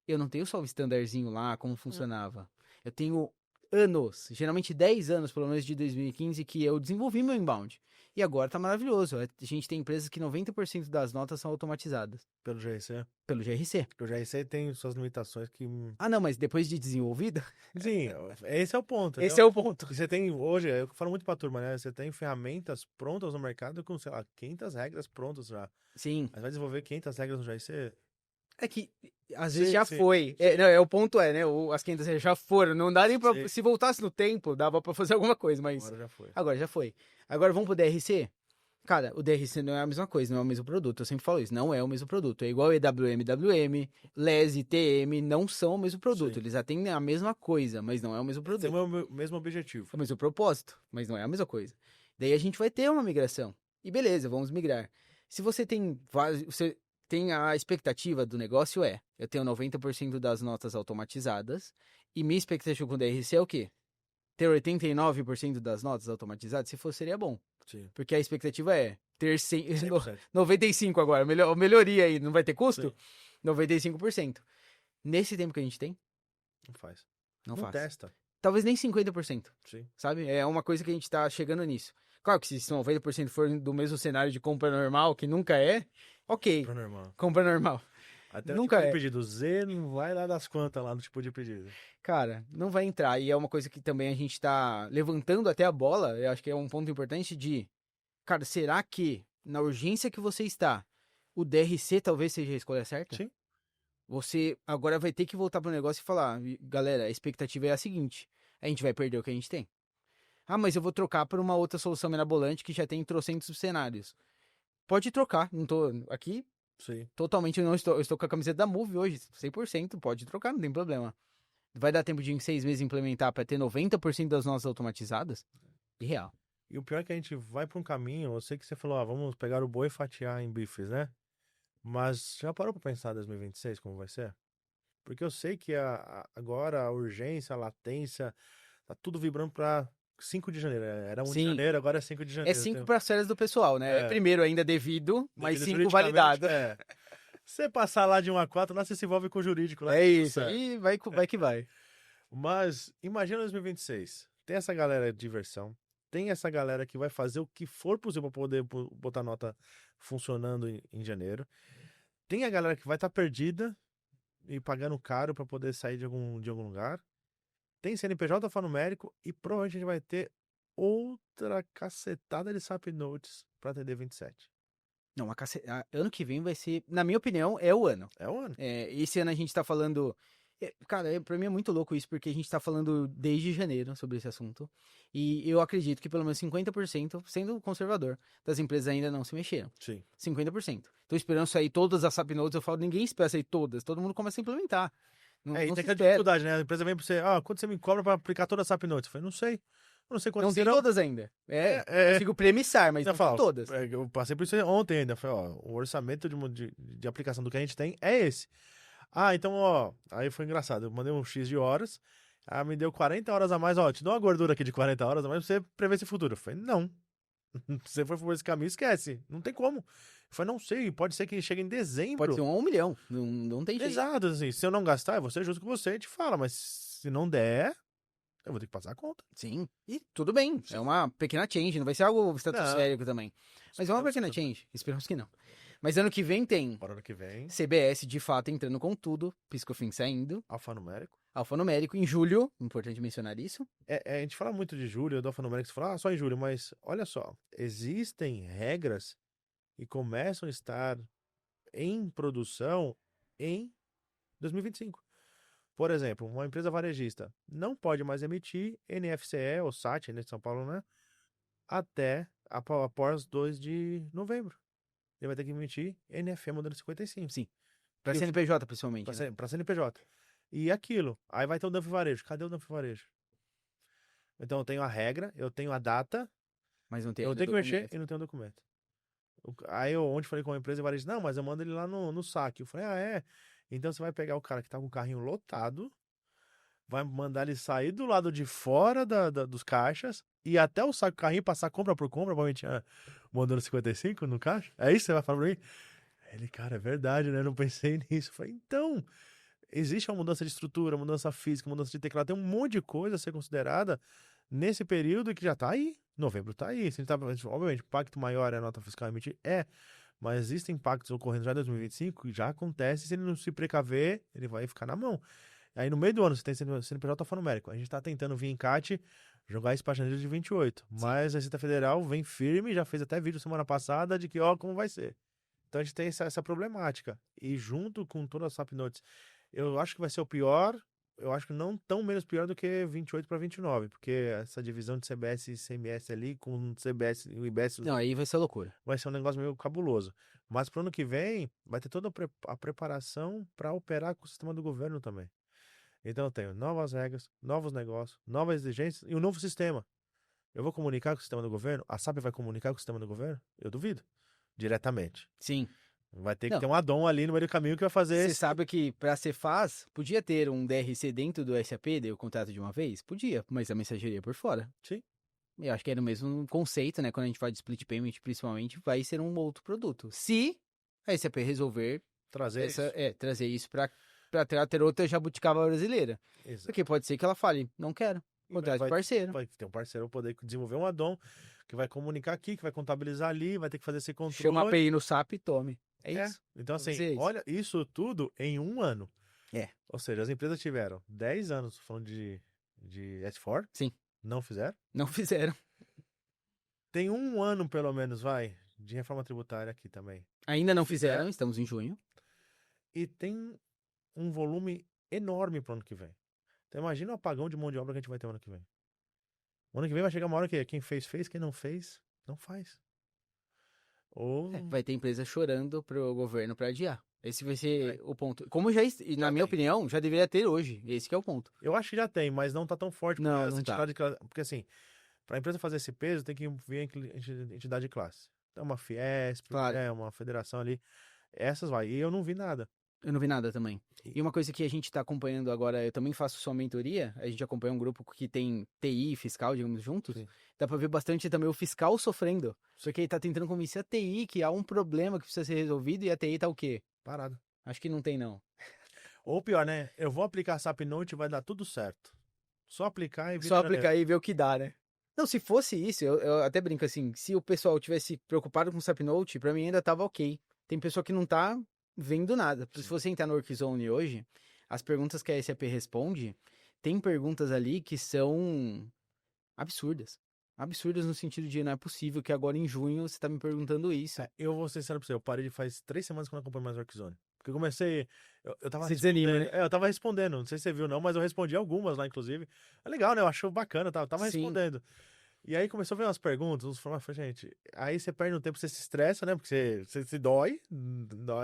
Eu não tenho só o standardzinho lá, como funcionava. Eu tenho anos, geralmente 10 anos, pelo menos de 2015, que eu desenvolvi meu inbound. E agora tá maravilhoso. A gente tem empresas que 90% das notas são automatizadas Pelo GRC. pelo GRC. Porque o GRC tem suas limitações que... Ah, não, mas depois de desenvolvida, Sim, esse é o ponto. esse é o ponto. E você tem, hoje, eu falo muito pra turma, né? Você tem ferramentas prontas no mercado com, sei lá, 500 regras prontas já. Sim. Mas vai desenvolver 500 regras no GRC? É que às vezes já Sim, foi. Não, o ponto é, né? As 500 já foram. Não dá nem pra. Sim. Se voltasse no tempo, dava pra fazer alguma coisa, mas. Agora já foi. Agora já foi. Agora vamos pro DRC? Cara, o DRC não é a mesma coisa, não é o mesmo produto. Eu sempre falo isso, não é o mesmo produto. É igual EWM, WM, LES e TM, não são o mesmo produto. Sim. Eles atendem a mesma coisa, mas não é o mesmo produto. Tem o mesmo objetivo. É o mesmo propósito, mas não é a mesma coisa. Daí a gente vai ter uma migração. E beleza, vamos migrar. Se você tem vários. Você tem a expectativa do negócio eu tenho 90% das notas automatizadas. E minha expectativa com o DRC é o quê? Ter 89% das notas automatizadas? Se fosse, seria bom. Sim. Porque a expectativa é ter 100%. 95 agora. Melhoria aí, não vai ter custo? Sim. 95%. Nesse tempo que a gente tem, Não faz. não Não faz. testa. Talvez nem 50%. Sim. Sabe? É uma coisa que a gente tá chegando nisso. Claro que se 90% for do mesmo cenário de compra normal, que nunca é, ok. Pro normal. Compra normal. Até Nunca o tipo é. de pedido Z não vai lá das quantas lá no tipo de pedido. Cara, não vai entrar. E é uma coisa que também a gente tá levantando até a bola. Eu acho que é um ponto importante de... Cara, será que, na urgência que você está, o DRC talvez seja a escolha certa? Sim. Você agora vai ter que voltar pro negócio e falar, galera, a expectativa é a seguinte, a gente vai perder o que a gente tem. Ah, mas eu vou trocar por uma outra solução mirabolante que já tem trocentos cenários. Pode trocar, não tô aqui, Sim. totalmente não estou, eu estou com a camiseta da Move hoje, 100%, pode trocar, não tem problema. Vai dar tempo de em 6 meses implementar para ter 90% das nossas automatizadas? Irreal. E o pior é que a gente vai pra um caminho, eu sei que você falou, vamos pegar o boi e fatiar em bifes, né? Mas já parou pra pensar 2026 como vai ser? Porque eu sei que agora a urgência, a latência, tá tudo vibrando pra 5 de janeiro. Era 1 de Sim. janeiro, agora é 5 de janeiro. É 5 para as férias do pessoal, né? É primeiro ainda devido, mas 5 validado. É. Você passar lá de 1 a 4, lá você se envolve com o jurídico. Lá É tudo isso, certo. e vai que vai. Mas imagina 2026. Tem essa galera de diversão. Tem essa galera que vai fazer o que for possível para poder botar nota funcionando em janeiro. Tem a galera que vai estar perdida e pagando caro para poder sair de algum lugar. Tem CNPJ alfanumérico e provavelmente a gente vai ter outra cacetada de SAP Notes para atender 27. Não, ano que vem vai ser, na minha opinião, é o ano. É o ano. Esse ano a gente tá falando. Cara, pra mim é muito louco isso, porque a gente tá falando desde janeiro sobre esse assunto. E eu acredito que pelo menos 50%, sendo conservador, das empresas ainda não se mexeram. Sim. 50%. Tô esperando sair todas as SAP Notes, eu falo, ninguém espera sair todas, todo mundo começa a implementar. Não, E não tem se aquela espera. dificuldade, né? A empresa vem pra você, quanto você me cobra para aplicar toda a SAP Notes? Eu falei, não sei. Eu não sei quanto Não tem todas ainda. Consigo premissar, mas Eu não falo, tem todas. Eu passei por isso ontem ainda. Eu falei, o orçamento de aplicação do que a gente tem é esse. Então, aí foi engraçado. Eu mandei um X de horas, me deu 40 horas a mais, te dou uma gordura aqui de 40 horas a mais pra você prever esse futuro. Eu falei, não. Se você for por esse caminho, esquece. Não tem como. Eu falei, não sei, pode ser que chegue em dezembro. Pode ser 1 milhão, não tem jeito. Exato, assim, se eu não gastar, eu vou ser justo com você, a gente fala, mas se não der, eu vou ter que passar a conta. Sim, e tudo bem. Sim. É uma pequena change, não vai ser algo estratosférico também. Mas é uma pequena change, esperamos que não. Mas ano que vem tem Para ano que vem, CBS de fato entrando com tudo, Piscofin saindo, alfanumérico. Alfanumérico em julho, importante mencionar isso. A gente fala muito de julho, do alfanumérico, você fala só em julho, mas olha só, existem regras que começam a estar em produção em 2025. Por exemplo, uma empresa varejista não pode mais emitir NFCE ou SAT, de São Paulo, né? Até após 2 de novembro. Ele vai ter que emitir NFE modelo 55. Sim. Para CNPJ, principalmente. Para CNPJ. E aquilo. Aí vai ter o dump varejo. Cadê o dump varejo? Então eu tenho a regra, eu tenho a data, mas não tem eu tenho que mexer e não tenho o documento. Aí eu ontem falei com uma empresa e varejo, não, mas eu mando ele lá no saque. Eu falei, é? Então você vai pegar o cara que tá com o carrinho lotado, vai mandar ele sair do lado de fora dos caixas e até o saco carrinho passar compra por compra, provavelmente mandando 55 no caixa. É isso que você vai falar pra mim? Ele, cara, é verdade, né? Não pensei nisso. Eu falei, então, existe uma mudança de estrutura, mudança física, mudança de teclado, tem um monte de coisa a ser considerada nesse período que já tá aí. Novembro tá aí. Obviamente, o impacto maior é a nota fiscal emitir, mas existem impactos ocorrendo já em 2025 e já acontece, se ele não se precaver, ele vai ficar na mão. Aí no meio do ano você tem CNPJ alfanumérico. A gente tá tentando vir em CAT jogar isso pra janeiro de 28. Mas a Receita Federal vem firme, já fez até vídeo semana passada de que, ó, como vai ser. Então a gente tem essa problemática. E junto com todas as SAP Notes, eu acho que vai ser o pior, eu acho que não tão menos pior do que 28 para 29, porque essa divisão de CBS e ICMS ali, com o CBS e o IBS, Não, aí vai ser loucura. vai ser um negócio meio cabuloso. Mas pro ano que vem, vai ter toda a preparação para operar com o sistema do governo também. Então eu tenho novas regras, novos negócios, novas exigências e um novo sistema. Eu vou comunicar com o sistema do governo? A SAP vai comunicar com o sistema do governo? Eu duvido. Diretamente. Sim. Vai ter que Não. ter um addon ali no meio do caminho que vai fazer Você esse... sabe que para a Cefaz, podia ter um DRC dentro do SAP, daí o contrato de uma vez? Podia, mas a mensageria por fora. Sim. Eu acho que era o mesmo conceito, né? Quando a gente fala de split payment, principalmente, vai ser um outro produto. Se a SAP resolver Trazer isso. trazer isso para ter outra jabuticaba brasileira. Exato. Porque pode ser que ela fale, não quero, contrato de parceiro. Vai ter um parceiro para poder desenvolver um addon que vai comunicar aqui, que vai contabilizar ali, vai ter que fazer esse controle. Chama a API no SAP e tome. É isso. Então, assim, Isso. olha, isso tudo em um ano. É. Ou seja, as empresas tiveram 10 anos falando de S4. Sim. Não fizeram. Não fizeram. Tem um ano, pelo menos, de reforma tributária aqui também. Ainda não fizeram, estamos em junho. E tem um volume enorme pro ano que vem. Então imagina o apagão de mão de obra que a gente vai ter ano que vem. O ano que vem vai chegar uma hora que quem fez, quem não fez, não faz. Ou... Vai ter empresa chorando pro governo para adiar. Esse vai ser o ponto. Como já, na minha opinião, já deveria ter hoje. Esse que é o ponto. Eu acho que já tem, mas não tá tão forte. Não, não tá. Porque assim, para a empresa fazer esse peso, tem que vir entidade de classe. Então uma Fiesp, Claro. Uma federação ali. Essas vai. E eu não vi nada. Eu não vi nada também. E uma coisa que a gente tá acompanhando agora, eu também faço sua mentoria, a gente acompanha um grupo que tem TI e fiscal, digamos, juntos. Sim. Dá pra ver bastante também o fiscal sofrendo. Porque ele tá tentando convencer a TI que há um problema que precisa ser resolvido e a TI tá o quê? Parado. Acho que não tem, não. Ou pior, né? Eu vou aplicar SAP Note e vai dar tudo certo. Só aplicar e vir Só aplicar e ver o que dá, né? Não, se fosse isso, eu até brinco assim, se o pessoal tivesse preocupado com o SAP Note, pra mim ainda tava ok. Tem pessoa que não tá vendo nada. Se você entrar no Workzone hoje, as perguntas que a SAP responde, tem perguntas ali que são absurdas. Absurdas no sentido de não é possível que agora em junho você tá me perguntando isso. Eu vou ser sincero pra você, eu parei de faz 3 semanas que eu não acompanho mais o Workzone. Porque eu comecei. Eu tava Você desanima, né? eu tava respondendo. Não sei se você viu, não, mas eu respondi algumas lá, inclusive. É legal, né? Eu acho bacana, tava Sim. respondendo. E aí começou a ver umas perguntas, uns formatos, gente. Aí você perde um tempo, você se estressa, né? Porque você se dói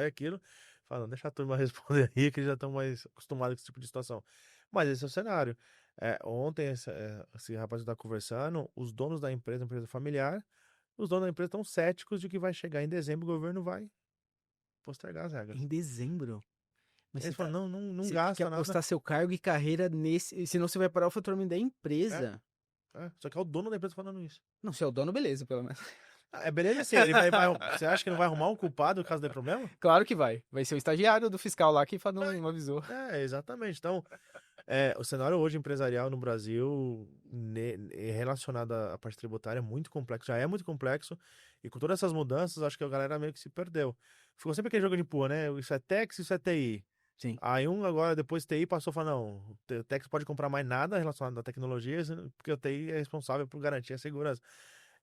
aquilo. Fala, não, deixa a turma responder aí, que eles já estão mais acostumados com esse tipo de situação. Mas esse é o cenário. Ontem, esse rapaz está conversando, os donos da empresa familiar, os donos da empresa estão céticos de que vai chegar em dezembro, o governo vai postergar as regras. Em dezembro? Mas Eles você falam, não você gasta quer nada. apostar seu cargo e carreira nesse, senão você vai parar o faturamento da empresa. Só que é o dono da empresa falando isso. Não, se é o dono, beleza, pelo menos. Beleza assim, você acha que não vai arrumar um culpado caso dê problema? Claro que vai. Vai ser o estagiário do fiscal lá que não avisou. Exatamente. Então, o cenário hoje empresarial no Brasil relacionado à parte tributária é muito complexo, já é muito complexo, e com todas essas mudanças, acho que a galera meio que se perdeu. Ficou sempre aquele jogo de empurra, né? Isso é Tex, isso é TI. Sim. Aí agora, depois TI passou a falar, não, o Tex pode comprar mais nada relacionado à tecnologia, porque o TI é responsável por garantir a segurança.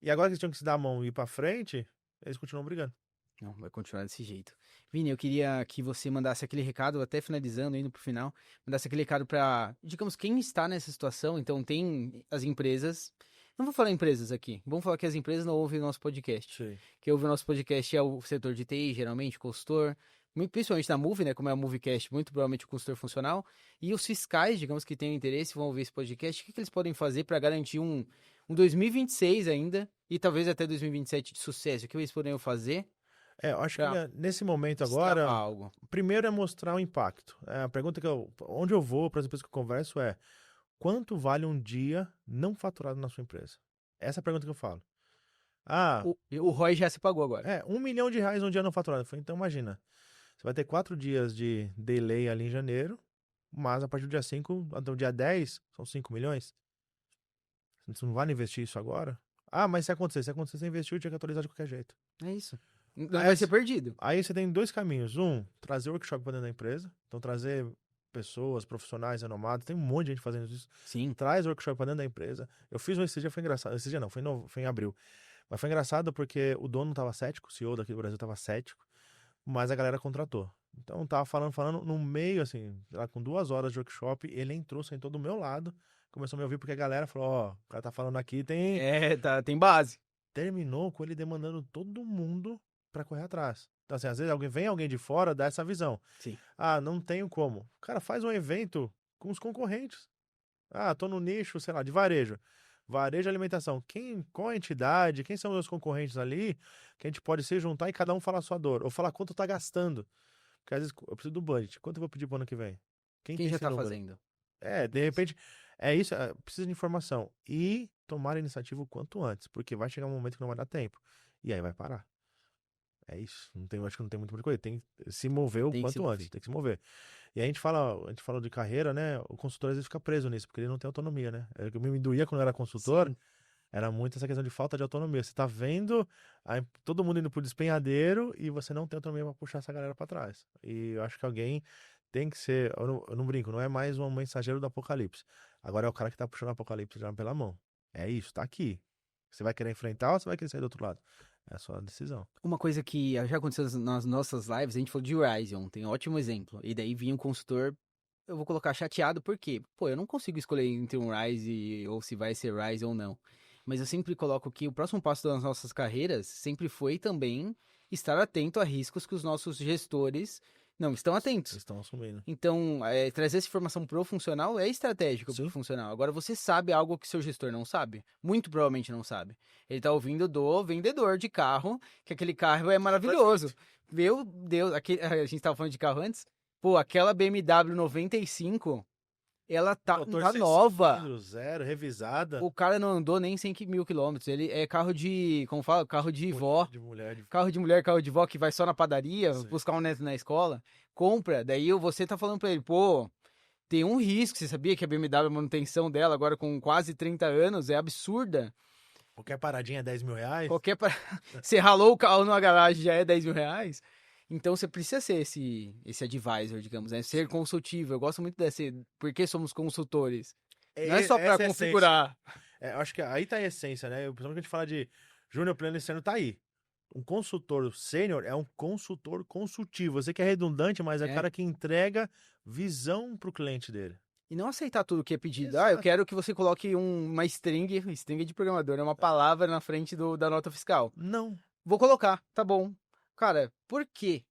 E agora que eles tinham que se dar a mão e ir pra frente, eles continuam brigando. Não, vai continuar desse jeito. Vini, eu queria que você mandasse aquele recado, até finalizando, indo pro final, mandasse aquele recado pra, digamos, quem está nessa situação. Então, tem as empresas, não vou falar empresas aqui, vamos falar que as empresas não ouvem o nosso podcast. Sim. Quem ouve o nosso podcast é o setor de TI, geralmente, consultor, principalmente na Move, né, como é a Movecast, muito provavelmente o consultor funcional, e os fiscais, digamos, que têm interesse, vão ouvir esse podcast, o que eles podem fazer para garantir um 2026 ainda, e talvez até 2027 de sucesso? O que eles poderiam fazer? Eu acho que nesse momento agora, algo. Primeiro é mostrar o impacto. A pergunta onde eu vou para as empresas que eu converso é, quanto vale um dia não faturado na sua empresa? Essa é a pergunta que eu falo. O ROI já se pagou agora. R$1 milhão um dia não faturado. Então imagina, você vai ter 4 dias de delay ali em janeiro, Mas a partir do dia 5 até o dia 10, são 5 milhões. Você não vai investir isso agora? Ah, mas se acontecer, você investiu, tinha que atualizar de qualquer jeito. É isso. Não Aí, vai ser perdido. aí você tem dois caminhos. Um, trazer workshop para dentro da empresa. Então, trazer pessoas, profissionais renomados. Tem um monte de gente fazendo isso. Sim. Traz workshop para dentro da empresa. Eu fiz um esse dia, foi engraçado. Esse dia não, foi em abril. Mas foi engraçado porque o dono tava cético, o CEO daqui do Brasil tava cético, mas a galera contratou. Então, tava falando, no meio, assim, lá com 2 horas de workshop, ele entrou, sentou do meu lado, começou a me ouvir porque a galera falou, ó, o cara tá falando aqui, tem... Tem base. Terminou com ele demandando todo mundo pra correr atrás. Então, assim, às vezes vem alguém de fora, dá essa visão. Sim. Ah, não tenho como. Cara, faz um evento com os concorrentes. Ah, tô no nicho, sei lá, de varejo. Varejo e alimentação. Qual a entidade, quem são os meus concorrentes ali, que a gente pode se juntar e cada um falar a sua dor. Ou falar quanto tá gastando. Porque às vezes eu preciso do budget. Quanto eu vou pedir pro ano que vem? Quem Quem tem já esse tá número? fazendo? De repente, é isso, precisa de informação. E tomar a iniciativa o quanto antes, porque vai chegar um momento que não vai dar tempo. E aí vai parar. É isso. Acho que não tem muita coisa. Tem que se mover o Tem que se quanto mover. antes. Tem que se mover. E aí a gente fala de carreira, né? O consultor às vezes fica preso nisso, porque ele não tem autonomia, né? O que me doía quando eu era consultor Sim. era muito essa questão de falta de autonomia. Você tá vendo todo mundo indo pro despenhadeiro e você não tem autonomia pra puxar essa galera pra trás. E eu acho que alguém tem que ser. Eu não brinco, não é mais um mensageiro do apocalipse. Agora é o cara que tá puxando o apocalipse já pela mão. É isso, tá aqui. Você vai querer enfrentar ou você vai querer sair do outro lado? É a sua decisão. Uma coisa que já aconteceu nas nossas lives, a gente falou de Rise ontem, ótimo exemplo. E daí vinha um consultor, eu vou colocar chateado, porque, pô, eu não consigo escolher entre um Rise ou se vai ser Rise ou não. Mas eu sempre coloco que o próximo passo das nossas carreiras sempre foi também estar atento a riscos que os nossos gestores não estão atentos. Estão assumindo. Então, trazer essa informação pro funcional é estratégico pro Sim. funcional. Agora, você sabe algo que seu gestor não sabe? Muito provavelmente não sabe. Ele tá ouvindo do vendedor de carro, que aquele carro é maravilhoso. Meu Deus, a gente tava falando de carro antes. Pô, aquela BMW 95, ela tá Motor tá 6 nova. cilindros, zero, revisada. O cara não andou nem 100 mil quilômetros. Ele é carro de, como fala? Carro de vó. De mulher. Carro de mulher, carro de vó que vai só na padaria, Sim. buscar um neto na escola. Compra, daí você tá falando pra ele, pô, tem um risco. Você sabia que a BMW, a manutenção dela, agora com quase 30 anos, é absurda? Qualquer paradinha é 10 mil reais. Você ralou o carro numa garagem, já é 10 mil reais? Então você precisa ser esse advisor, digamos, né? Ser consultivo. Eu gosto muito desse, porque somos consultores. Não é só pra Essa é a configurar. eu acho que aí tá a essência, né? Principalmente que a gente fala de júnior, pleno e sênior, tá aí. Um consultor sênior é um consultor consultivo. Você que é redundante, mas é o É. cara que entrega visão pro cliente dele. E não aceitar tudo que é pedido. Exato. Eu quero que você coloque uma string de programador, é uma palavra na frente da nota fiscal. Não. Vou colocar, tá bom. Cara, por quê?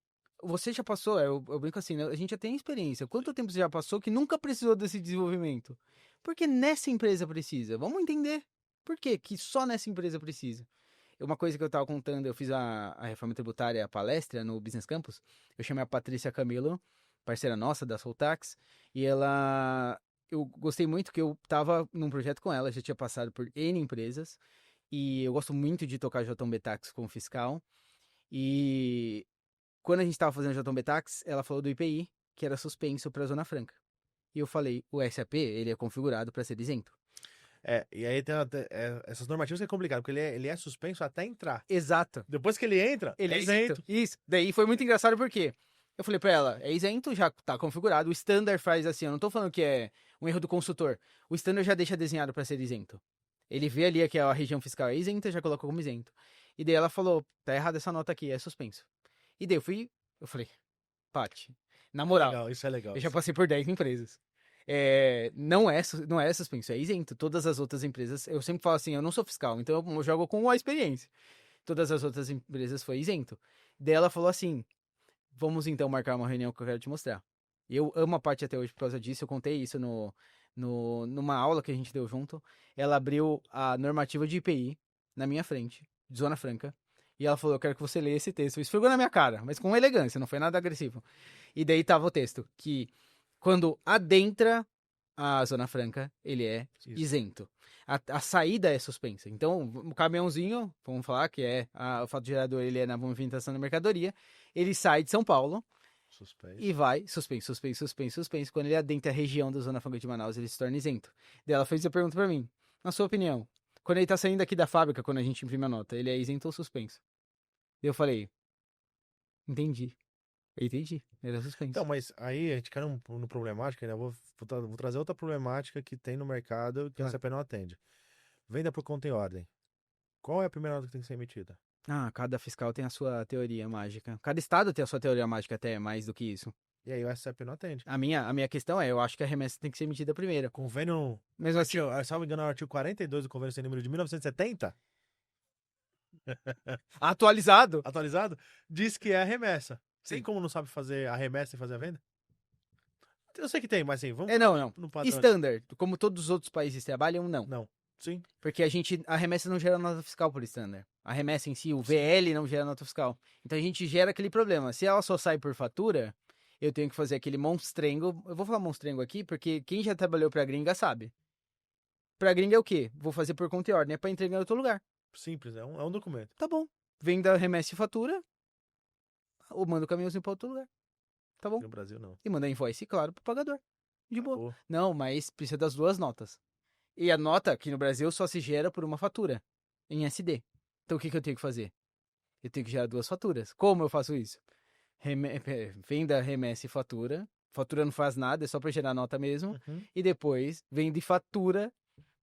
Você já passou, eu brinco assim, né? A gente já tem experiência. Quanto tempo você já passou que nunca precisou desse desenvolvimento? Porque nessa empresa precisa. Vamos entender por quê que só nessa empresa precisa. Uma coisa que eu tava contando, eu fiz a reforma tributária, a palestra no Business Campus. Eu chamei a Patrícia Camilo, parceira nossa da Soltax, e eu gostei muito que eu tava num projeto com ela, já tinha passado por N empresas, e eu gosto muito de tocar JB Tax como fiscal. E quando a gente tava fazendo JB Tax, ela falou do IPI, que era suspenso para a Zona Franca. E eu falei, o SAP, ele é configurado para ser isento. E aí tem essas normativas que é complicado, porque ele é suspenso até entrar. Exato. Depois que ele entra, Ele é isento. Isso. Daí foi muito engraçado porque eu falei pra ela, é isento, já tá configurado. O standard faz assim, eu não tô falando que é um erro do consultor. O standard já deixa desenhado para ser isento. Ele vê ali que a região fiscal é isenta, já coloca como isento. E daí ela falou, tá errada essa nota aqui, é suspenso. E daí eu falei, Paty, na moral, Legal, isso é legal. eu já passei por 10 empresas. Não é suspenso, é isento. Todas as outras empresas, eu sempre falo assim, eu não sou fiscal, então eu jogo com a experiência. Todas as outras empresas foi isento. Daí ela falou assim, vamos então marcar uma reunião que eu quero te mostrar. Eu amo a parte até hoje por causa disso, eu contei isso numa aula que a gente deu junto. Ela abriu a normativa de IPI na minha frente, de Zona Franca, e ela falou, eu quero que você leia esse texto. Esfregou na minha cara, mas com elegância, não foi nada agressivo. E daí tava o texto, que quando adentra a Zona Franca, ele é isento. A saída é suspensa. Então, o caminhãozinho, vamos falar que o fato gerador, ele é na movimentação da mercadoria, ele sai de São Paulo, Suspense. E vai, suspense. Quando ele adentra a região da Zona Franca de Manaus, ele se torna isento. Daí ela fez a pergunta pra mim, na sua opinião, quando ele tá saindo aqui da fábrica, quando a gente imprime a nota, ele é isento ou suspenso? Daí eu falei, entendi. Eu entendi, ele é suspenso. Então, mas aí a gente cai no problemática, né? Vou trazer outra problemática que tem no mercado que a Claro. SAP não atende. Venda por conta em ordem. Qual é a primeira nota que tem que ser emitida? Cada fiscal tem a sua teoria mágica. Cada estado tem a sua teoria mágica até, mais do que isso. E aí o SAP não atende. A minha questão é, eu acho que a remessa tem que ser emitida primeiro. Convênio, Mesmo assim, salvo engano, o artigo 42 do convênio sem número de 1970, atualizado. atualizado, diz que é a remessa. Tem Sim. como não sabe fazer a remessa e fazer a venda? Eu sei que tem, mas assim, vamos Não. no padrão. Standard, como todos os outros países trabalham, não. Não. Sim. Porque a remessa não gera nota fiscal por standard. A remessa em si, o VL não gera nota fiscal. Então a gente gera aquele problema. Se ela só sai por fatura, eu tenho que fazer aquele monstrengo. Eu vou falar monstrengo aqui, porque quem já trabalhou pra gringa sabe. Pra gringa é o quê? Vou fazer por conta e ordem, é pra entregar em outro lugar. Simples, é um documento. Tá bom. Vem da remessa e fatura, ou manda o caminhãozinho pra outro lugar. Tá bom? No Brasil, não. E manda invoice, claro, pro pagador. De boa. Acabou. Não, mas precisa das duas notas. E a nota aqui no Brasil só se gera por uma fatura, em SD. Então o que eu tenho que fazer? Eu tenho que gerar duas faturas. Como eu faço isso? Venda, remessa e fatura. Fatura não faz nada, é só pra gerar nota mesmo. Uhum. E depois vende fatura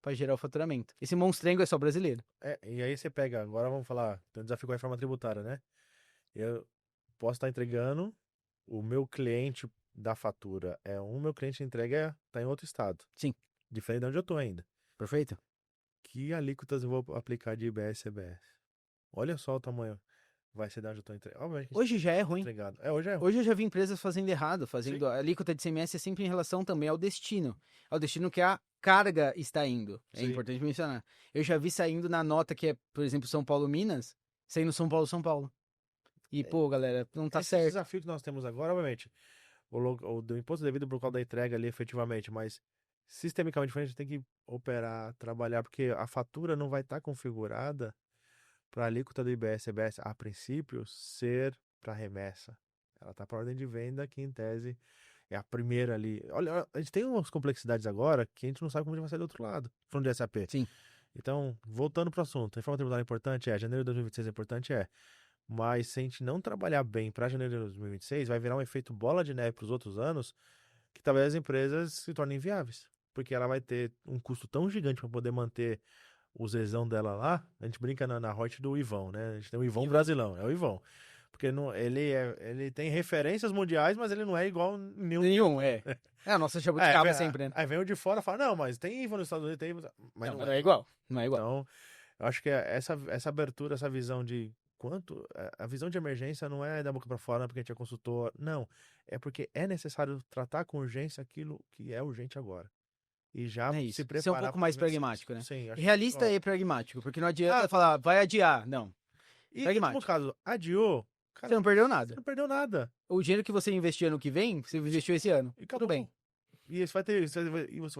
pra gerar o faturamento. Esse monstrengo é só brasileiro. E aí você pega, agora vamos falar, tem um desafio com a reforma tributária, né? Eu posso estar entregando, o meu cliente da fatura meu cliente entrega tá em outro estado. Sim. Diferente de onde eu tô ainda. Perfeito? Que alíquotas eu vou aplicar de IBS e CBS? Olha só o tamanho. Vai ser de onde eu tô entregando. Hoje já é ruim. Entregado. Hoje é ruim. Hoje eu já vi empresas fazendo errado, fazendo a alíquota de CMS é sempre em relação também ao destino. Ao destino que a carga está indo. É Sim. importante mencionar. Eu já vi saindo na nota que é, por exemplo, São Paulo, Minas, saindo São Paulo, São Paulo. E, pô, galera, não tá Esse certo. desafio que nós temos agora, obviamente, o do imposto devido por causa da entrega ali, efetivamente, mas sistemicamente a gente tem que operar, trabalhar, porque a fatura não vai estar configurada para a alíquota do IBS e CBS, a princípio, ser para remessa. Ela está para ordem de venda, que em tese é a primeira ali. Olha, a gente tem umas complexidades agora que a gente não sabe como a gente vai sair do outro lado, falando de SAP. Sim. Então, voltando para o assunto, a reforma tributária é importante? Janeiro de 2026 é importante? Mas se a gente não trabalhar bem para janeiro de 2026, vai virar um efeito bola de neve para os outros anos, que talvez as empresas se tornem inviáveis. Porque ela vai ter um custo tão gigante para poder manter o zezão dela lá. A gente brinca na hot do Ivão, né? A gente tem o Ivão Brasilão, é o Ivão. Porque ele tem referências mundiais, mas ele não é igual nenhum. É a nossa jabuticaba sempre, né? Aí vem o de fora e fala, não, mas tem Ivão nos Estados Unidos, tem... Mas não é igual. Não é igual. Então, eu acho que essa abertura, essa visão de a visão de emergência não é da boca para fora porque a gente é consultor, não, é porque é necessário tratar com urgência aquilo que é urgente agora e já se preparar. Ser um pouco mais pragmático, né? Sim, realista e pragmático, porque não adianta falar, vai adiar, não. E no caso, adiou, cara, você não perdeu nada. Você não perdeu nada. O dinheiro que você investiu ano que vem, você investiu esse ano. E tudo bem. E você vai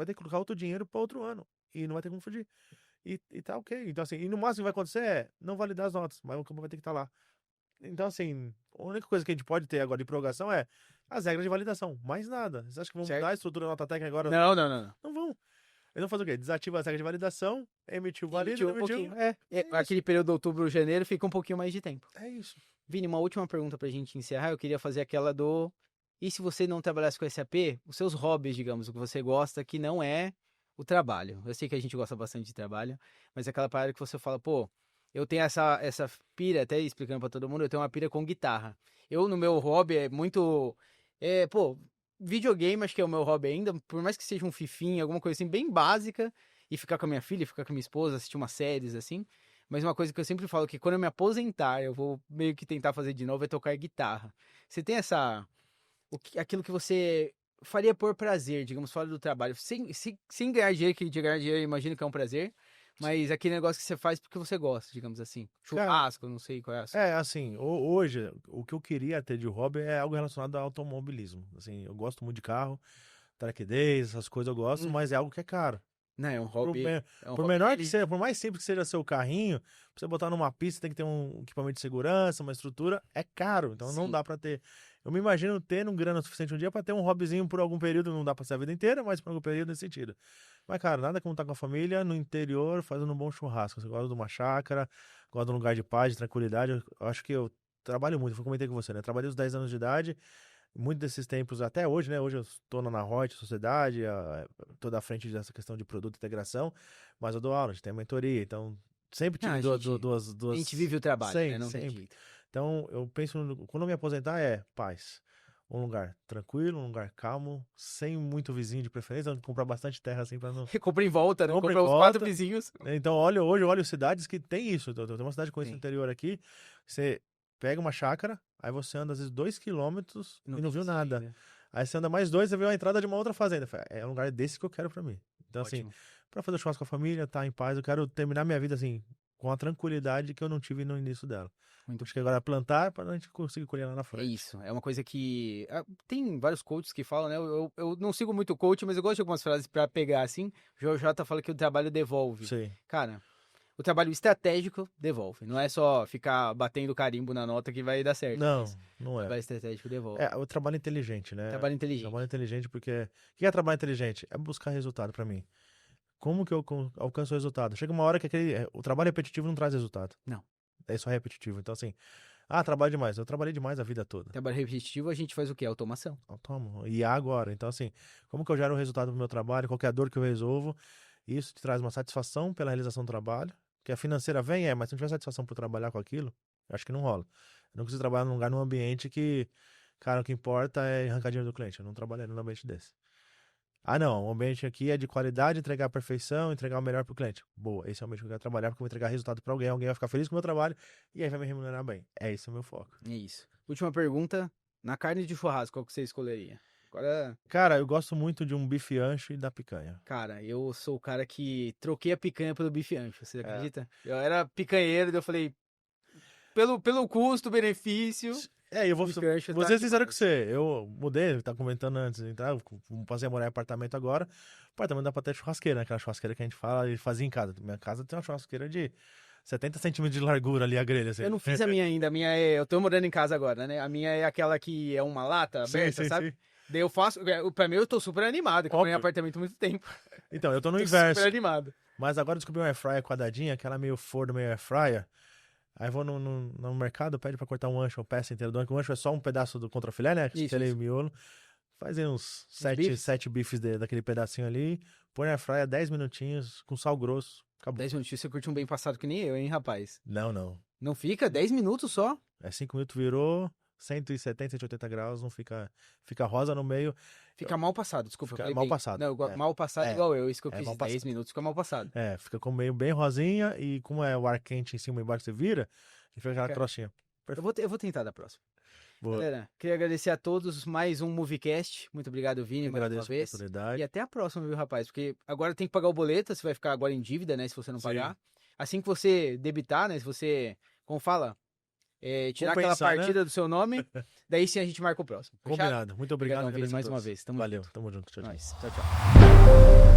ter que colocar outro dinheiro para outro ano e não vai ter como fugir. E tá ok. Então, assim, e no máximo que vai acontecer é não validar as notas, mas o campo vai ter que estar lá. Então, assim, a única coisa que a gente pode ter agora de prorrogação é as regras de validação. Mais nada. Vocês acham que vão mudar a estrutura da nota técnica agora? Não. Não vão. Eles vão fazer o quê? Desativa as regras de validação, emitiu o valido, emitiu. Aquele período de outubro, janeiro, fica um pouquinho mais de tempo. É isso. Vini, uma última pergunta pra gente encerrar. Eu queria fazer aquela do... E se você não trabalhasse com SAP, os seus hobbies, digamos, o que você gosta, que não é o trabalho. Eu sei que a gente gosta bastante de trabalho, mas é aquela parada que você fala, pô, eu tenho essa pira, até explicando pra todo mundo, eu tenho uma pira com guitarra. Eu, no meu hobby, é muito... videogame acho que é o meu hobby ainda, por mais que seja um fifinha, alguma coisa assim, bem básica, e ficar com a minha filha, ficar com a minha esposa, assistir umas séries, assim. Mas uma coisa que eu sempre falo, que quando eu me aposentar, eu vou meio que tentar fazer de novo, é tocar guitarra. Você tem aquilo que você faria por prazer, digamos, fora do trabalho, sem ganhar dinheiro, que de ganhar dinheiro eu imagino que é um prazer, mas aquele negócio que você faz porque você gosta, digamos assim. Churrasco, não sei qual é a assim, hoje, o que eu queria ter de hobby é algo relacionado ao automobilismo. Assim, eu gosto muito de carro, track days, essas coisas eu gosto, mas é algo que é caro. Não, é um hobby. É um Por hobby menor que inteligente. seja, por mais simples que seja seu carrinho, pra você botar numa pista, tem que ter um equipamento de segurança, uma estrutura, é caro, então não Sim. dá pra ter. Eu me imagino tendo grana suficiente um dia pra ter um hobbyzinho por algum período, não dá pra ser a vida inteira, mas por algum período nesse sentido. Mas, cara, nada como estar com a família no interior fazendo um bom churrasco. Você gosta de uma chácara, gosta de um lugar de paz, de tranquilidade. Eu acho que eu trabalho muito, eu comentei com você, né? Trabalhei os 10 anos de idade, muitos desses tempos, até hoje, né? Hoje eu estou na Reut Sociedade, estou à frente dessa questão de produto e integração, mas eu dou aula, a gente tem mentoria, então sempre Não, tive a duas... gente vive o trabalho, né? Não tem Sempre. jeito. Então eu penso, quando eu me aposentar paz. Um lugar tranquilo, um lugar calmo, sem muito vizinho de preferência, comprar bastante terra assim pra não... Compra em volta, né? Compra em Compra os 4 volta. vizinhos. Então, hoje eu olho cidades que tem isso. Eu tenho uma cidade com esse Tem. interior aqui. Você pega uma chácara, aí você anda às vezes 2 quilômetros e não viu nada. Ainda. Aí você anda mais 2, você vê a entrada de uma outra fazenda. É um lugar desse que eu quero pra mim. Então, assim, Ótimo. pra fazer churrasco com a família, tá em paz, eu quero terminar minha vida assim, com a tranquilidade que eu não tive no início dela. Muito Acho que agora é plantar pra gente conseguir colher lá na É frente. isso, é uma coisa que. Tem vários coaches que falam, né? Eu não sigo muito coach, mas eu gosto de algumas frases pra pegar assim. O Jota fala que o trabalho devolve. Sim. Cara, o trabalho estratégico devolve. Não é só ficar batendo carimbo na nota que vai dar certo. Não, mas não o é. trabalho estratégico devolve. É o trabalho inteligente, né? Trabalho inteligente. Trabalho inteligente porque... O que é trabalho inteligente? É buscar resultado pra mim. Como que eu alcanço o resultado? Chega uma hora que o trabalho repetitivo não traz resultado. Não. É só repetitivo. Então, assim, trabalho demais. Eu trabalhei demais a vida toda. Trabalho repetitivo, a gente faz o quê? Automação. Tomo. E agora? Então, assim, como que eu gero o resultado do meu trabalho? Qual que é a dor que eu resolvo? Isso te traz uma satisfação pela realização do trabalho. Que a financeira vem, mas se não tiver satisfação por trabalhar com aquilo, eu acho que não rola. Eu não consigo trabalhar num lugar, num ambiente que, cara, o que importa é arrancar dinheiro do cliente. Eu não trabalhei num ambiente desse. Não, o ambiente aqui é de qualidade, entregar a perfeição, entregar o melhor pro cliente. Boa, esse é o ambiente que eu quero trabalhar, porque eu vou entregar resultado pra alguém vai ficar feliz com o meu trabalho e aí vai me remunerar bem. Esse é o meu foco. É isso. Última pergunta. Na carne de churrasco, qual que você escolheria? Agora, Cara, eu gosto muito de um bife ancho e da picanha. cara, eu sou o cara que troquei a picanha pelo bife ancho, você É. acredita? Eu era picanheiro, daí eu falei, pelo custo-benefício, Eu vou bife ancho ser tá sincero com demais. você. Eu mudei, tá comentando antes, então, eu passei a morar em apartamento agora. Apartamento dá pra ter churrasqueira, né? Aquela churrasqueira que a gente fala e fazia em casa. Minha casa tem uma churrasqueira de 70 centímetros de largura ali, a grelha. Assim. Eu não fiz a minha ainda, a minha é, eu tô morando em casa agora, né? A minha é aquela que é uma lata aberta, sabe? Sim. Daí eu faço, pra mim eu tô super animado, que eu morei em Óbvio. apartamento há muito tempo. Então, eu tô no Tô inverso. super animado. Mas agora eu descobri uma air fryer quadradinha, aquela meio forno, meio air fryer. Aí vou no mercado, pede pra cortar um ancho, uma peça inteira do ancho. O ancho é só um pedaço do contrafilé, né? Isso, Aquele isso. miolo. Faz aí uns bifes? 7 bifes daquele pedacinho ali. Põe na air fryer 10 minutinhos, com sal grosso. Acabou. 10 minutinhos, você curte um bem passado que nem eu, hein, rapaz? Não. Não fica? 10 minutos só? É 5 minutos, virou 170, 180 graus, não fica rosa no meio. Fica mal passado, desculpa. Fica eu falei mal bem. passado, Não, é. mal passado igual eu, isso que eu É quis mal dizer. 10 passado. minutos fica mal passado. Fica com meio bem rosinha e como é o ar quente em cima e embaixo você vira, e fica aquela Fica- crostinha. Eu vou tentar da próxima. Boa. Galera, queria agradecer a todos mais um Moviecast. Muito obrigado, Vini, Eu mais uma agradeço a vez. oportunidade. E até a próxima, viu, rapaz? Porque agora tem que pagar o boleto, você vai ficar agora em dívida, né? Se você não Sim. pagar. Assim que você debitar, né? Se você, como fala, tirar aquela Compensar, né? partida do seu nome, daí sim a gente marca o próximo. Fechado? Combinado. Muito obrigado. Obrigadão, Vini, agradeço a mais uma todos. vez. Tamo Valeu, junto. tamo junto. Tchau, tchau. Nós. Tchau, tchau.